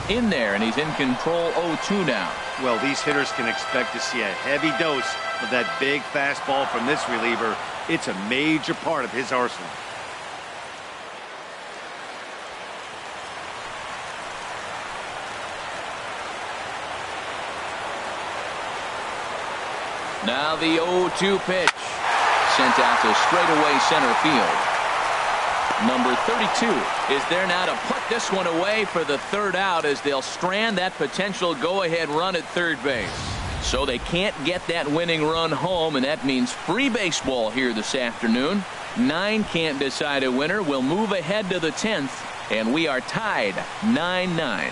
In there, and he's in control. 0-2 now. Well, these hitters can expect to see a heavy dose of that big fastball from this reliever. It's a major part of his arsenal. Now the 0-2 pitch. Sent out to straightaway center field. Number 32 is there now to put this one away for the third out as they'll strand that potential go-ahead run at third base. So they can't get that winning run home, and that means free baseball here this afternoon. 9 can't decide a winner. We'll move ahead to the 10th, and we are tied 9-9.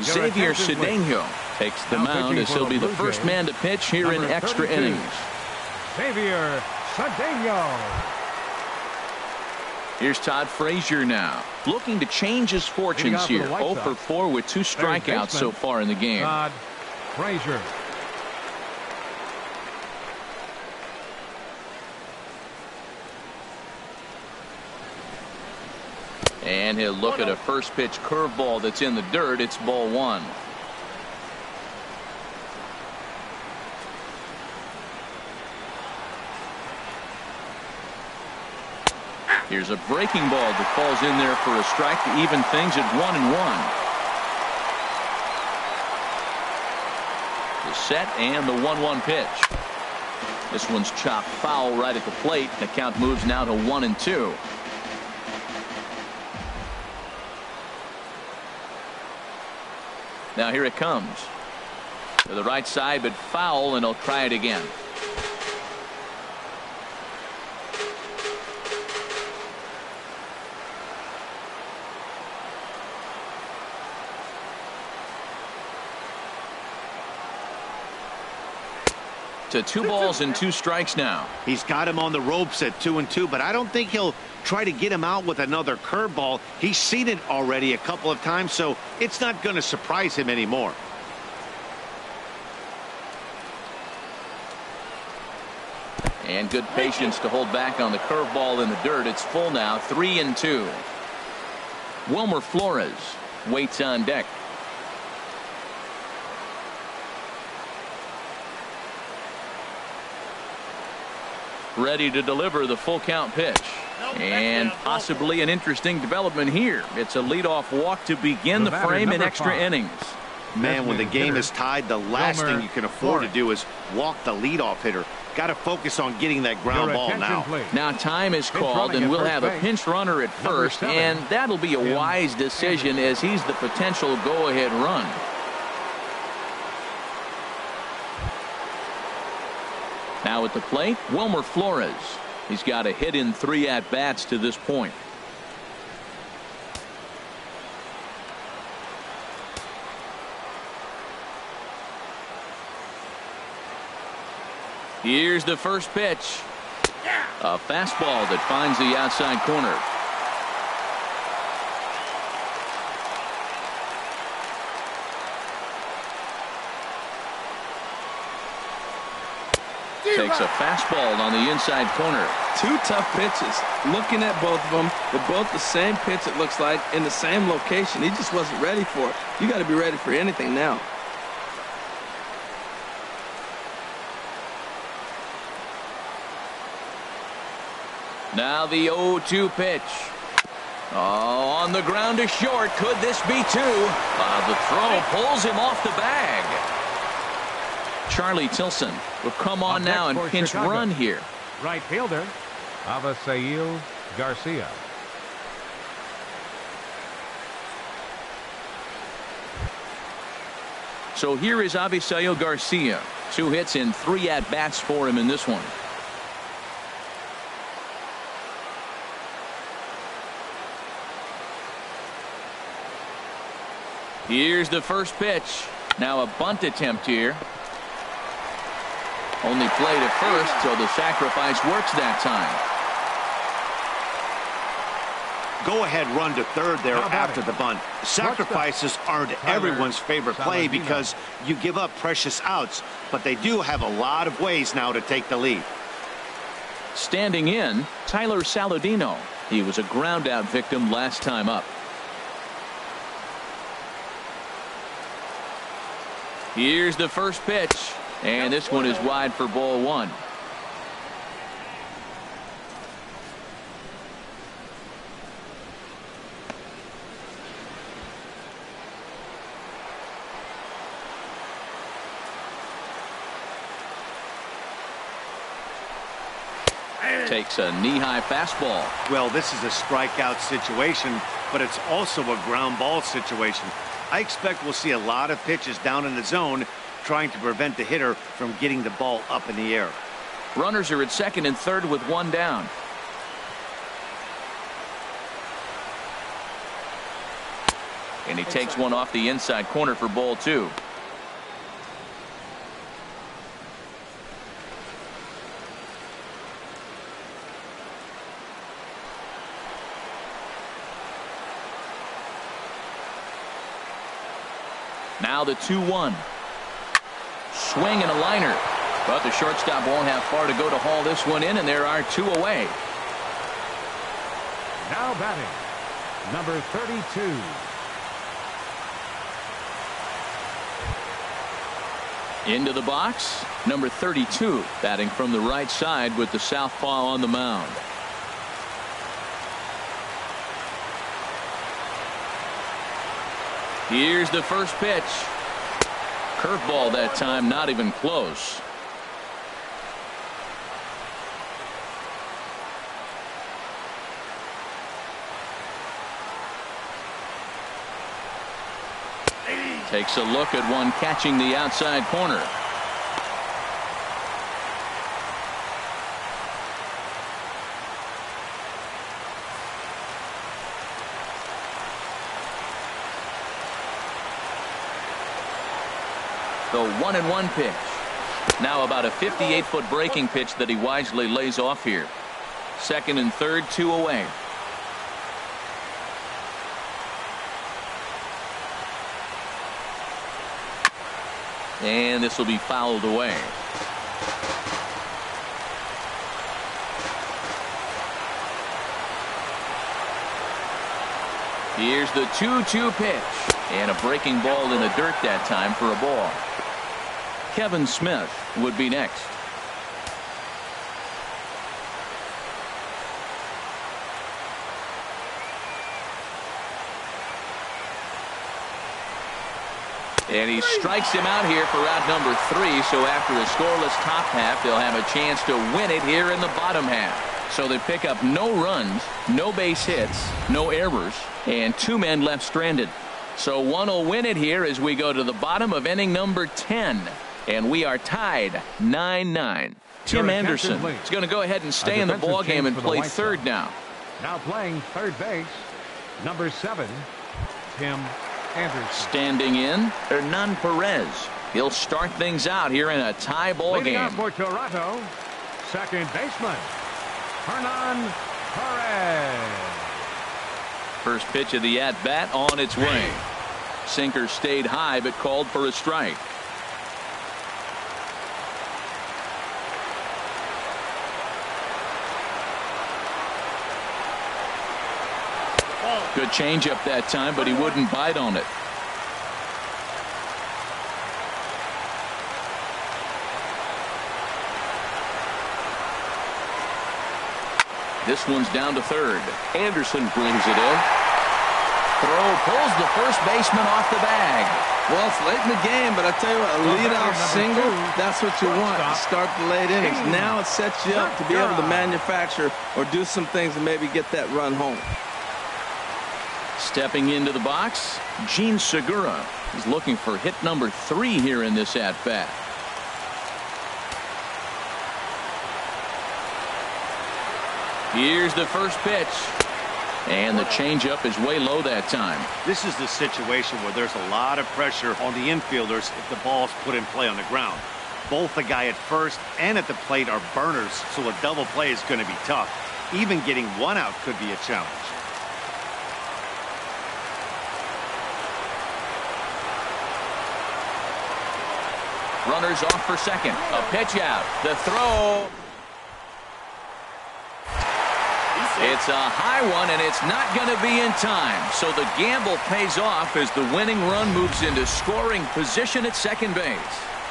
Xavier Cedeno takes the mound as he'll be the first man to pitch here in extra innings. Xavier Cedeno. Here's Todd Frazier now, looking to change his fortunes here. 0 for 4 with 2 strikeouts so far in the game. Todd Frazier. And he'll look at a first pitch curveball that's in the dirt. It's ball 1. Here's a breaking ball that falls in there for a strike to even things at 1-1. The set and the 1-1 pitch. This one's chopped foul right at the plate. The count moves now to 1-2. Now here it comes. To the right side, but foul, and he'll try it again. To 2 balls and 2 strikes now. He's got him on the ropes at 2-2, but I don't think he'll try to get him out with another curveball. He's seen it already a couple of times, so it's not going to surprise him anymore. And good patience to hold back on the curveball in the dirt. It's full now, 3-2. Wilmer Flores waits on deck. Ready to deliver the full count pitch. And possibly an interesting development here. It's a leadoff walk to begin the frame in extra innings. Man, when the game is tied, the last thing you can afford to do is walk the leadoff hitter. Got to focus on getting that ground ball now. Now time is called, and we'll have a pinch runner at first, and that'll be a wise decision as he's the potential go-ahead run. Now at the plate, Wilmer Flores. He's got a hit in 3 at-bats to this point. Here's the first pitch. A fastball that finds the outside corner. Takes a fastball on the inside corner. 2 tough pitches. Looking at both of them, they're both the same pitch, it looks like, in the same location. He just wasn't ready for it. You got to be ready for anything now. Now the 0-2 pitch. Oh, on the ground to short. Could this be 2? The throw pulls him off the bag. Charlie Tilson will come on now and pinch Chicago. Run here. Right fielder, Avisail Garcia. So here is Avisail Garcia. 2 hits in 3 at-bats for him in this one. Here's the first pitch. Now a bunt attempt here. Only played at first, so the sacrifice works that time. Go-ahead run to third there after the bunt. Sacrifices aren't everyone's favorite play because you give up precious outs, but they do have a lot of ways now to take the lead. Standing in, Tyler Saladino. He was a ground-out victim last time up. Here's the first pitch, and this one is wide for ball 1. Takes a knee-high fastball. Well, this is a strikeout situation, but it's also a ground ball situation. I expect we'll see a lot of pitches down in the zone trying to prevent the hitter from getting the ball up in the air. Runners are at second and third with 1 down. And he takes one off the inside corner for ball 2. Now the 2-1. Swing and a liner. But the shortstop won't have far to go to haul this one in, and there are 2 away. Now batting, number 32. Into the box, number 32, batting from the right side with the southpaw on the mound. Here's the first pitch. Curveball that time, not even close. Takes a look at one catching the outside corner. The 1-1 pitch. Now about a 58-foot breaking pitch that he wisely lays off here. Second and third, 2 away. And this will be fouled away. Here's the 2-2 pitch. And a breaking ball in the dirt that time for a ball. Kevin Smith would be next. And he strikes him out here for out number 3. So after a scoreless top half, they'll have a chance to win it here in the bottom half. So they pick up no runs, no base hits, no errors, and 2 men left stranded. So one will win it here as we go to the bottom of inning number 10. And we are tied 9-9. Tim Anderson is going to go ahead and stay in the ballgame and play third now. Now playing third base, number 7, Tim Anderson. Standing in, Hernan Perez. He'll start things out here in a tie ball Leading game. out for Toronto, second baseman, Hernan Perez. First pitch of the at-bat on its way. Sinker stayed high but called for a strike. Good changeup that time, but he wouldn't bite on it. This one's down to third. Anderson brings it in. Throw pulls the first baseman off the bag. Well, it's late in the game, but I tell you what, a leadoff single, that's what you want to start the late innings. Now it sets you up to be able to manufacture or do some things and maybe get that run home. Stepping into the box, Gene Segura is looking for hit number 3 here in this at-bat. Here's the first pitch. And the changeup is way low that time. This is the situation where there's a lot of pressure on the infielders if the ball's put in play on the ground. Both the guy at first and at the plate are burners, so a double play is going to be tough. Even getting one out could be a challenge. Runners off for second. A pitch out. The throw. It's a high one, and it's not going to be in time. So the gamble pays off as the winning run moves into scoring position at second base.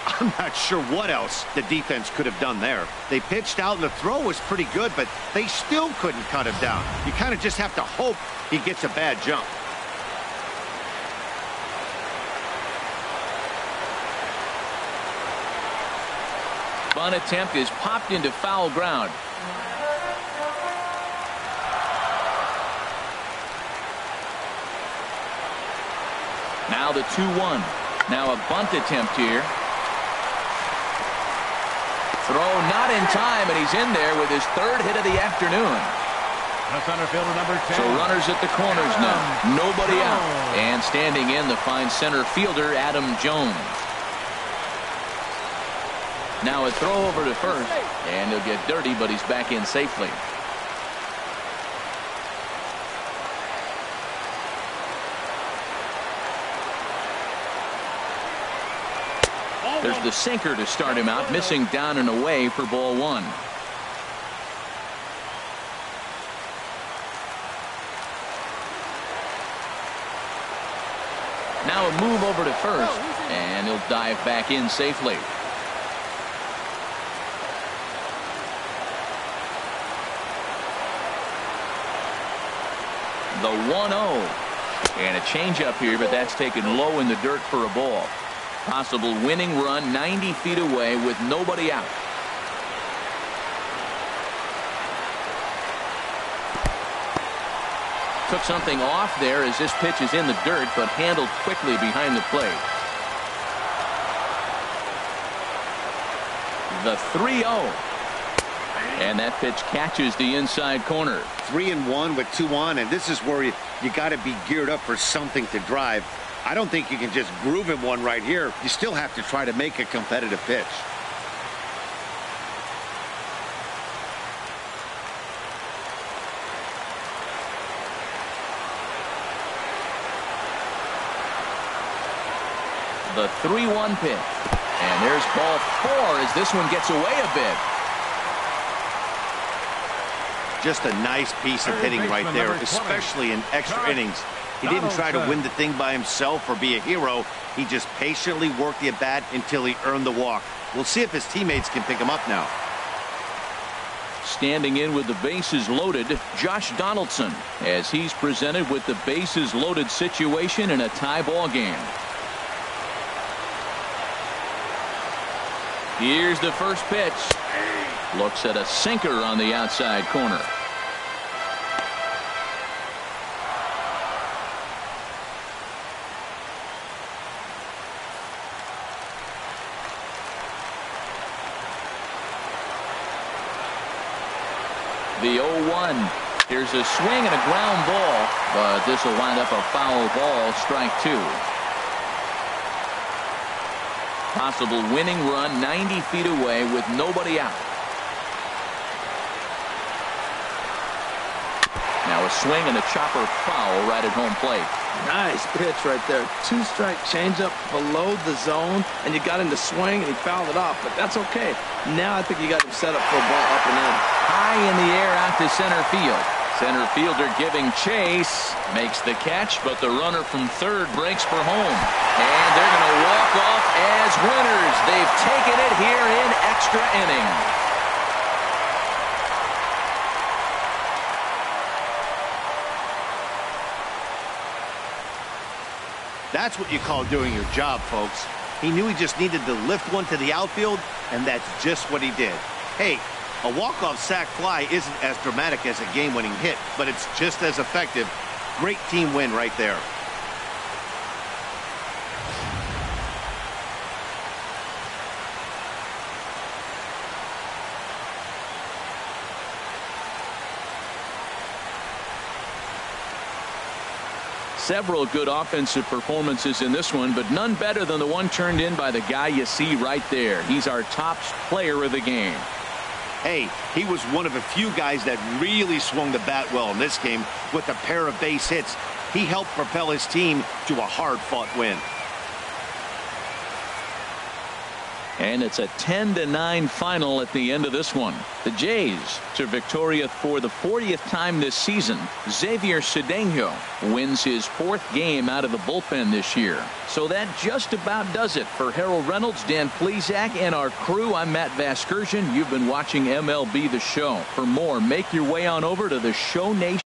I'm not sure what else the defense could have done there. They pitched out, and the throw was pretty good, but they still couldn't cut him down. You kind of just have to hope he gets a bad jump. Bunt attempt is popped into foul ground. Now the 2-1. Now a bunt attempt here. Throw not in time, and he's in there with his 3rd hit of the afternoon. The center fielder, number 10. So runners at the corners now. Nobody out. And standing in, the fine center fielder, Adam Jones. Now a throw over to first, and he'll get dirty, but he's back in safely. There's the sinker to start him out, missing down and away for ball 1. Now a move over to first, and he'll dive back in safely. The 1-0. And a changeup here, but that's taken low in the dirt for a ball. Possible winning run 90 feet away with nobody out. Took something off there as this pitch is in the dirt, but handled quickly behind the plate. The 3-0. And that pitch catches the inside corner. 3-1 with 2 on, and this is where you got to be geared up for something to drive. I don't think you can just groove him one right here. You still have to try to make a competitive pitch. The 3-1 pitch. And there's ball 4 as this one gets away a bit. Just a nice piece of hitting right there, especially in extra innings. He didn't try to win the thing by himself or be a hero. He just patiently worked the at-bat until he earned the walk. We'll see if his teammates can pick him up now. Standing in with the bases loaded, Josh Donaldson, as he's presented with the bases loaded situation in a tie ball game. Here's the first pitch. Looks at a sinker on the outside corner. The 0-1. Here's a swing and a ground ball, but this will wind up a foul ball, strike two. Possible winning run 90 feet away with nobody out. Now a swing and a chopper foul right at home plate. Nice pitch right there. Two-strike changeup below the zone, and you got him to swing, and he fouled it off, but that's okay. Now I think you got him set up for a ball up and in. High in the air out to center field. Center fielder giving chase. Makes the catch, but the runner from third breaks for home. And they're going to walk off as winners. They've taken it here in extra innings. That's what you call doing your job, folks. He knew he just needed to lift one to the outfield, and that's just what he did. Hey, a walk-off sac fly isn't as dramatic as a game-winning hit, but it's just as effective. Great team win right there. Several good offensive performances in this one, but none better than the one turned in by the guy you see right there. He's our top player of the game. Hey, he was one of a few guys that really swung the bat well in this game with a pair of base hits. He helped propel his team to a hard-fought win. And it's a 10-9 final at the end of this one. The Jays to victoria for the 40th time this season. Xavier Cedeno wins his 4th game out of the bullpen this year. So that just about does it for Harold Reynolds, Dan Plesac, and our crew. I'm Matt Vasgersian. You've been watching MLB The Show. For more, make your way on over to the Show Nation.